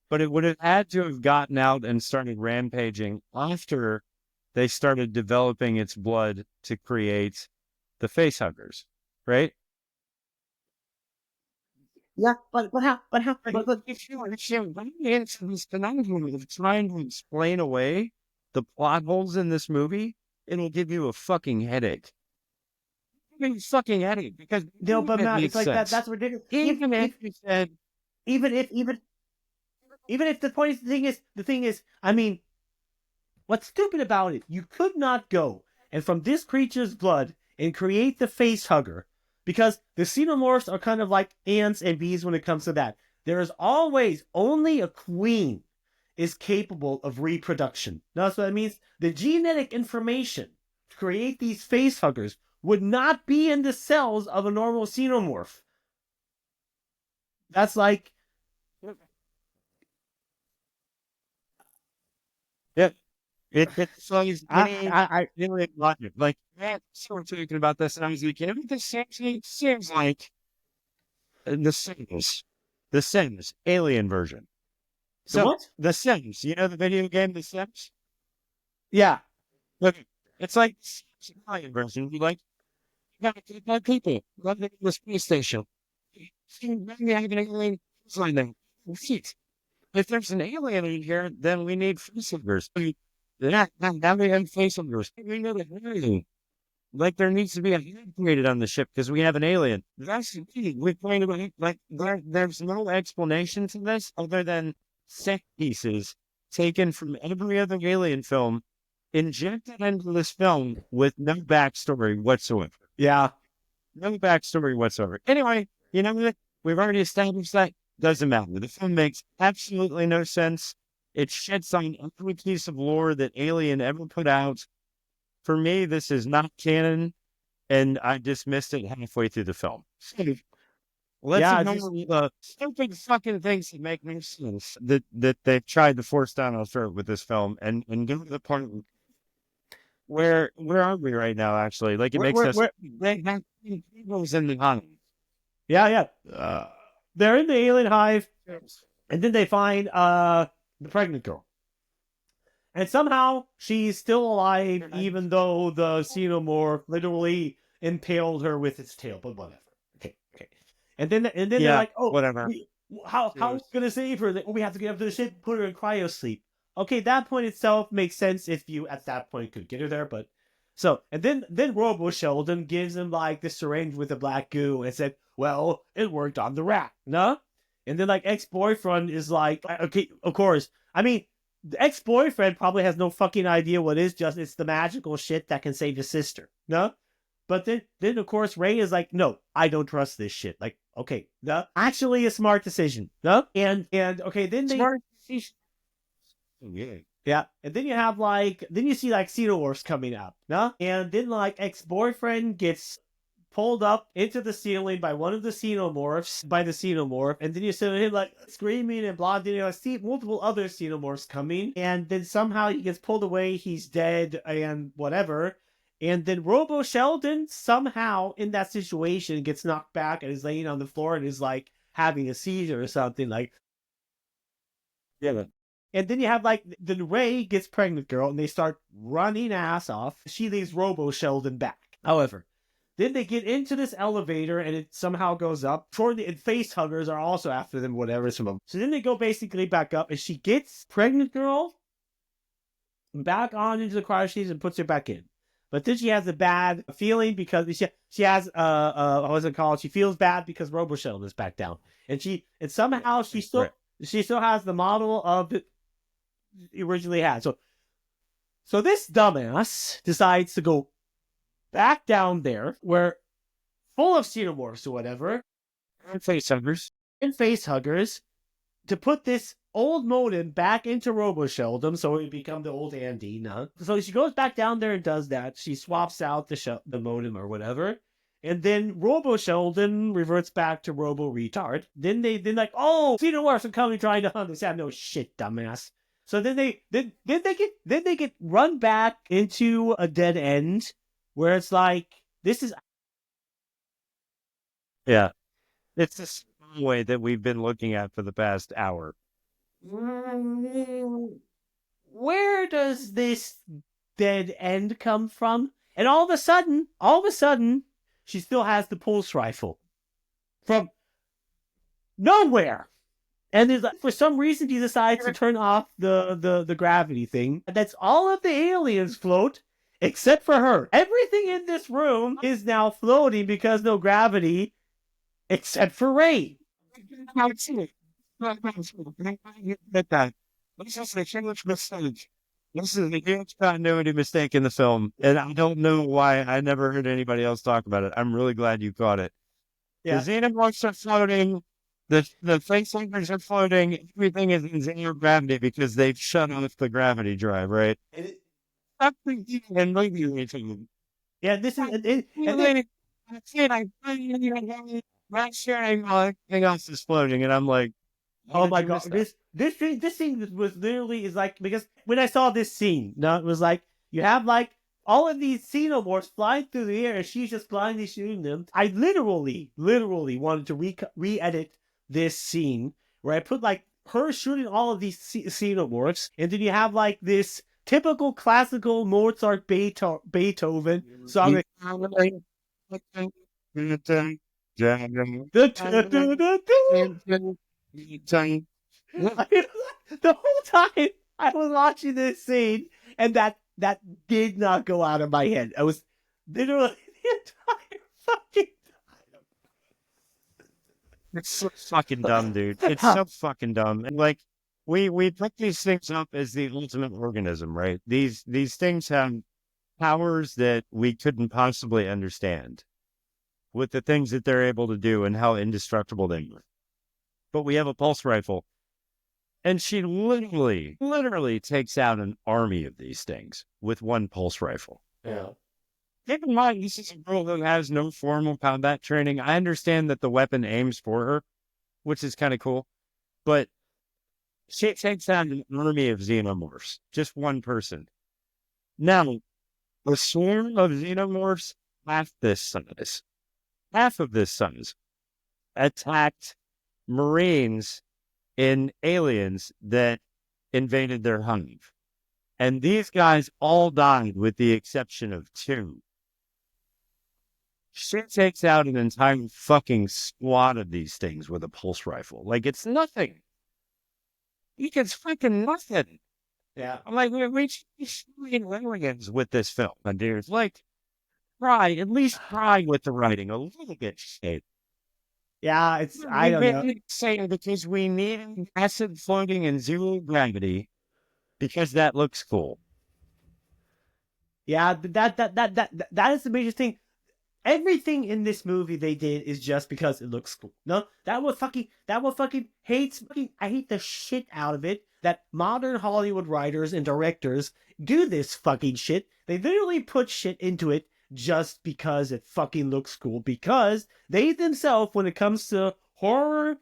But it would have had to have gotten out and started rampaging after they started developing its blood to create the face huggers, right?
Yeah, but how?
If you run into this conundrum of trying to explain away the plot holes in this movie, it'll give you a fucking headache. Fucking headache, because
no, but Matt, it's like that. That's ridiculous. Even if the thing is, I mean, what's stupid about it? You could not go and from this creature's blood and create the face hugger. Because the xenomorphs are kind of like ants and bees when it comes to that. There is always only a queen is capable of reproduction. That's what it means. The genetic information to create these face huggers would not be in the cells of a normal xenomorph. That's like...
Yeah. It's like, I really like it. Like, man, so we're talking about this, and I was like, this seems like the sales. The Sims, alien version.
The what?
The Sims, you know the video game The Sims?
Yeah.
Look, it's like an alien version. You got people running the space station. Maybe I have an alien line there. Wait, if there's an alien in here, then we need facehuggers. Now we have facehuggers. We know the alien. Like there needs to be a head created on the ship because we have an alien. That's the thing. We find about like there's no explanation to this other than set pieces taken from every other alien film, injected into this film with no backstory whatsoever.
Yeah.
No backstory whatsoever. Anyway, you know what? We've already established that. Doesn't matter. The film makes absolutely no sense. It shits on every piece of lore that Alien ever put out. For me, this is not canon, and I dismissed it halfway through the film. Let's ignore the stupid fucking things that make no sense that they've tried to force down our throat with this film, and go to the part where are we right now? Actually, like it makes us. They have people's in the hive.
Yeah. They're in the alien hive, and then they find the pregnant girl. And somehow she's still alive, even though the xenomorph literally impaled her with its tail. But whatever. Okay. And then they're like, "Oh,
whatever.
How are we gonna save her? We have to get up to the ship, put her in cryo sleep." Okay, that point itself makes sense if you at that point could get her there. But and then Robo Sheldon gives him like this syringe with the black goo and said, "Well, it worked on the rat, no?" And then like ex-boyfriend is like, "Okay, of course." I mean, the ex-boyfriend probably has no fucking idea what it's the magical shit that can save his sister, no? But then of course Ray is like, "No, I don't trust this shit." Like, okay, no, actually a smart decision, no? And okay, then they smart decision. Yeah, and then you see like xenomorphs coming up, no? And then like ex-boyfriend gets pulled up into the ceiling by one of the xenomorphs, and then you see him like screaming and blah, you see multiple other xenomorphs coming, and then somehow he gets pulled away, he's dead, and whatever. And then Robo Sheldon somehow in that situation gets knocked back and is laying on the floor and is like having a seizure or something like. Yeah. And then you have like the Ray gets pregnant girl and they start running ass off. She leaves Robo Sheldon back. However, then they get into this elevator and it somehow goes up. And face huggers are also after them, whatever. So then they go basically back up and she gets pregnant girl back on into the cryo sheets and puts her back in. But then she has a bad feeling because she has what's it called? She feels bad because Robo Sheldon is back down, and somehow she still has the model of it originally had. So this dumbass decides to go back down there, where full of xenomorphs or whatever,
and face
huggers, to put this old modem back into Robo Sheldon, so it would become the old Andy. No? So she goes back down there and does that. She swaps out the modem or whatever, and then Robo Sheldon reverts back to Robo Retard. Then like, "Oh, xenomorphs are coming trying to hunt us." Yeah, no shit, dumbass. So then they get run back into a dead end where it's like, this is.
Yeah, it's this way that we've been looking at for the past hour.
Where does this dead end come from? And all of a sudden, she still has the pulse rifle from nowhere. And there's for some reason he decides to turn off the gravity thing. That's all of the aliens float except for her. Everything in this room is now floating because no gravity, except for Ray.
This is a huge mistake. This is a huge continuity mistake in the film, and I don't know why I never heard anybody else talk about it. I'm really glad you caught it.
Yeah.
The xenomorphs are floating. The facehuggers are floating. Everything is in zero gravity because they've shut off the gravity drive, right?
Yeah, this
everything else is floating, and I'm like,
oh my god, this scene was literally like, because when I saw this scene, it was like you have like all of these xenomorphs flying through the air, and she's just blindly shooting them. I literally wanted to re-edit this scene where I put like her shooting all of these xenomorphs, and then you have like this typical classical Mozart Beethoven song. The whole time I was watching this scene, and that did not go out of my head. I was literally the entire fucking time.
It's so fucking dumb, dude. It's so fucking dumb. And like, we put these things up as the ultimate organism, right? These things have powers that we couldn't possibly understand with the things that they're able to do and how indestructible they are. But we have a pulse rifle, and she literally takes out an army of these things with one pulse rifle.
Yeah.
Keep in mind, this is a girl who has no formal combat training. I understand that the weapon aims for her, which is kind of cool, but she takes out an army of xenomorphs, just one person. Now, a swarm of xenomorphs, half of this size, attacked Marines in aliens that invaded their hive. And these guys all died with the exception of 2. She takes out an entire fucking squad of these things with a pulse rifle. Like, it's nothing. It's freaking nothing.
Yeah.
I'm like, we fucking arrogance with this film, my dude. Like, at least try with the writing a little bit. Shit.
Yeah, I don't know.
Say because we need acid floating and zero gravity because that looks cool.
Yeah, that is the major thing. Everything in this movie they did is just because it looks cool. No, I hate the shit out of it that modern Hollywood writers and directors do this fucking shit. They literally put shit into it just because it fucking looks cool. Because they themselves, when it comes to horror,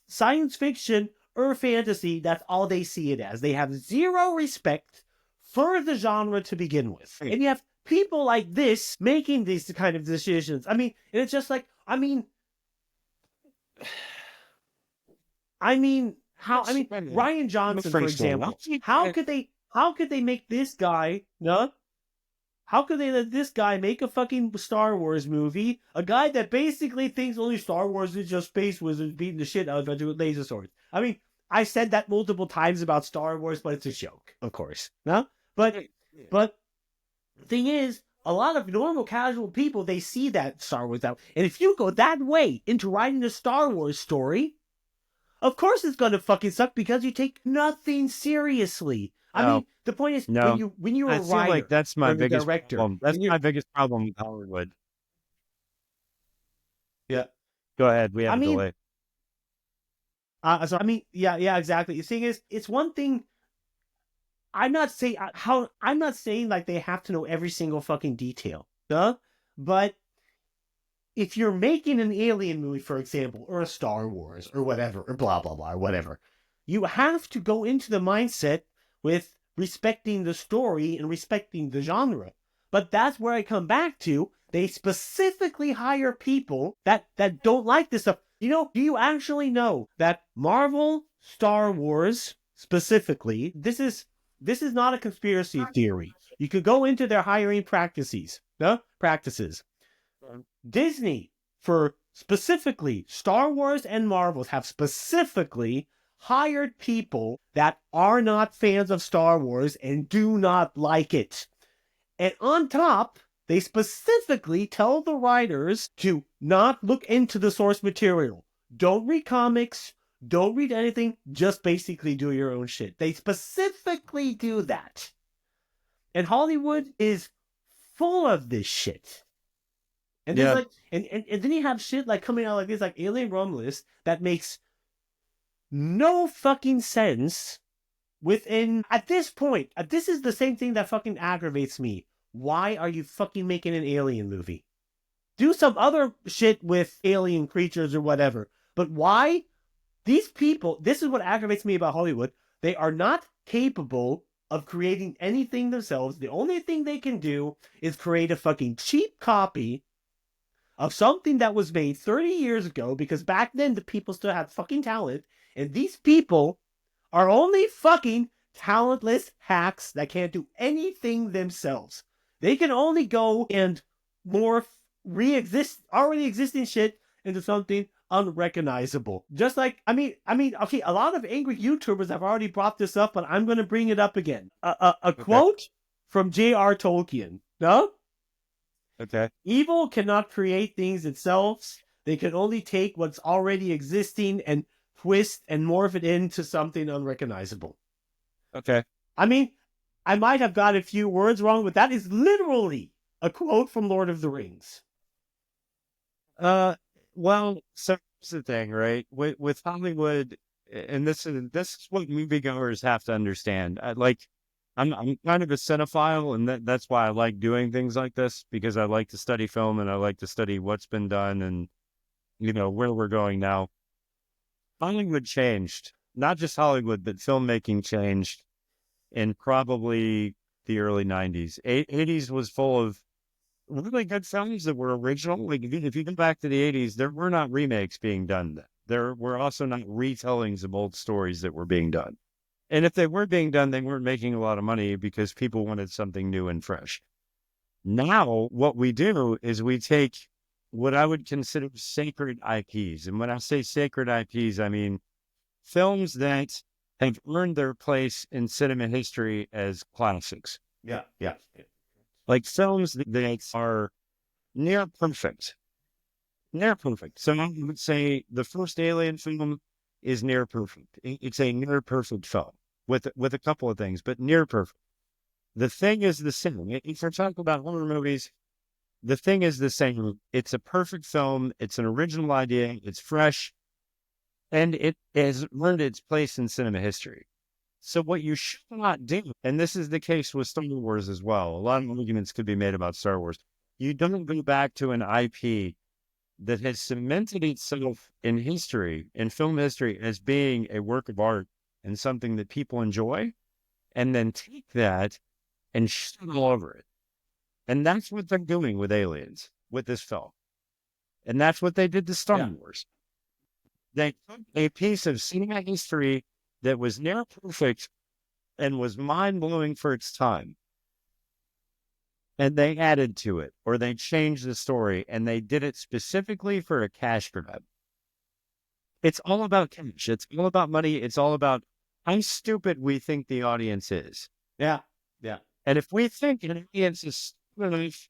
science fiction, or fantasy, that's all they see it as. They have zero respect for the genre to begin with. And you have people like this making these kind of decisions. I mean, and it's just like, Ryan Johnson, for example, how could they make this guy, how could they let this guy make a fucking Star Wars movie? A guy that basically thinks only Star Wars is just space wizards beating the shit out of each other with laser swords. I mean, I said that multiple times about Star Wars, but it's a joke, of course. No? But the thing is, a lot of normal casual people, they see that Star Wars out. And if you go that way into writing a Star Wars story, of course it's gonna fucking suck because you take nothing seriously. I mean, the point is, when you're a writer, I feel like
that's my biggest
director,
problem. That's my biggest problem with Hollywood.
Yeah.
Go ahead. We have a delay.
Yeah, exactly. The thing is, it's one thing. I'm not saying like they have to know every single fucking detail, but if you're making an Alien movie, for example, or a Star Wars, or whatever, or blah blah blah, or whatever, you have to go into the mindset with respecting the story and respecting the genre. But that's where I come back to. They specifically hire people that don't like this stuff. Do you actually know that Marvel, Star Wars, specifically, this is not a conspiracy theory. You could go into their hiring practices. Disney, for specifically Star Wars and Marvels, have specifically hired people that are not fans of Star Wars and do not like it. And on top, they specifically tell the writers to not look into the source material. Don't read comics. Don't read anything. Just basically do your own shit. They specifically do that. And Hollywood is full of this shit. And and then you have shit like coming out like this, like Alien Romulus, that makes no fucking sense at this point. This is the same thing that fucking aggravates me. Why are you fucking making an alien movie? Do some other shit with alien creatures or whatever. But why? These people, this is what aggravates me about Hollywood. They are not capable of creating anything themselves. The only thing they can do is create a fucking cheap copy of something that was made 30 years ago, because back then the people still had fucking talent, and these people are only fucking talentless hacks that can't do anything themselves. They can only go and morph already existing shit into something unrecognizable. Just like, okay, a lot of angry YouTubers have already brought this up, but I'm going to bring it up again. A quote from J.R. Tolkien. No?
Okay.
Evil cannot create things itself. They can only take what's already existing and twist and morph it into something unrecognizable.
Okay.
I mean, I might have got a few words wrong, but that is literally a quote from Lord of the Rings.
Well, so here's the thing, right? With Hollywood, and this is what moviegoers have to understand. I'm kind of a cinephile, and that's why I like doing things like this, because I like to study film and I like to study what's been done and where we're going now. Hollywood changed, not just Hollywood, but filmmaking changed in probably the early 90s. 80s was full of really good films that were original. Like if you go back to the 80s, there were not remakes being done. There were also not retellings of old stories that were being done. And if they were being done, they weren't making a lot of money because people wanted something new and fresh. Now, what we do is we take what I would consider sacred IPs. And when I say sacred IPs, I mean films that have earned their place in cinema history as classics.
Yeah.
Like films that are near perfect. Near perfect. So I would say the first Alien film is near perfect. It's a near perfect film with a couple of things, but near perfect. The Thing is the same. If we're talking about horror movies, The Thing is the same. It's a perfect film. It's an original idea. It's fresh. And it has earned its place in cinema history. So what you should not do, and this is the case with Star Wars as well, a lot of arguments could be made about Star Wars. You don't go back to an IP that has cemented itself in history, in film history, as being a work of art and something that people enjoy, and then take that and shit all over it. And that's what they're doing with Aliens, with this film. And that's what they did to Star Wars. They took a piece of cinema history that was near perfect and was mind-blowing for its time, and they added to it, or they changed the story, and they did it specifically for a cash grab. It's all about cash. It's all about money. It's all about how stupid we think the audience is.
Yeah.
And if we think an audience is stupid enough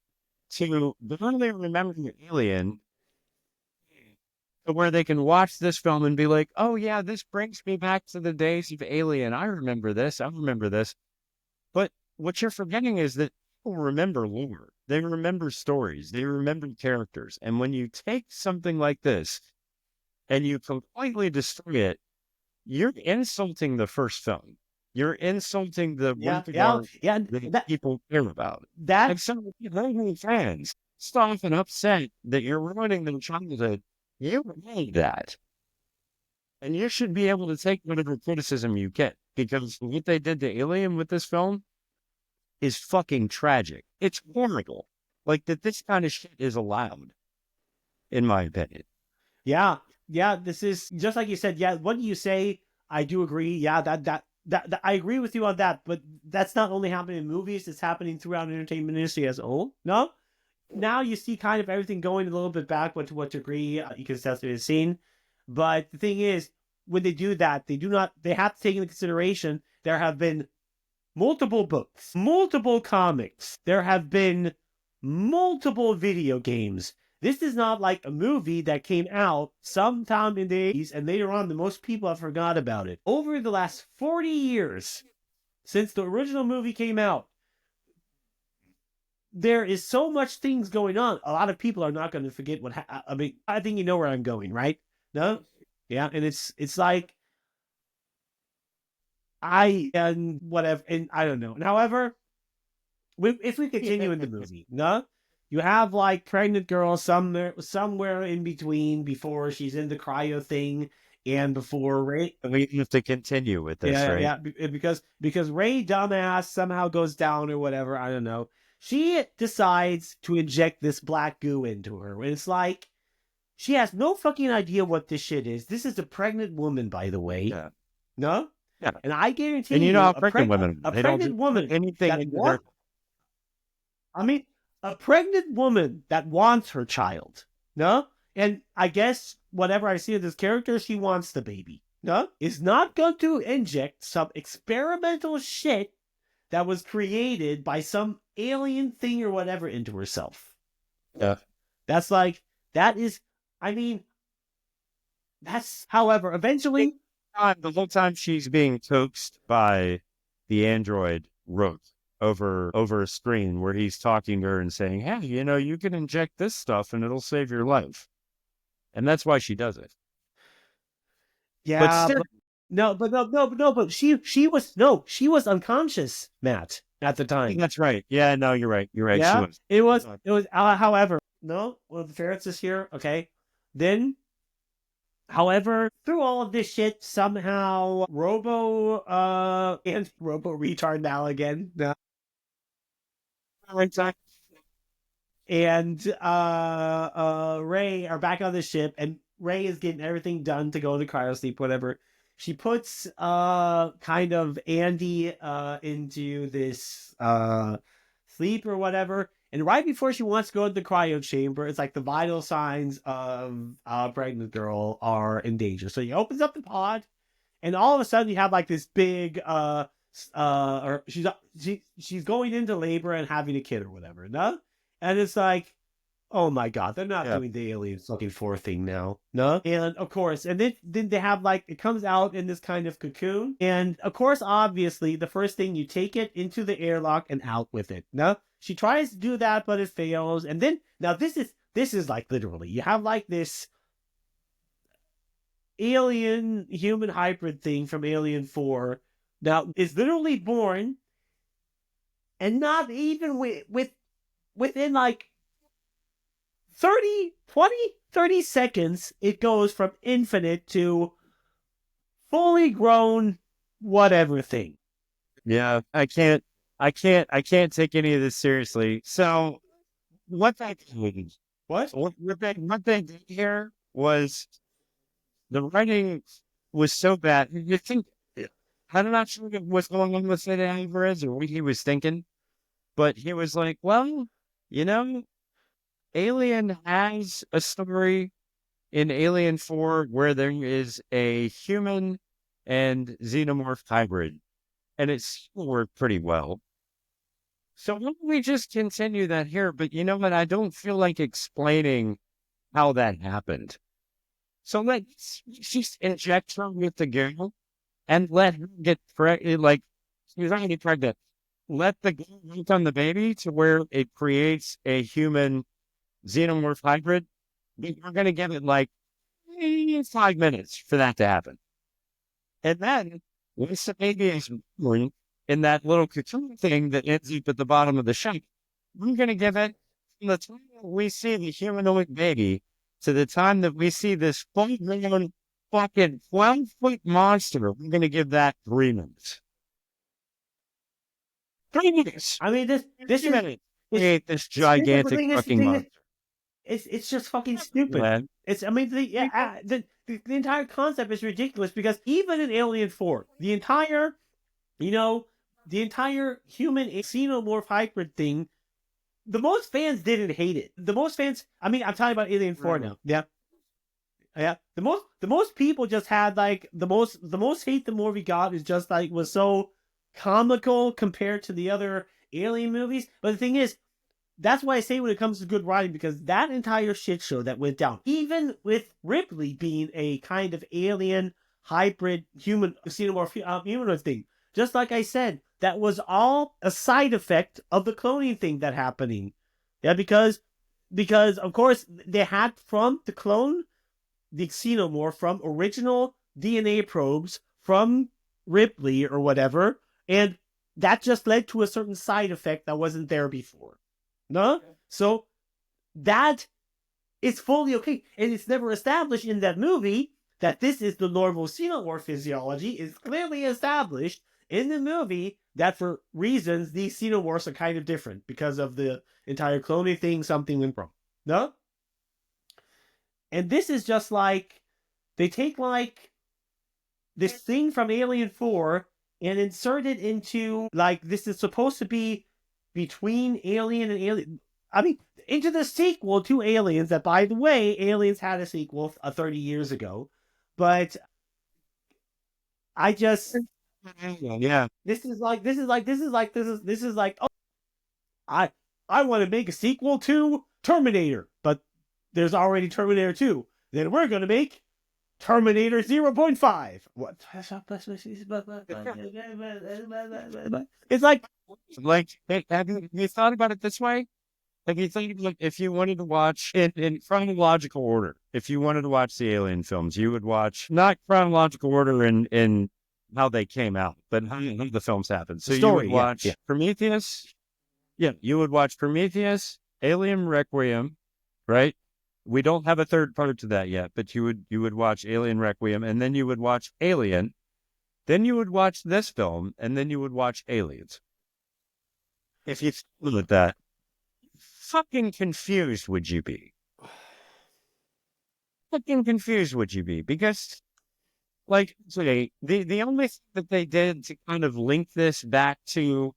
to barely remember the Alien, where they can watch this film and be like, oh yeah, this brings me back to the days of Alien. I remember this. But what you're forgetting is that people remember lore. They remember stories. They remember characters. And when you take something like this and you completely destroy it, you're insulting the first film. You're insulting the work of art that people care about. And some fans stop and upset that you're ruining their childhood. You made that. And you should be able to take whatever criticism you get, because what they did to Alien with this film is fucking tragic. It's horrible. Like that this kind of shit is allowed, in my opinion.
Yeah, this is just like you said. Yeah, what you say, I do agree. Yeah, that I agree with you on that, but that's not only happening in movies, it's happening throughout the entertainment industry as a whole. No? Now you see kind of everything going a little bit back to what degree you can assess the scene. But the thing is, when they do that, they have to take into consideration there have been multiple books, multiple comics, there have been multiple video games. This is not like a movie that came out sometime in the 80s and later on the most people have forgot about it. Over the last 40 years, since the original movie came out, there is so much things going on. A lot of people are not going to forget what I think you know where I'm going, right? No? Yeah, and it's like whatever, and I don't know. And however, if we continue in the movie, no? You have like pregnant girl somewhere in between before she's in the cryo thing and before Ray.
We have to continue with this, right?
Yeah, because Ray dumbass somehow goes down or whatever. I don't know. she decides to inject this black goo into her. And it's like, she has no fucking idea what this shit is. This is a pregnant woman, by the way.
Yeah.
No?
Yeah.
And I guarantee
And
you,
you know how
a
pregnant women,
a
they don't
pregnant
do
woman
anything
that
into their...
I mean, a pregnant woman that wants her child, no? And I guess whatever I see of this character, she wants the baby, no? Is not going to inject some experimental shit that was created by some alien thing or whatever into herself.
Yeah.
That's like, that is, I mean, that's, however, eventually...
The whole time she's being coaxed by the android Rook over a screen where he's talking to her and saying, hey, you know, you can inject this stuff and it'll save your life. And that's why she does it.
Yeah, but she was unconscious, Matt, at the time.
That's right. Yeah, no, you're right. You're right.
Yeah,
she was.
it was. However, no, well, the ferrets is here. Okay, then, however, through all of this shit, somehow Robo retard now again. No. And Ray are back on the ship, and Ray is getting everything done to go into cryosleep, whatever. She puts kind of Andy into this sleep or whatever, and right before she wants to go to the cryo chamber, it's like the vital signs of a pregnant girl are in danger. So he opens up the pod, and all of a sudden you have like this big or she's going into labor and having a kid or whatever, no? And it's like, oh my god, they're not doing the aliens looking for thing now, no? And of course, and then they have like, it comes out in this kind of cocoon, and of course, obviously, the first thing, you take it into the airlock and out with it, no? She tries to do that, but it fails, and then, now this is like literally, you have like this alien human hybrid thing from Alien 4, now is literally born, and not even within like 30 seconds, it goes from infinite to fully grown whatever thing.
Yeah, I can't take any of this seriously. So what they did here was, the writing was so bad. You think, I'm not sure what's going on with Sid Alvarez or what he was thinking, but he was like, well, you know, Alien has a story in Alien 4 where there is a human and xenomorph hybrid, and it still worked pretty well. So why don't we just continue that here? But you know what? I don't feel like explaining how that happened. So let's just inject her with the girl and let her get pregnant. Like, she's already pregnant. Let the girl work on the baby to where it creates a human xenomorph hybrid. We're going to give it like 5 minutes for that to happen. And then, once the baby is born in that little cocoon thing that ends up at the bottom of the ship, we're going to give it, from the time that we see the humanoid baby to the time that we see this full-grown fucking 12-foot monster, we're going to give that 3 minutes. 3 minutes!
I mean, this is...
This gigantic fucking monster.
It's just fucking stupid. Man. It's, I mean, the entire concept is ridiculous, because even in Alien 4, the entire human xenomorph hybrid thing, the most fans didn't hate it. The most fans, I mean, I'm talking about Alien 4 now. Yeah. Yeah. The most people just had like, the most hate the movie got is just like, was so comical compared to the other Alien movies. But the thing is, that's why I say when it comes to good writing, because that entire shit show that went down, even with Ripley being a kind of alien hybrid human xenomorph humanoid thing, just like I said, that was all a side effect of the cloning thing that happening. Yeah, because of course they had to clone the xenomorph from original DNA probes from Ripley or whatever, and that just led to a certain side effect that wasn't there before. No? So that is fully okay. And it's never established in that movie that this is the normal xenomorph physiology. It's clearly established in the movie that for reasons these xenomorphs are kind of different because of the entire cloning thing. Something went wrong. No, and this is just like they take like this thing from Alien 4 and insert it into like this is supposed to be between Alien and Alien. I mean, into the sequel to Aliens. That, by the way, Aliens had a sequel 30 years ago, but I just
Yeah.
this is like oh, I want to make a sequel to Terminator, but there's already Terminator 2. Then we're gonna make Terminator 0.5. What? It's like
have you thought about it this way? Have you think like if you wanted to watch in chronological order, if you wanted to watch the Alien films, you would watch not chronological order in how they came out, but how the films happened. So you would watch Prometheus. Yeah, you would watch Prometheus, Alien Requiem, right? We don't have a third part to that yet, but you would watch Alien Requiem, and then you would watch Alien, then you would watch this film, and then you would watch Aliens. If you look at that, fucking confused would you be? Fucking confused would you be? Because, like, the only thing that they did to kind of link this back to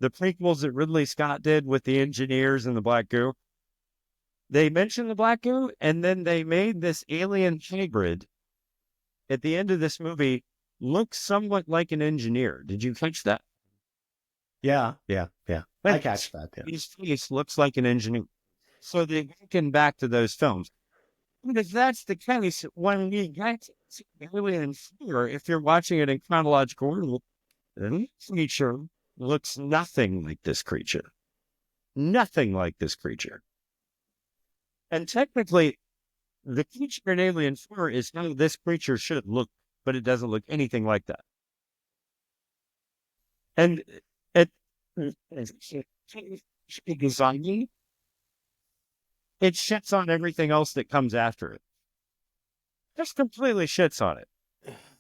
the prequels that Ridley Scott did with the engineers and the black goo, they mentioned the black goo, and then they made this alien hybrid at the end of this movie look somewhat like an engineer. Did you catch that?
Yeah. I catch that. Yeah.
His face looks like an engineer. So they looking back to those films. But if that's the case, when we get to Alien 4, if you're watching it in chronological order, the creature looks nothing like this creature. Nothing like this creature. And technically, the creature in Alien 4 is how this creature should look, but it doesn't look anything like that. And designing, it shits on everything else that comes after it. Just completely shits on it.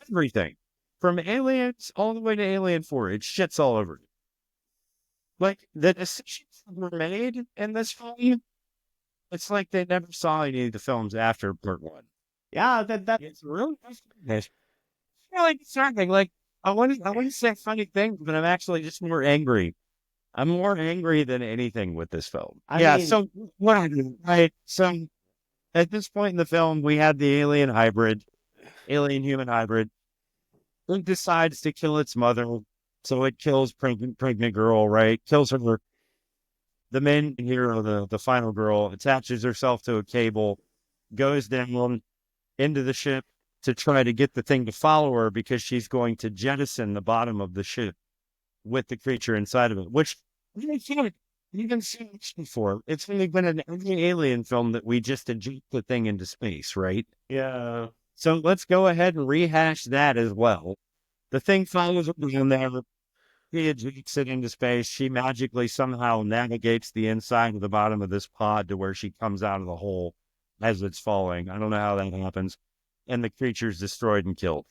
Everything. From Aliens all the way to Alien 4, it shits all over it. Like, the decisions that were made in this film, it's like they never saw any of the films after part 1.
Yeah, that
it's really disheartening. Like, I want to say a funny thing, but I'm actually just more angry. I'm more angry than anything with this film. So what I do, right? So at this point in the film, we had the alien human hybrid. It decides to kill its mother, so it kills pregnant girl, right? Kills her. The main hero, the final girl, attaches herself to a cable, goes down into the ship to try to get the thing to follow her because she's going to jettison the bottom of the ship with the creature inside of it, which we can't even see before. It's only been in every alien film that we just eject the thing into space, right?
Yeah.
So let's go ahead and rehash that as well. The thing follows her down there. She ejects it into space. She magically somehow navigates the inside of the bottom of this pod to where she comes out of the hole as it's falling. I don't know how that happens. And the creature's destroyed and killed.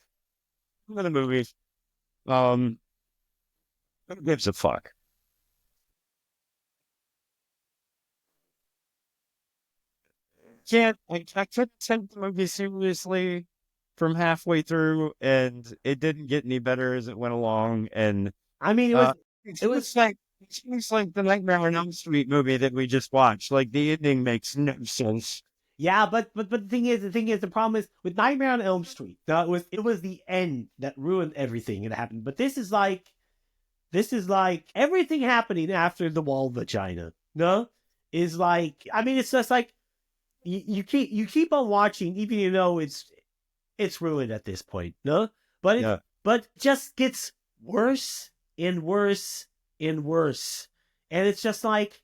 In the movie, who gives a fuck? I couldn't take the movie seriously from halfway through, and it didn't get any better as it went along. And
I mean, it was
like the Nightmare on Elm Street movie that we just watched. Like, the ending makes no sense.
Yeah, but the thing is, the problem is with Nightmare on Elm Street. It was the end that ruined everything that happened. But this is like everything happening after the wall vagina. No, is like, I mean, it's just like you keep on watching, even you know it's ruined at this point. No, but it just gets worse and worse and worse, and it's just like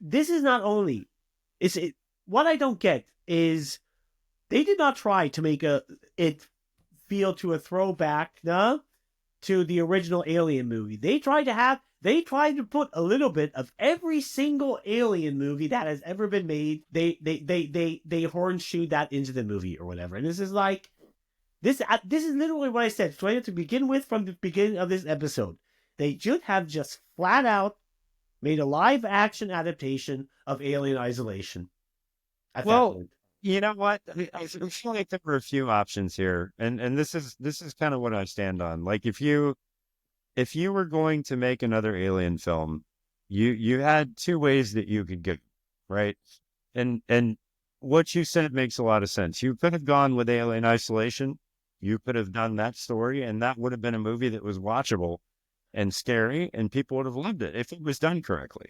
this is not only what I don't get is they did not try to make it feel to a throwback, to the original Alien movie. They tried to put a little bit of every single Alien movie that has ever been made. They hornshoe that into the movie or whatever. And this This is literally what I said straight to begin with from the beginning of this episode. They should have just flat out made a live action adaptation of Alien Isolation. At that point.
You know what? I feel like there were a few options here, and this is kind of what I stand on. Like if you were going to make another Alien film, you had two ways that you could go, right? And what you said makes a lot of sense. You could have gone with Alien Isolation. You could have done that story, and that would have been a movie that was watchable and scary, and people would have loved it if it was done correctly.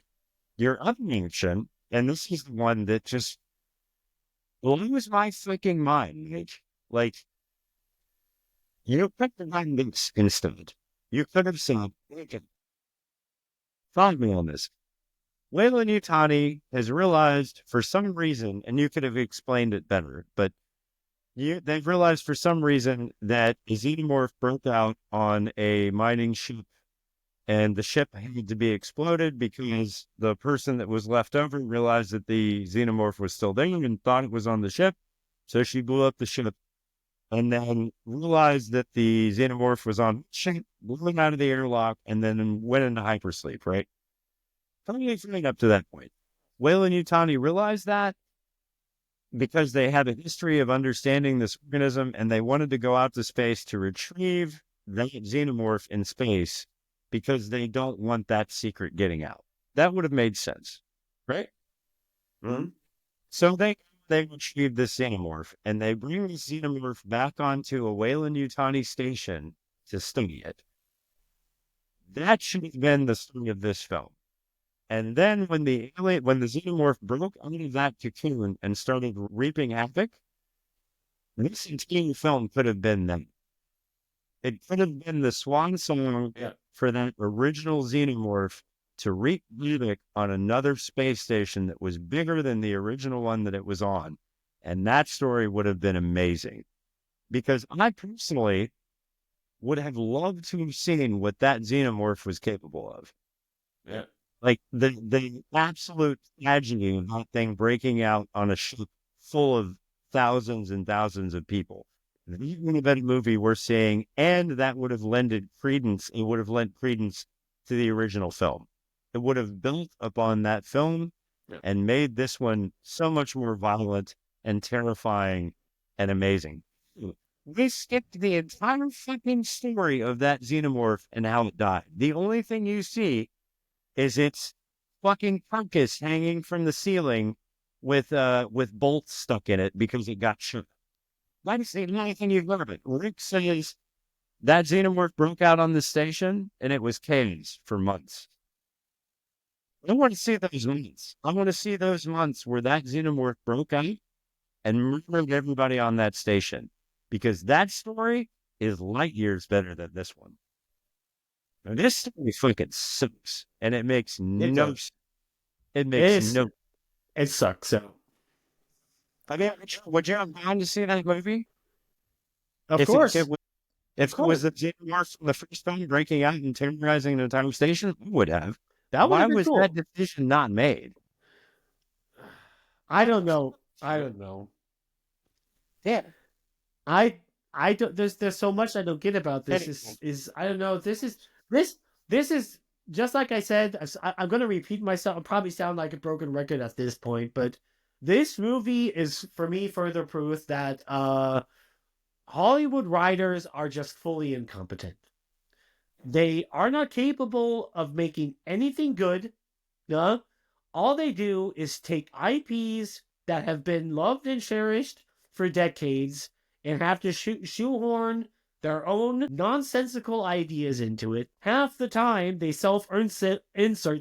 Your other option, and this is the one that just blows my freaking mind. Like, you could have done this instead. You could have said, find me on this. Weyland Yutani has realized for some reason, and you could have explained it better, but they've realized for some reason that a xenomorph broke out on a mining ship, and the ship had to be exploded because the person that was left over realized that the xenomorph was still there and thought it was on the ship. So she blew up the ship and then realized that the xenomorph was on the ship, blew out of the airlock, and then went into hypersleep, right? Coming up to that point. Weyland Yutani realized that because they had a history of understanding this organism and they wanted to go out to space to retrieve that xenomorph in space because they don't want that secret getting out. That would have made sense, right? Mm-hmm. So they retrieve this xenomorph and they bring the xenomorph back onto a Weyland Yutani station to study it. That should have been the story of this film. And then when the xenomorph broke out of that cocoon and started reaping havoc, this entire film could have been them. It could have been the swan song for that original xenomorph to wreak havoc on another space station that was bigger than the original one that it was on. And that story would have been amazing. Because I personally would have loved to have seen what that xenomorph was capable of.
Yeah.
Like the absolute tragedy of that thing breaking out on a ship full of thousands and thousands of people. That would have been a movie worth seeing, and that would have lent credence. It would have lent credence to the original film. It would have built upon that film and made this one so much more violent and terrifying and amazing. We skipped the entire fucking story of that xenomorph and how it died. The only thing you see is its fucking carcass hanging from the ceiling with bolts stuck in it because it got shook. That's the only thing you've learned. Rick says that xenomorph broke out on the station and it was caged for months. I want to see those months. I want to see those months where that xenomorph broke out and murdered everybody on that station, because that story is light years better than this one. This story fucking sucks, and it makes no sense.
It sucks. So,
I mean, would you have gone to see that movie?
Of course.
If it was the xenomorph from the first film breaking out and terrorizing the entire station, I would have. Why was that decision not made?
I don't know. Yeah. I don't. There's so much I don't get about this. Is I don't know. This is just like I said. I'm going to repeat myself. I'll probably sound like a broken record at this point, but this movie is for me further proof that Hollywood writers are just fully incompetent. They are not capable of making anything good. All they do is take IPs that have been loved and cherished for decades and have to shoehorn their own nonsensical ideas into it. Half the time, they self-insert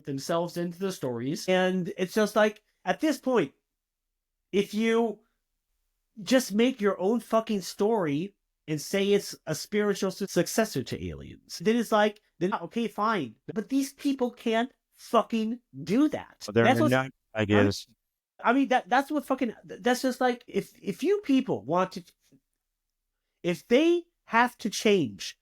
themselves into the stories. And it's just like, at this point, if you just make your own fucking story and say it's a spiritual successor to Aliens, then it's like, okay, fine. But these people can't fucking do that.
They're not, I guess.
I mean, that's what fucking, that's just like, if you people want to, if they have to change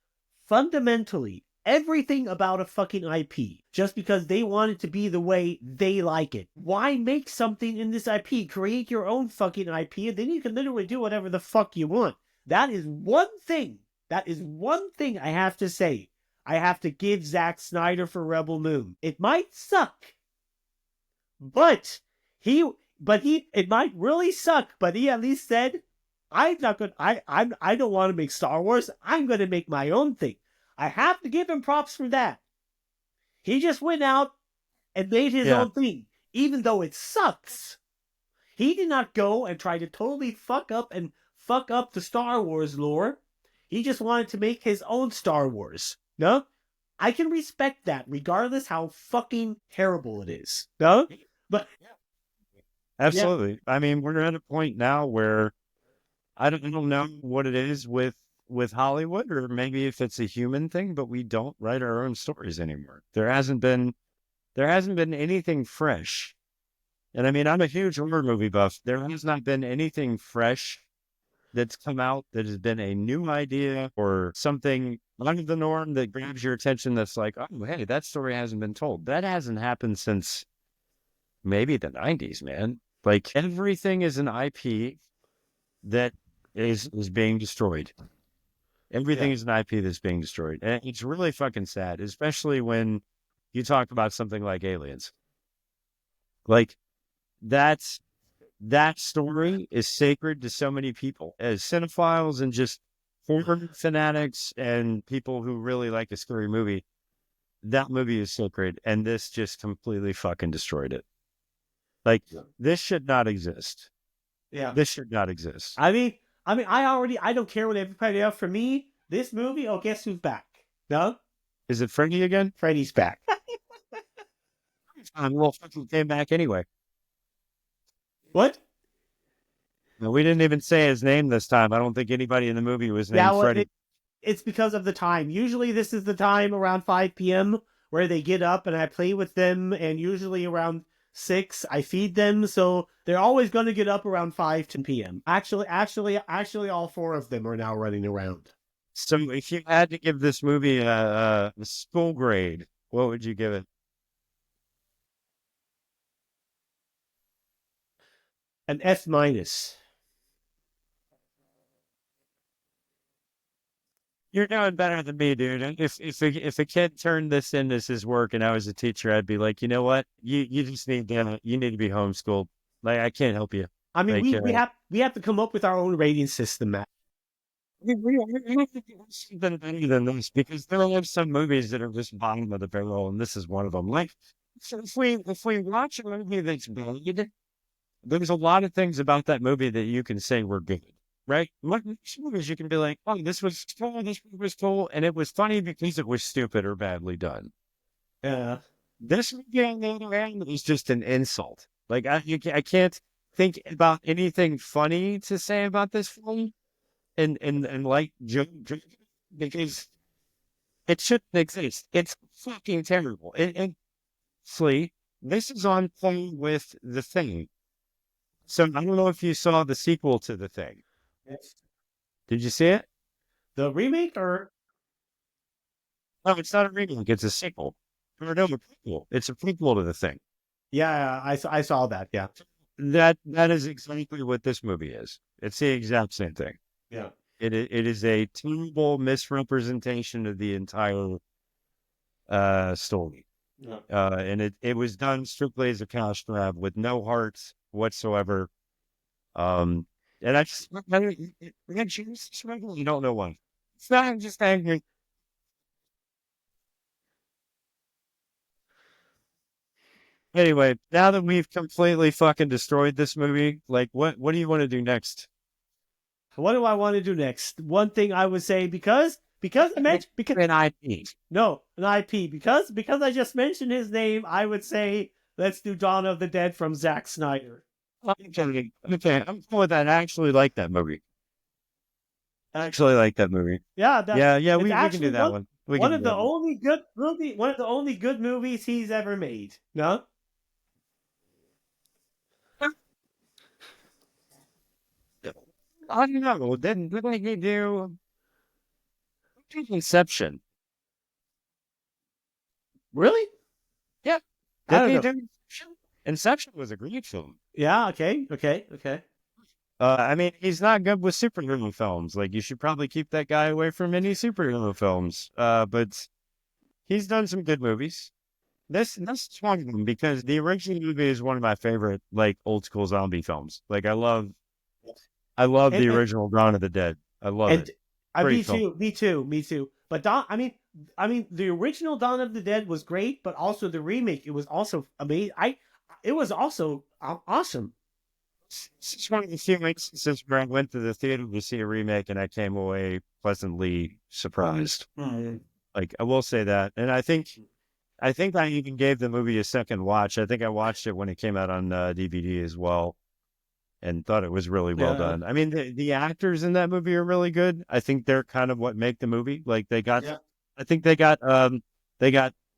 fundamentally everything about a fucking IP just because they want it to be the way they like it, why make something in this IP? Create your own fucking IP, and then you can literally do whatever the fuck you want. That is one thing. That is one thing I have to say. I have to give Zack Snyder for Rebel Moon. It might suck, but it might really suck. But he at least said, "I'm not gonna. I don't want to make Star Wars. I'm gonna make my own thing." I have to give him props for that. He just went out and made his own thing, even though it sucks. He did not go and try to totally fuck up the Star Wars lore. He just wanted to make his own Star Wars. No? I can respect that, regardless how fucking terrible it is. No? But
absolutely. I mean, we're at a point now where I don't know what it is with Hollywood, or maybe if it's a human thing, but we don't write our own stories anymore. There hasn't been anything fresh. And I mean, I'm a huge horror movie buff. There has not been anything fresh that's come out that has been a new idea or something out of the norm that grabs your attention that's like, oh, hey, that story hasn't been told. That hasn't happened since maybe the 90s, man. Like, everything is an IP that is being destroyed. Everything is an IP that's being destroyed. And it's really fucking sad, especially when you talk about something like Aliens. Like, that story is sacred to so many people as cinephiles and just horror fanatics and people who really like a scary movie. That movie is sacred, and this just completely fucking destroyed it. Like, this should not exist.
Yeah.
This should not exist.
I mean, I don't care what everybody else. For me, this movie, guess who's back? No?
Is it Freddy again?
Freddy's back.
Well, fucking came back anyway.
What?
No, we didn't even say his name this time. I don't think anybody in the movie was named Freddy.
It's because of the time. Usually this is the time around 5 p.m. where they get up and I play with them, and usually around 6 I feed them, so they're always going to get up around 5 p.m. Actually, all 4 of them are now running around.
So if you had to give this movie a school grade, what would you give it?
An F minus.
You're doing better than me, dude. And if a kid turned this in as his work and I was a teacher, I'd be like, you know what? You just need to be homeschooled. Like, I can't help you.
I mean, like, we have to come up with our own rating system, Matt.
We have to do something better than this, because there are some movies that are just bottom of the barrel, and this is one of them. Like, so if we watch a movie that's bad, there's a lot of things about that movie that you can say were good, right? Most movies you can be like, oh, this was cool, and it was funny because it was stupid or badly done.
Yeah.
This movie, on the other hand, is just an insult. Like, I can't think about anything funny to say about this film, and like joke, because it shouldn't exist. It's fucking terrible. And honestly, this is on par with The Thing. So I don't know if you saw the sequel to The Thing.
Yes.
Did you see it?
The remake, or?
No, it's not a remake. It's a sequel. Or no, a prequel. It's a prequel to The Thing.
Yeah, I saw that. Yeah.
That is exactly what this movie is. It's the exact same thing.
Yeah.
It is a terrible misrepresentation of the entire story.
Yeah.
And it was done strictly as a cash grab with no heart whatsoever. And I just, you don't know why. It's not just angry. Anyway, now that we've completely fucking destroyed this movie, like, what do you want to do next?
What do I want to do next? One thing I would say, because I mentioned,
an IP.
No, an IP. Because I just mentioned his name, I would say let's do Dawn of the Dead from Zack Snyder.
Okay, I'm cool with that. I actually like that movie.
Yeah,
We can do that one.
One of the only good movies he's ever made. No?
I don't know. Didn't he do Inception?
Really?
Yeah.
I don't
Didn't he
know.
do Inception? Was a great film.
Yeah, okay.
I mean, he's not good with superhero films. Like, you should probably keep that guy away from any superhero films. But he's done some good movies. This is one of them because the original movie is one of my favorite, like, old school zombie films. Like, I love
And
the original Dawn of the Dead. I love
and
it. Great film.
me too. But I mean, the original Dawn of the Dead was great, but also the remake, it was also amazing. It was also awesome.
It's one of the few instances where I went to the theater to see a remake and I came away pleasantly surprised.
Mm.
Like, I will say that. And I think I even gave the movie a second watch. I think I watched it when it came out on DVD as well and thought it was really well
Yeah.
done. I mean, the actors in that movie are really good. I think they're kind of what make the movie. Like,
Yeah.
I think they got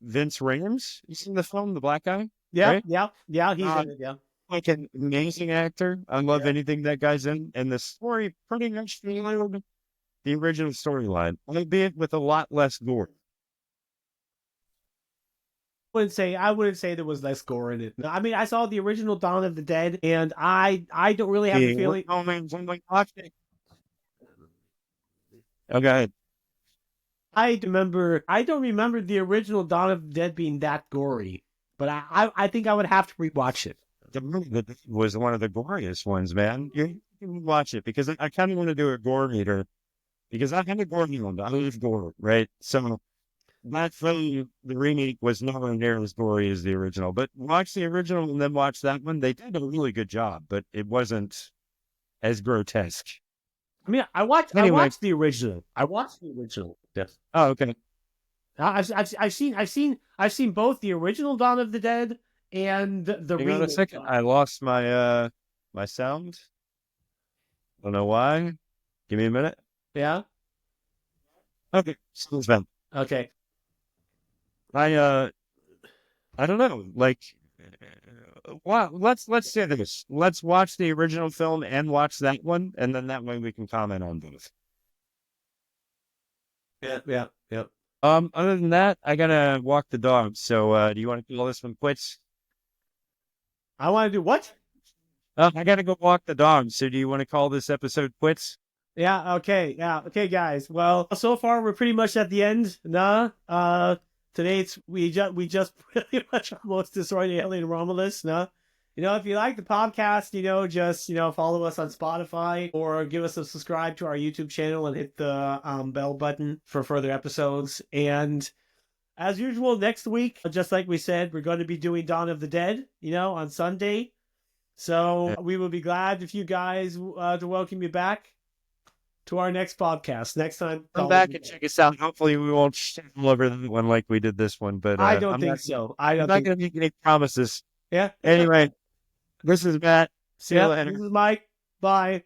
Vince Ramos. You seen the film, the black guy,
Yeah,
right?
yeah, he's
Uh,
in it, yeah.
like an amazing actor. I love
Yeah.
anything that guy's in. And the story pretty much followed the original storyline, albeit with a lot less gore.
I wouldn't say there was less gore in it. No, I mean, I saw the original Dawn of the Dead, and I don't really have a feeling.
Oh man, I'm like, watching. Okay.
I don't remember the original Dawn of the Dead being that gory, but I think I would have to rewatch it.
The movie that was one of the goriest ones, man. You can watch it because I kind of want to do a gore meter because I had a gore meter. I love gore, right? So that film, the remake was nowhere near as gory as the original. But watch the original and then watch that one. They did a really good job, but it wasn't as grotesque.
I mean, I
Anyway.
watched the original. I watched the original. Yes.
Oh, okay.
I've seen both the original Dawn of the Dead and the
Hang on a
remake.
second. I lost my my sound. Don't know why. Give me a minute.
Yeah.
Okay. So it's been.
Okay.
I don't know. Like, well, let's say this. Let's watch the original film and watch that one, and then that way we can comment on both.
Yeah. Yeah. Yeah.
Other than that, I gotta walk the dog. So, do you want to call this one quits?
I want to do what?
I gotta go walk the dog. So, do you want to call this episode quits?
Yeah. Okay. Yeah. Okay, guys. Well, so far we're pretty much at the end. Nah. Today we just pretty much almost destroyed the Alien Romulus. Nah. You know, if you like the podcast, just follow us on Spotify or give us a subscribe to our YouTube channel and hit the bell button for further episodes. And as usual, next week, just like we said, we're going to be doing Dawn of the Dead, on Sunday. So we will be glad if you guys to welcome you back to our next podcast. Next time,
Come back and check us out. Hopefully, we won't stumble over that one like we did this one. But
I don't think so.
I'm not going to make any promises.
Yeah.
Anyway, this is Matt. See you later.
This is Mike. Bye.